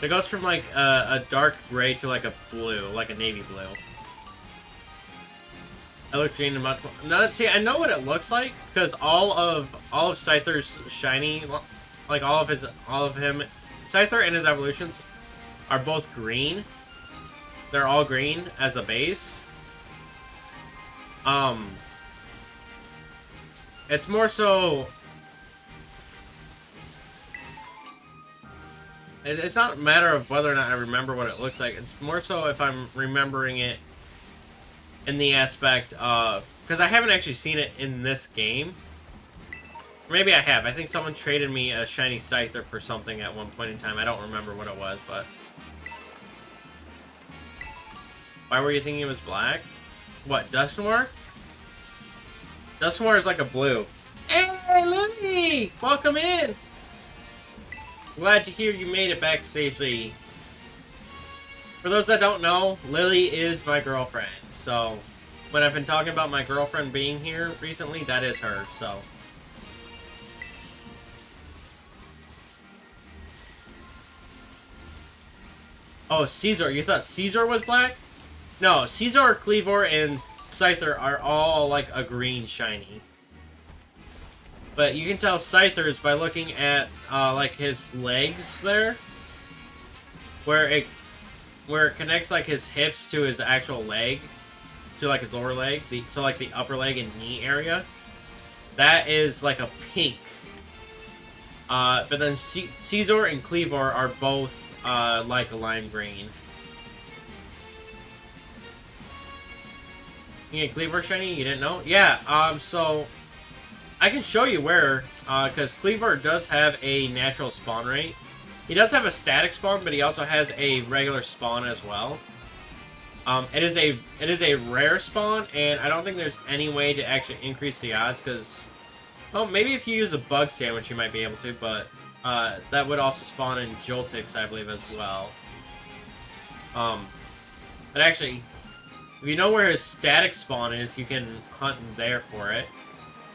It goes from like a dark gray to like a blue, like a navy blue. I look green and much more. No, see, I know what it looks like because all of Scyther's shiny, like all of him, Scyther and his evolutions are both green. They're all green as a base. It's more so... It's not a matter of whether or not I remember what it looks like. It's more so if I'm remembering it in the aspect of... Because I haven't actually seen it in this game. Maybe I have. I think someone traded me a shiny Scyther for something at one point in time. I don't remember what it was, but... Why were you thinking it was black? What, Dusk Noir? Dusk Noir is like a blue. Hey, Lily! Welcome in! Glad to hear you made it back safely. For those that don't know, Lily is my girlfriend, so when I've been talking about my girlfriend being here recently, that is her, so. Oh, Caesar. You thought Caesar was black? No, Caesar, Cleavor, and Scyther are all like a green shiny. But you can tell Scyther's by looking at like his legs there. Where it connects like his hips to his actual leg. To like his lower leg. So like the upper leg and knee area. That is like a pink. But then Caesar and Cleavor are both like a lime green. You get Cleavor shiny? You didn't know? Yeah, so I can show you where, because Cleavor does have a natural spawn rate. He does have a static spawn, but he also has a regular spawn as well. It is a rare spawn, and I don't think there's any way to actually increase the odds, because, well, maybe if you use a bug sandwich you might be able to, but that would also spawn in Joltix, I believe, as well. But actually, if you know where his static spawn is, you can hunt there for it.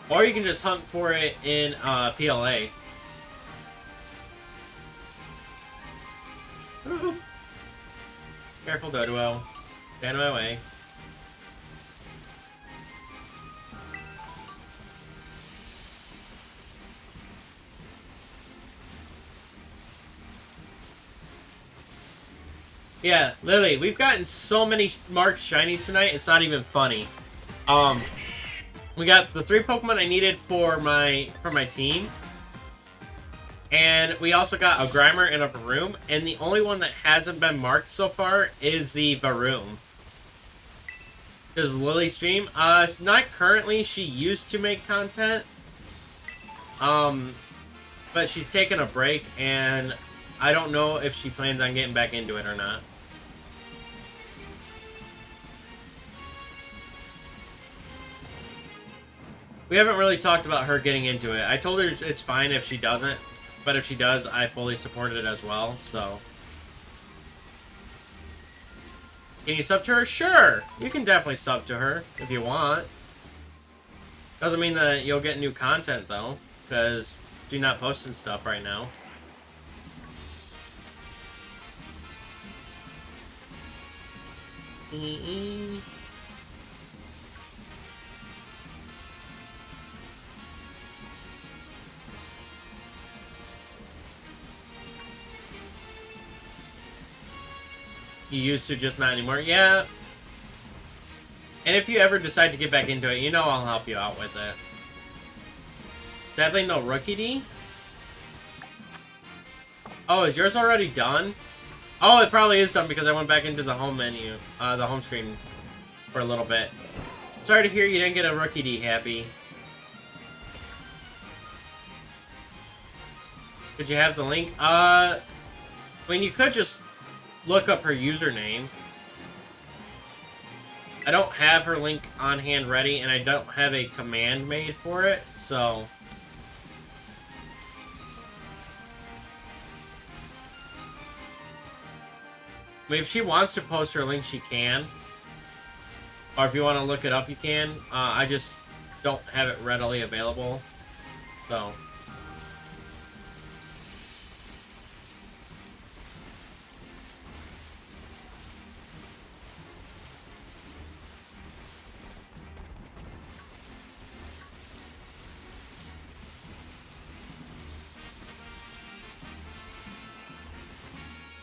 Or you can just hunt for it in PLA. Careful, Doduo. Get out of my way. Yeah, Lily, we've gotten so many marked shinies tonight, it's not even funny. We got the 3 Pokemon I needed for my team. And we also got a Grimer and a Varoom, and the only one that hasn't been marked so far is the Varoom. Does Lily stream? Not currently. She used to make content. But she's taken a break, and I don't know if she plans on getting back into it or not. We haven't really talked about her getting into it. I told her it's fine if she doesn't, but if she does, I fully support it as well, so. Can you sub to her? Sure! You can definitely sub to her if you want. Doesn't mean that you'll get new content, though, because she's not posting stuff right now. You used to, just not anymore. Yeah. And if you ever decide to get back into it, you know I'll help you out with it. Sadly, no Rookie D. Oh, is yours already done? Oh, it probably is done because I went back into the home menu, the home screen for a little bit. Sorry to hear you didn't get a Rookie D, Happy. Did you have the link? I mean, you could just look up her username. I don't have her link on hand ready, and I don't have a command made for it, so. I mean, if she wants to post her link, she can. Or if you want to look it up, you can. I just don't have it readily available, so.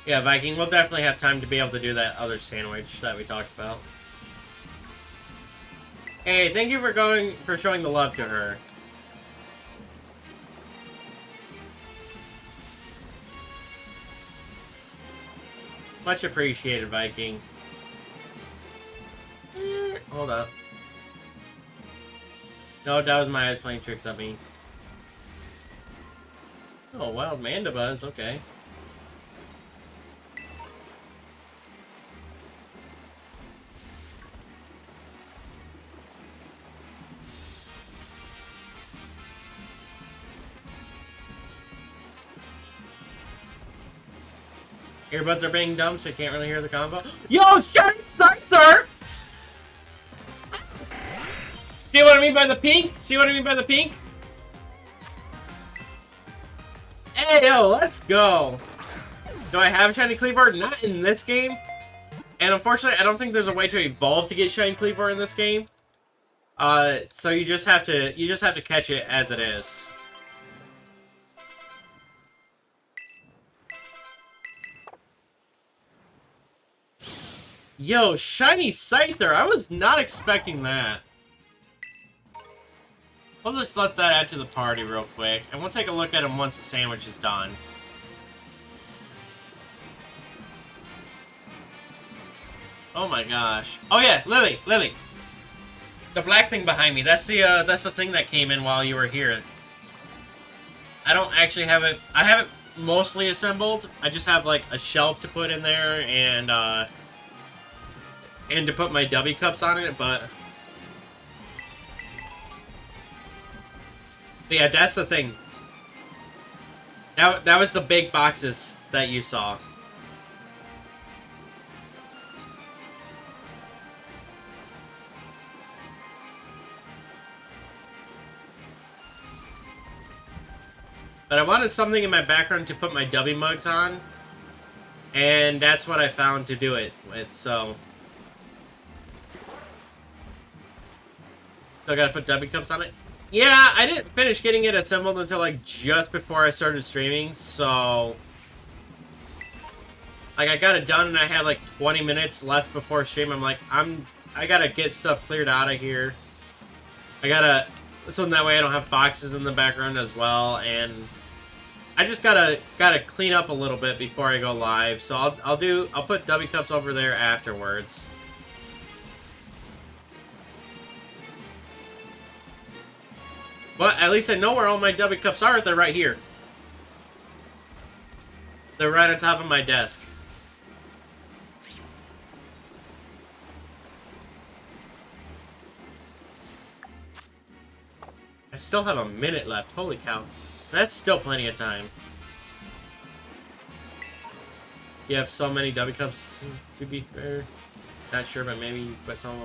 Yeah, Viking, we'll definitely have time to be able to do that other sandwich that we talked about. Hey, thank you for showing the love to her. Much appreciated, Viking. Hold up. No, that was my eyes playing tricks on me. Oh, wild Mandibuzz, okay. Earbuds are being dumb, so you can't really hear the combo. Yo, shut Scyther! mean by the pink? See what I mean by the pink? Hey, yo, let's go. Do I have Shiny Cleaver? Not in this game. And unfortunately, I don't think there's a way to evolve to get Shiny Cleaver in this game. So you just have to catch it as it is. Yo, Shiny Scyther! I was not expecting that. We'll just let that add to the party real quick, and we'll take a look at him once the sandwich is done. Oh my gosh. Oh yeah, Lily! The black thing behind me, that's the thing that came in while you were here. I don't actually have it, I have it mostly assembled. I just have like a shelf to put in there and to put my W cups on it, but yeah, that's the thing. That was the big boxes that you saw. But I wanted something in my background to put my W mugs on, and that's what I found to do it with, so I gotta put W cups on it. Yeah, I didn't finish getting it assembled until like just before I started streaming, so like I got it done and I had like 20 minutes left before stream. I'm like, I gotta get stuff cleared out of here. So that way I don't have boxes in the background as well, and I just gotta clean up a little bit before I go live. So I'll put W cups over there afterwards. But at least I know where all my W cups are. They're right here. They're right on top of my desk. I still have a minute left. Holy cow. That's still plenty of time. You have so many W cups, to be fair. Not sure, but maybe you put some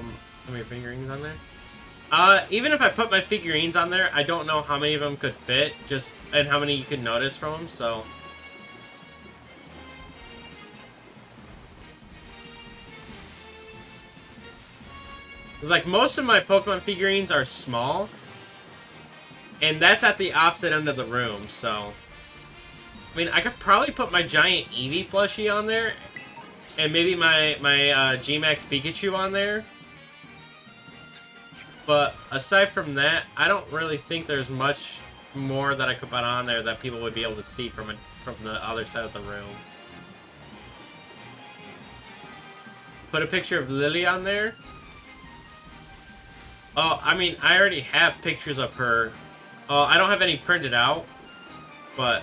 of your figurines on there. Even if I put my figurines on there, I don't know how many of them could fit, and how many you could notice from them, so. It's like most of my Pokemon figurines are small, and that's at the opposite end of the room, so. I mean, I could probably put my giant Eevee plushie on there, and maybe my G-Max Pikachu on there. But aside from that, I don't really think there's much more that I could put on there that people would be able to see from the other side of the room. Put a picture of Lily on there. Oh, I mean, I already have pictures of her. Oh, I don't have any printed out, but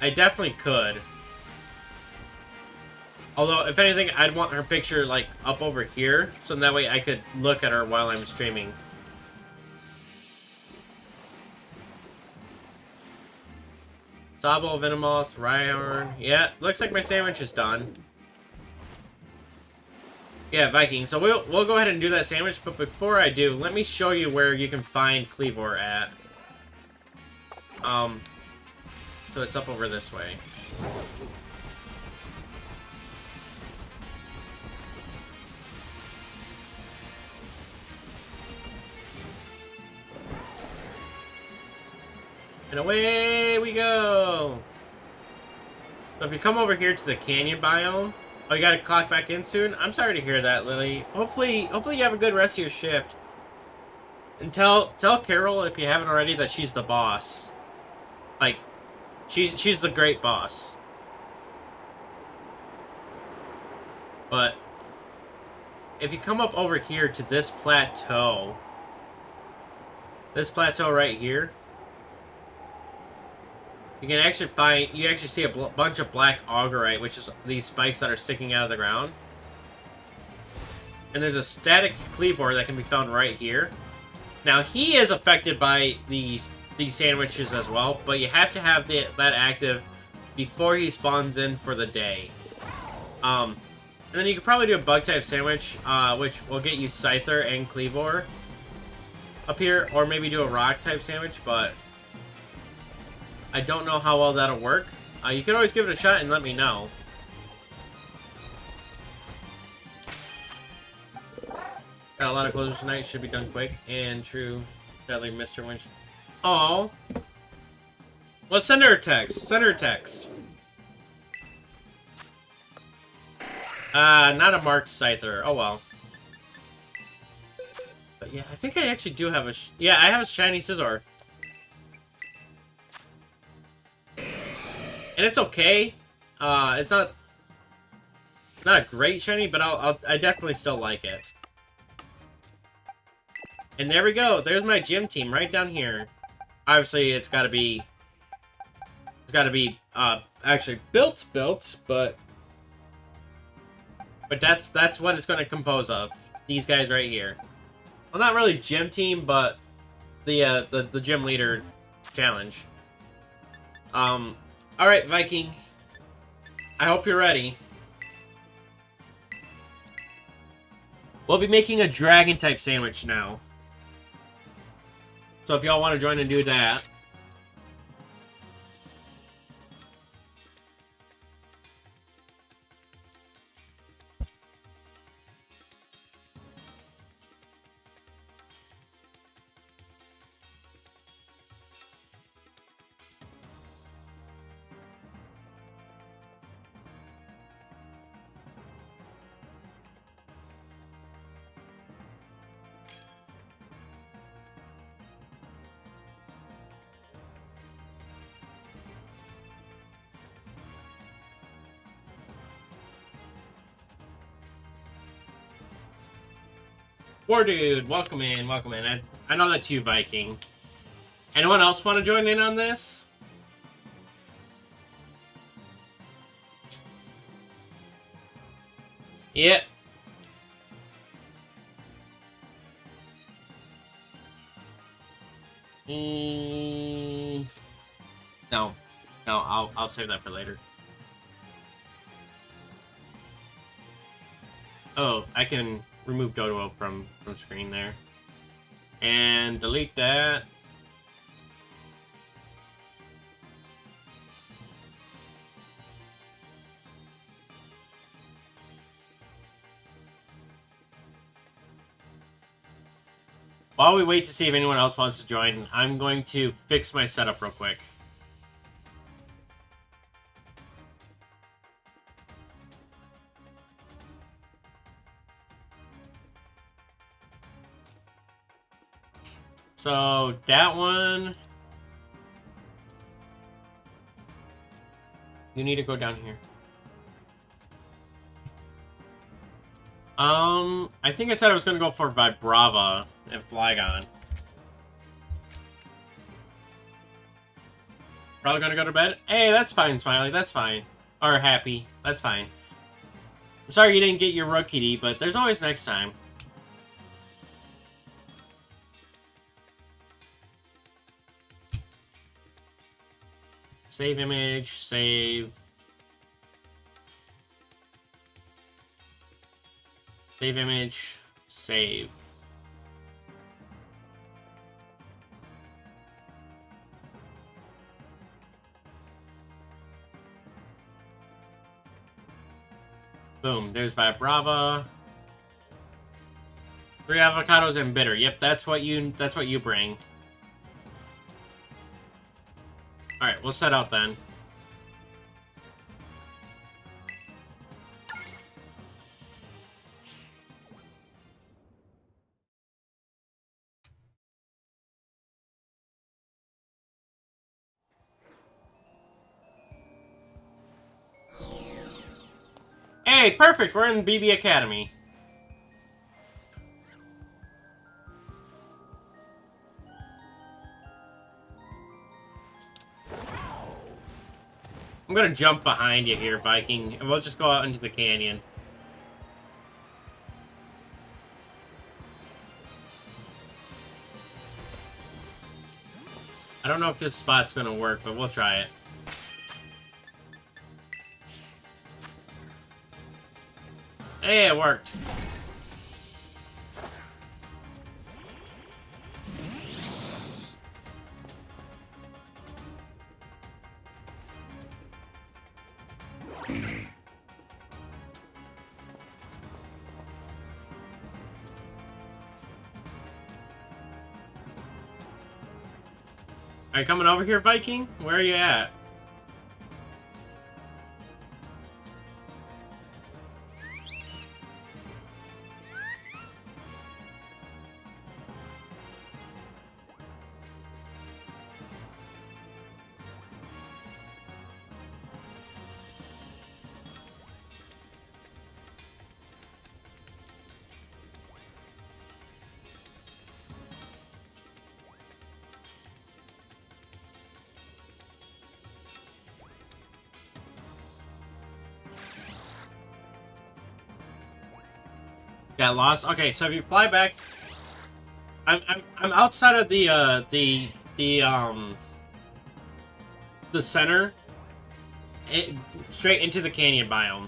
I definitely could. Although, if anything, I'd want her picture, like, up over here, so that way I could look at her while I'm streaming. Sabo, Venomoth, Rhyhorn. Yeah, looks like my sandwich is done. Yeah, Viking. So we'll go ahead and do that sandwich, but before I do, let me show you where you can find Cleavor at. So it's up over this way. And away we go! So if you come over here to the canyon biome... Oh, you gotta clock back in soon? I'm sorry to hear that, Lily. Hopefully you have a good rest of your shift. And tell Carol, if you haven't already, that she's the boss. Like, she's the great boss. But if you come up over here to this plateau right here, you can actually see a bunch of black augurite, which is these spikes that are sticking out of the ground. And there's a static Cleavor that can be found right here. Now, he is affected by these sandwiches as well, but you have to have that active before he spawns in for the day. And then you could probably do a bug-type sandwich, which will get you Scyther and Cleavor up here. Or maybe do a rock-type sandwich, but I don't know how well that'll work. You can always give it a shot and let me know. Got a lot of closers tonight. Should be done quick. And true. Sadly, Mr. Winch. Oh. Let's send her a text. Send her a text. Not a marked Scyther. Oh well. But yeah, I think I actually do have a... yeah, I have a shiny Scizor. And it's okay. It's not a great shiny, but I definitely still like it. And there we go. There's my gym team right down here. Obviously, it's got to be actually built, but that's what it's going to compose of. These guys right here. Well, not really gym team, but the gym leader challenge. All right, Viking. I hope you're ready. We'll be making a dragon-type sandwich now. So if y'all want to join and do that. War Dude, welcome in, welcome in. I know that's you, Viking. Anyone else want to join in on this? Yeah. No. No, I'll save that for later. Oh, I can remove Dodo from screen there. And delete that. While we wait to see if anyone else wants to join, I'm going to fix my setup real quick. So, that one... you need to go down here. I think I said I was going to go for Vibrava and Flygon. Probably going to go to bed? Hey, that's fine, Smiley. That's fine. Or Happy. That's fine. I'm sorry you didn't get your Rookie, but there's always next time. Save image, save. Save image, save. Boom, there's Vibrava. 3 avocados and bitter. Yep, that's what you bring. Alright, we'll set out then. Hey, perfect! We're in BB Academy. I'm gonna jump behind you here, Viking, and we'll just go out into the canyon. I don't know if this spot's gonna work, but we'll try it. Hey, it worked. Are you coming over here, Viking? Where are you at? Got lost. Okay, so if you fly back, I'm outside of the center, straight into the canyon biome.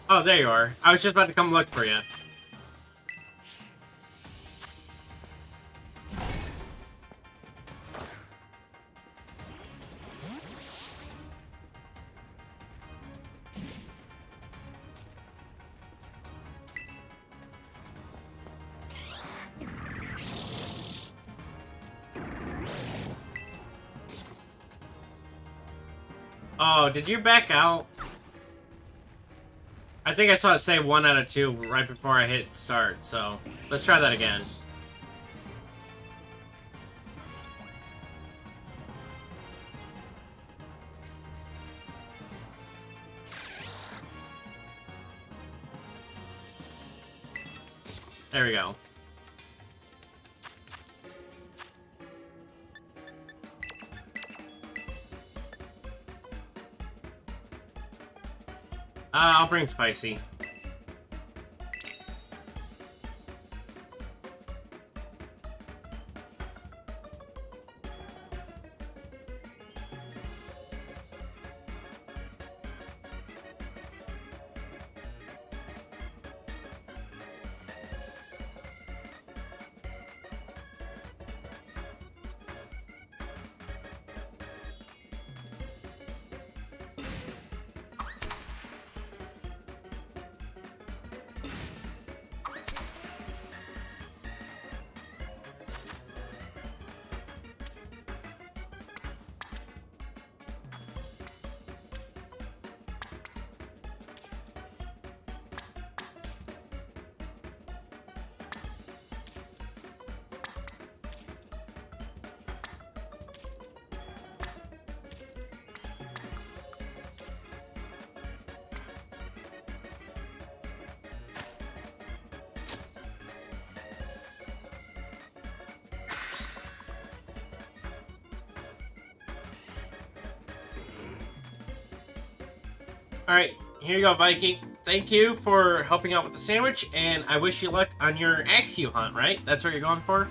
Oh, there you are. I was just about to come look for you. Oh, did you back out? I think I saw it say 1 out of 2 right before I hit start, so let's try that again. There we go. I'll bring spicy. Alright, here you go, Viking. Thank you for helping out with the sandwich, and I wish you luck on your Axio hunt, right? That's what you're going for?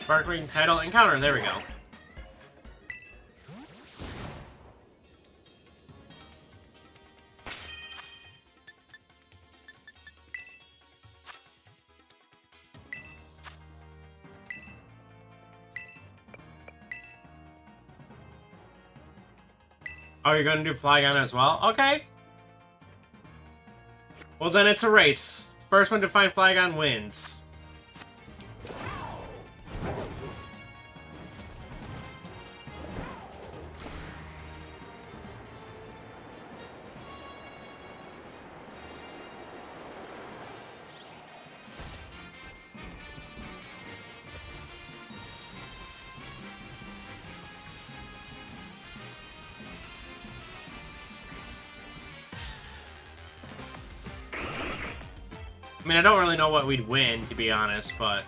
Sparkling title encounter, there we go. Oh, you're gonna do Flygon as well? Okay. Well, then it's a race. First one to find Flygon wins. I mean, I don't really know what we'd win, to be honest, but...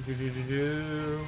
Do-do-do-do.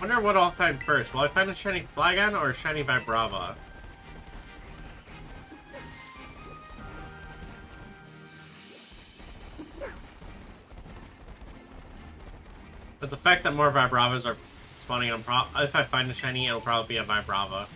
Wonder what I'll find first. Will I find a shiny Flygon or a shiny Vibrava? But the fact that more Vibravas are spawning on if I find a shiny, it'll probably be a Vibrava.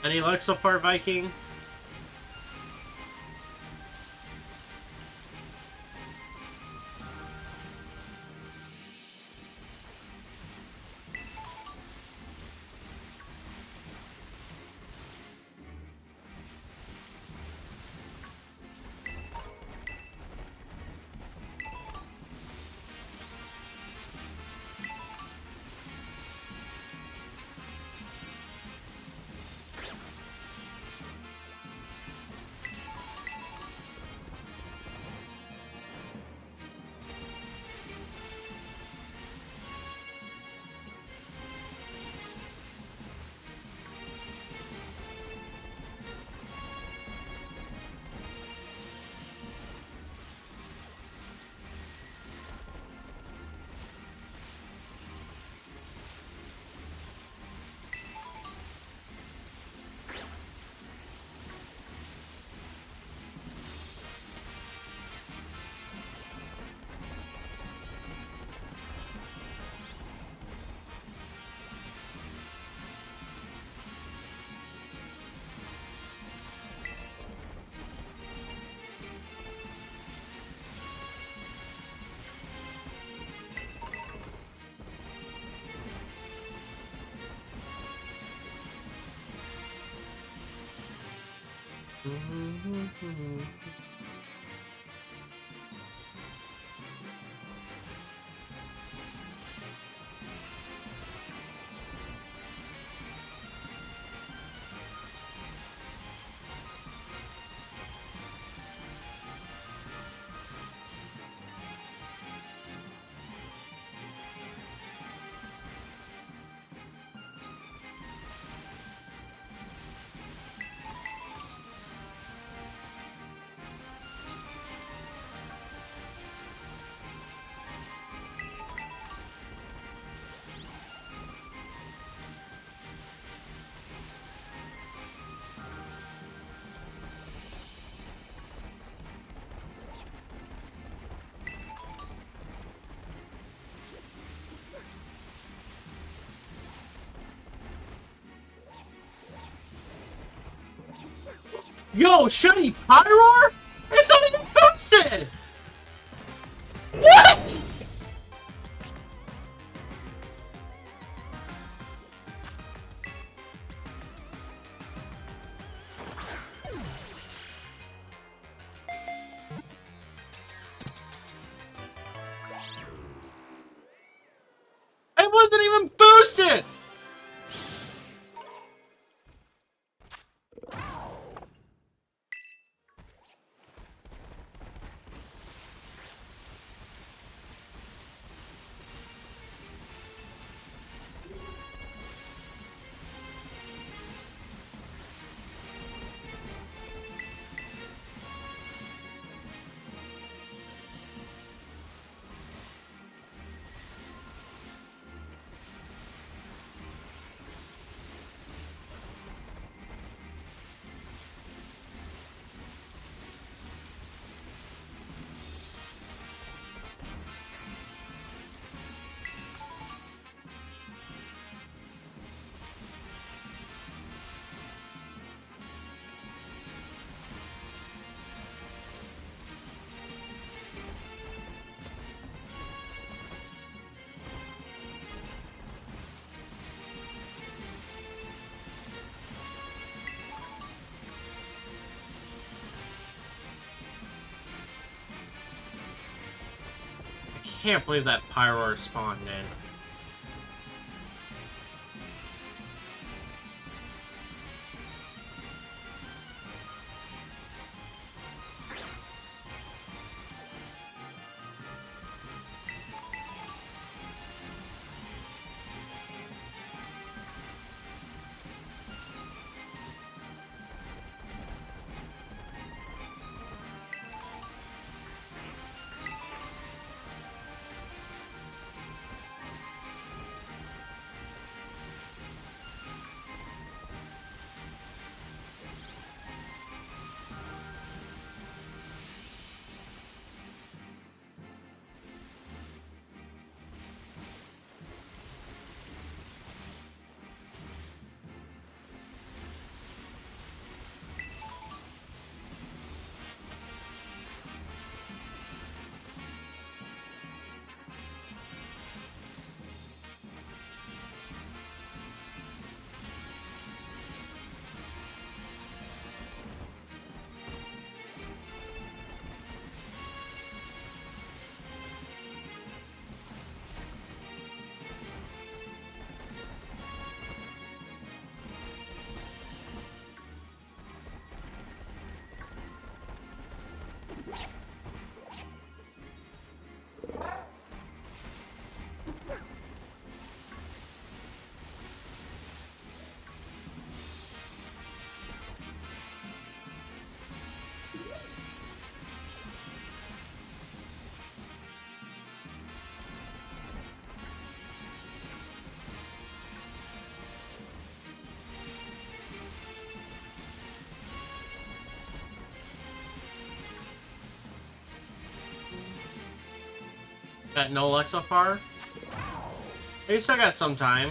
Any luck so far, Viking? Yo, Shiny Pyroar? It's not even boosted! What?! It wasn't even boosted! I can't believe that Pyroar spawned in. Got no luck so far. They still got some time.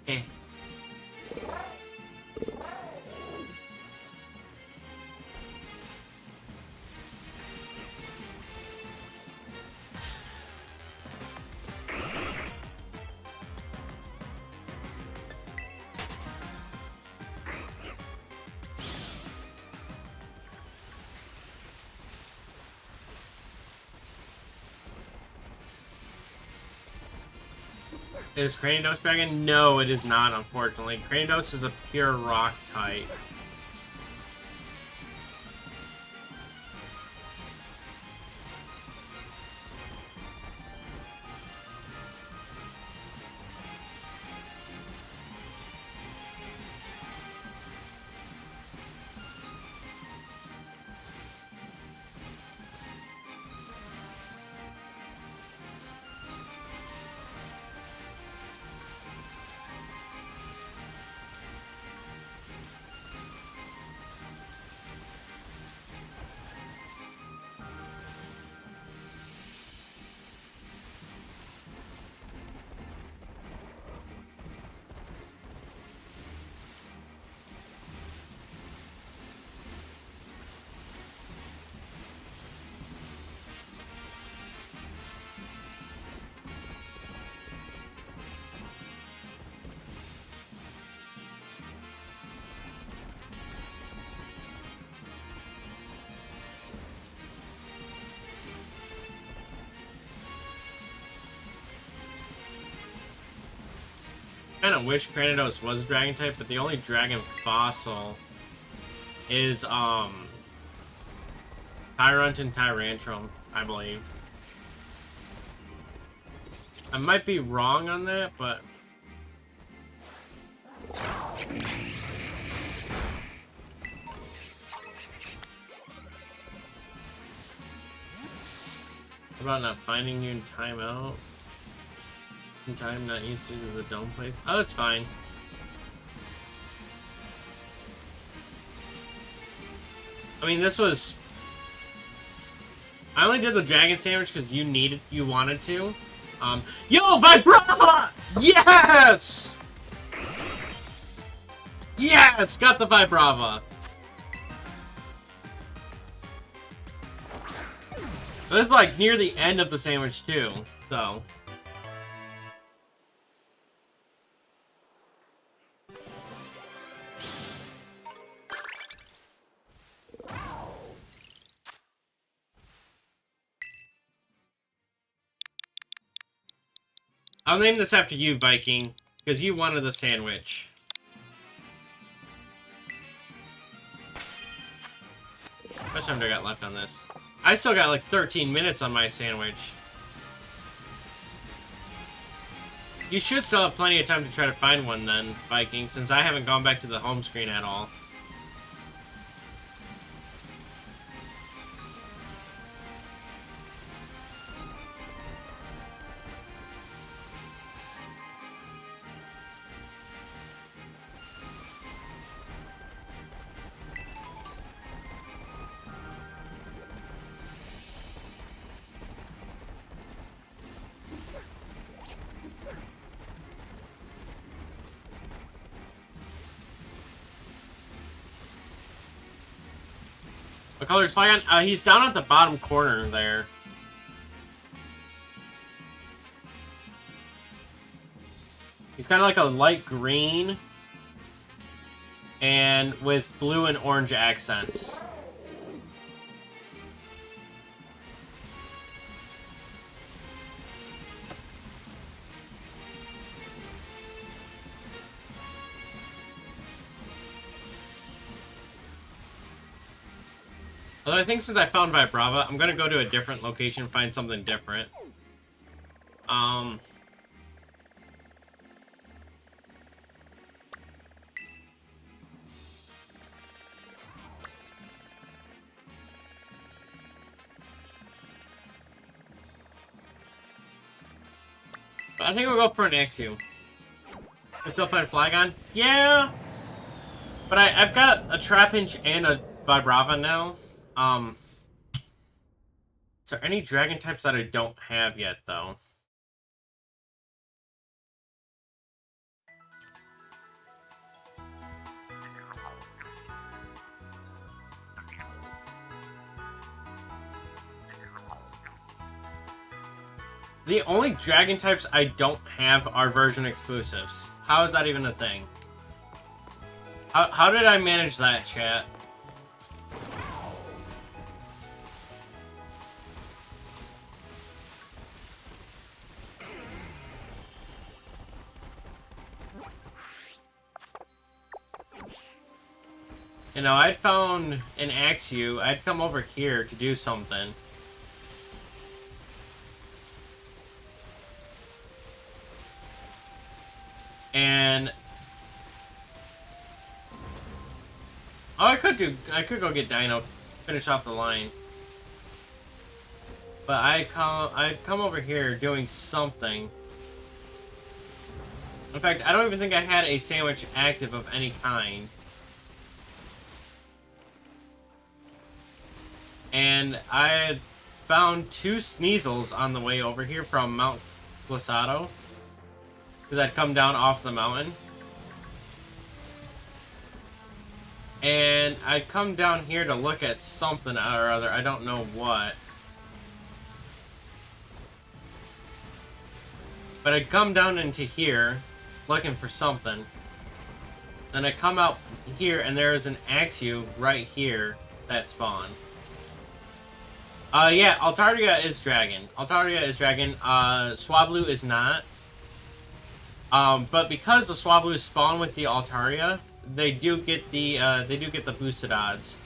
Okay. Is Cranidos Dragon? No, it is not, unfortunately. Cranidos is a pure rock type. I kind of wish Cranidos was Dragon type, but the only Dragon fossil is Tyrant and Tyrantrum, I believe. I might be wrong on that, but how about not finding you in timeout? In time, not used to the dome place. Oh, it's fine. I mean, this was... I only did the dragon sandwich because you wanted to. Yo, Vibrava! Yes! Yes! Got the Vibrava! This is like near the end of the sandwich too, so... I'll name this after you, Viking, because you wanted the sandwich. How much time do I got left on this? I still got like 13 minutes on my sandwich. You should still have plenty of time to try to find one then, Viking, since I haven't gone back to the home screen at all. What color is Flygon? He's down at the bottom corner there. He's kind of like a light green and with blue and orange accents. Although I think since I found Vibrava, I'm gonna go to a different location and find something different. But I think we'll go for an Axew. Can still find Flygon? Yeah! But I've got a Trapinch and a Vibrava now. Is there any dragon types that I don't have yet, though? The only dragon types I don't have are version exclusives. How is that even a thing? How did I manage that, chat? You know, I'd found an Axew. I'd come over here to do something. And... oh, I could go get Dino, finish off the line. But I'd come over here doing something. In fact, I don't even think I had a sandwich active of any kind. And I had found 2 Sneasels on the way over here from Mount Glissado. Because I'd come down off the mountain. And I'd come down here to look at something or other. I don't know what. But I'd come down into here looking for something. And I come out here and there is an Axew right here that spawned. Yeah, Altaria is dragon. Altaria is dragon. Swablu is not. But because the Swablu spawn with the Altaria, they do get the boosted odds.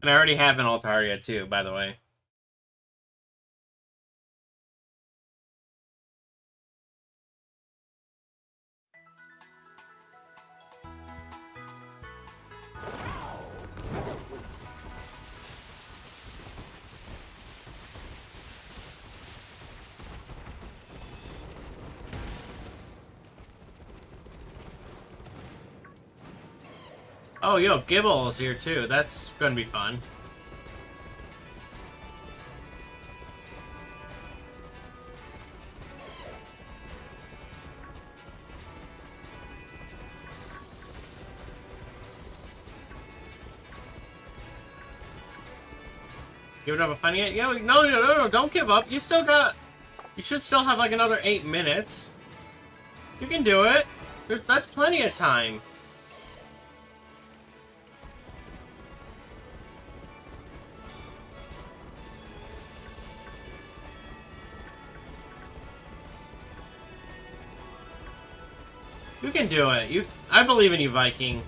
And I already have an Altaria too, by the way. Oh, yo, Gibble is here too. That's gonna be fun. Giving up a fighting yet? Yeah, no, don't give up. You still got... You should still have like another 8 minutes. You can do it. That's plenty of time. You can do it. I believe in you, Viking.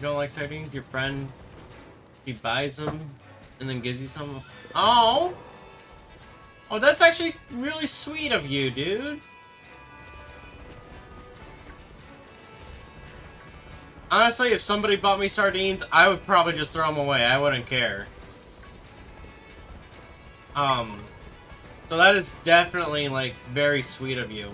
You don't like sardines? Your friend, he buys them and then gives you some. Oh! Oh, that's actually really sweet of you, dude. Honestly, if somebody bought me sardines, I would probably just throw them away. I wouldn't care. So that is definitely, like, very sweet of you.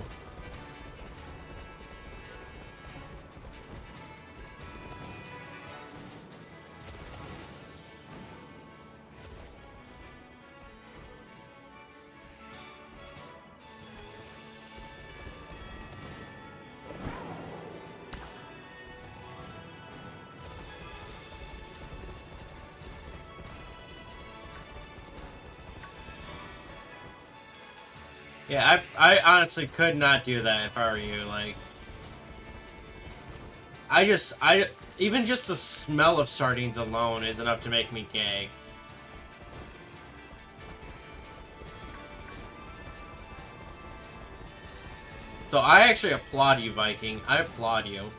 Yeah, I honestly could not do that if I were you, like... even just the smell of sardines alone is enough to make me gag. So I actually applaud you, Viking. I applaud you.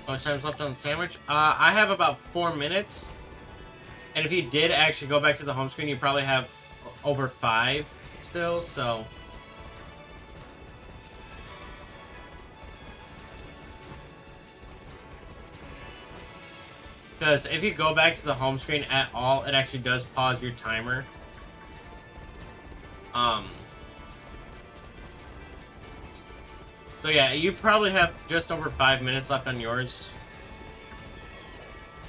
How much time's left on the sandwich? I have about 4 minutes. And if you did actually go back to the home screen, you probably have over 5 still, so... Because if you go back to the home screen at all, it actually does pause your timer. So yeah, you probably have just over 5 minutes left on yours.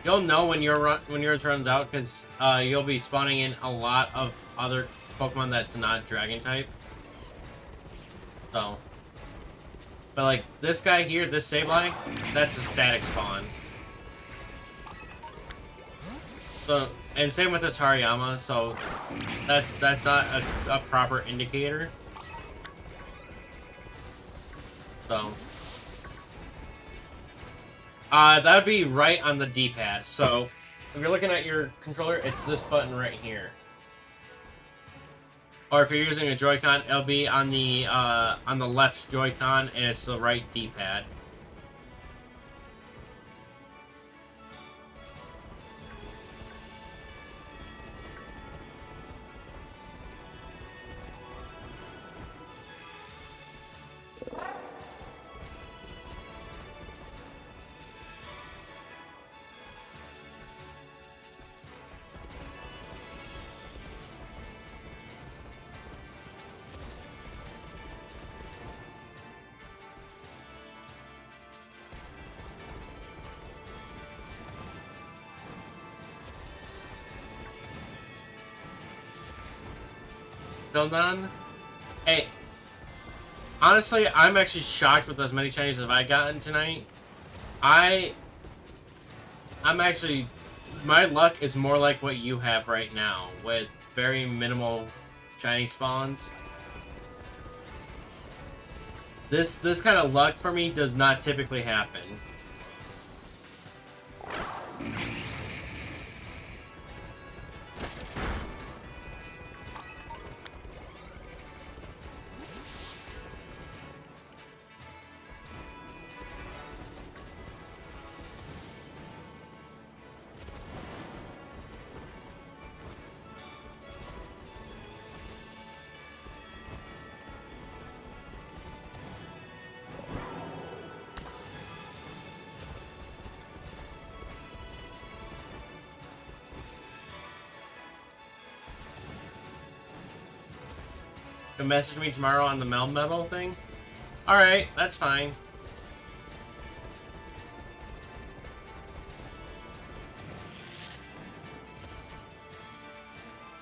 You'll know when yours runs out, because you'll be spawning in a lot of other Pokemon that's not Dragon type. So, but like this guy here, this Sableye, that's a static spawn. So, and same with this Hariyama, so that's not a proper indicator. So, that would be right on the D-pad. So, if you're looking at your controller, it's this button right here. Or if you're using a Joy-Con, it'll be on the left Joy-Con, and it's the right D-pad. Still done? Hey, honestly, I'm actually shocked with as many Chinese as I've gotten tonight. I'm actually, my luck is more like what you have right now, with very minimal Chinese spawns. This kind of luck for me does not typically happen. You'll message me tomorrow on the Melmetal thing? Alright, that's fine.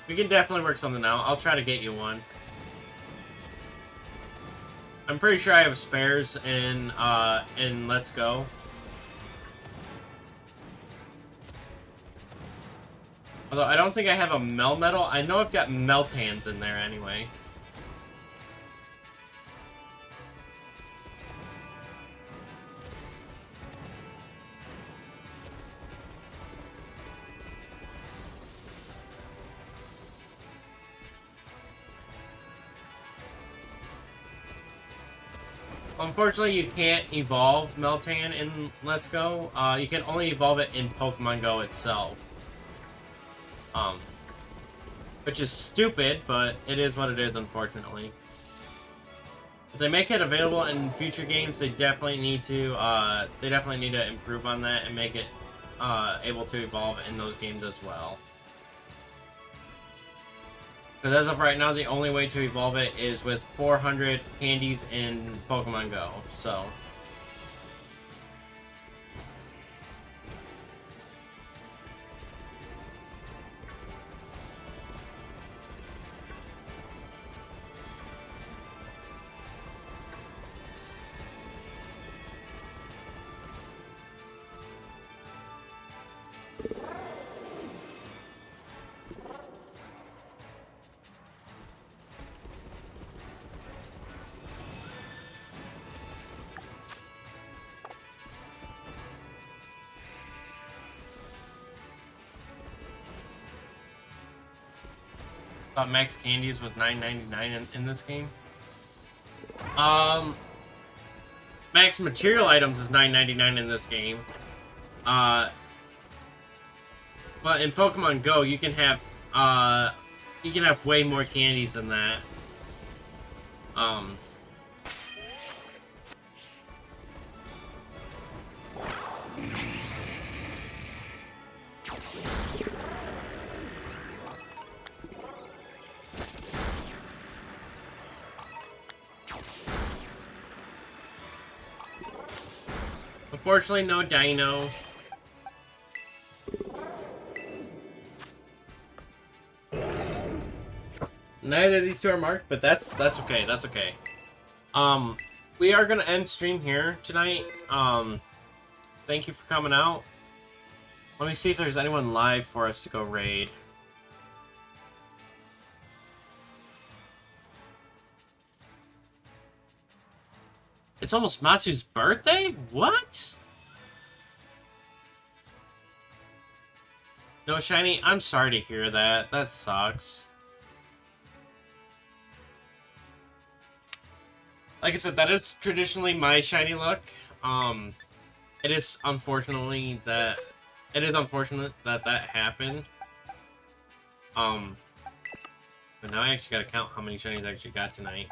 We can definitely work something out. I'll try to get you one. I'm pretty sure I have spares in Let's Go. Although I don't think I have a Melmetal. I know I've got Meltans in there anyway. Unfortunately, you can't evolve Meltan in Let's Go. You can only evolve it in Pokemon Go itself. Which is stupid, but it is what it is, unfortunately. If they make it available in future games, they definitely need to improve on that and make it able to evolve in those games as well. Because as of right now, the only way to evolve it is with 400 candies in Pokemon Go, so... Thought Max Candies was $9.99 in this game. Max Material Items is $9.99 in this game. But in Pokemon Go, you can have way more candies than that. Unfortunately, no Dino. Neither of these two are marked, but that's okay. That's okay. We are gonna end stream here tonight. Thank you for coming out. Let me see if there's anyone live for us to go raid. It's almost Matsu's birthday? What? No, Shiny, I'm sorry to hear that. That sucks. Like I said, that is traditionally my Shiny luck. It is unfortunate that that happened. But now I actually gotta count how many Shinies I actually got tonight.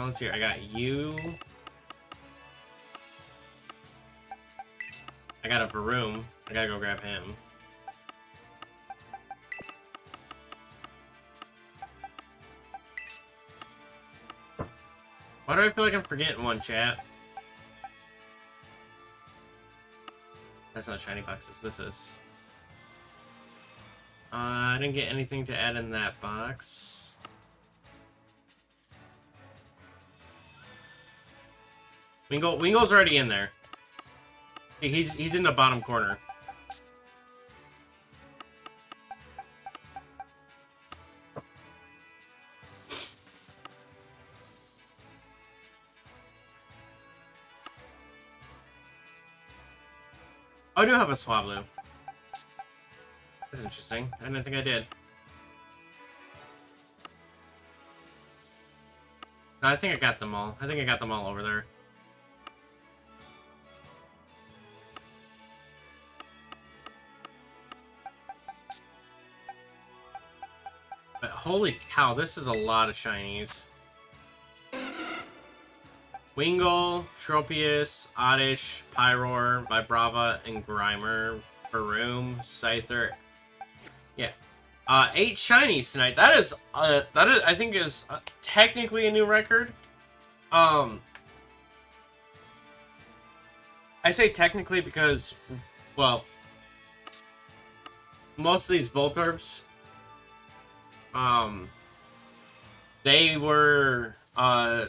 Let's see. I got you. I got a Varoom. I gotta go grab him. Why do I feel like I'm forgetting one, chat? That's not shiny boxes. This is. I didn't get anything to add in that box. Wingull's already in there. He's in the bottom corner. Oh, I do have a Swablu. That's interesting. I didn't think I did. No, I think I got them all. I think I got them all over there. But holy cow, this is a lot of shinies. Wingull, Tropius, Oddish, Pyroar, Vibrava, and Grimer, Varoom, Scyther. Yeah. 8 shinies tonight. That is I think is technically a new record. I say technically because, well, most of these Voltorbs, they were, a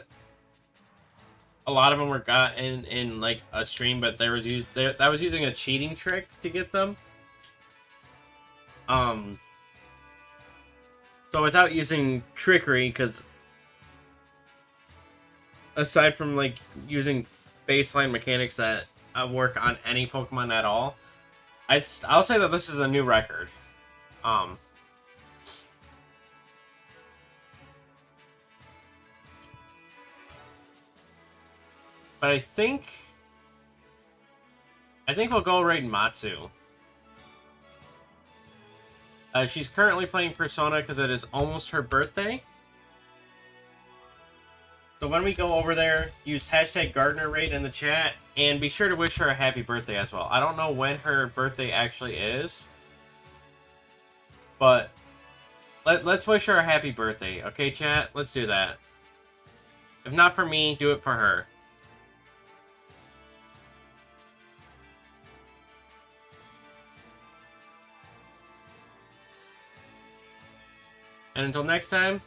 lot of them were got in like a stream, but that was using a cheating trick to get them. So without using trickery, because aside from like using baseline mechanics that work on any Pokemon at all, I'll say that this is a new record. But I think we'll go raid Matsu. She's currently playing Persona because it is almost her birthday. So when we go over there, use hashtag Gardner Raid in the chat, and be sure to wish her a happy birthday as well. I don't know when her birthday actually is, but let's wish her a happy birthday, okay, chat? Let's do that. If not for me, do it for her. And until next time,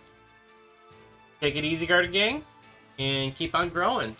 take it easy, Guardian Gang, and keep on growing.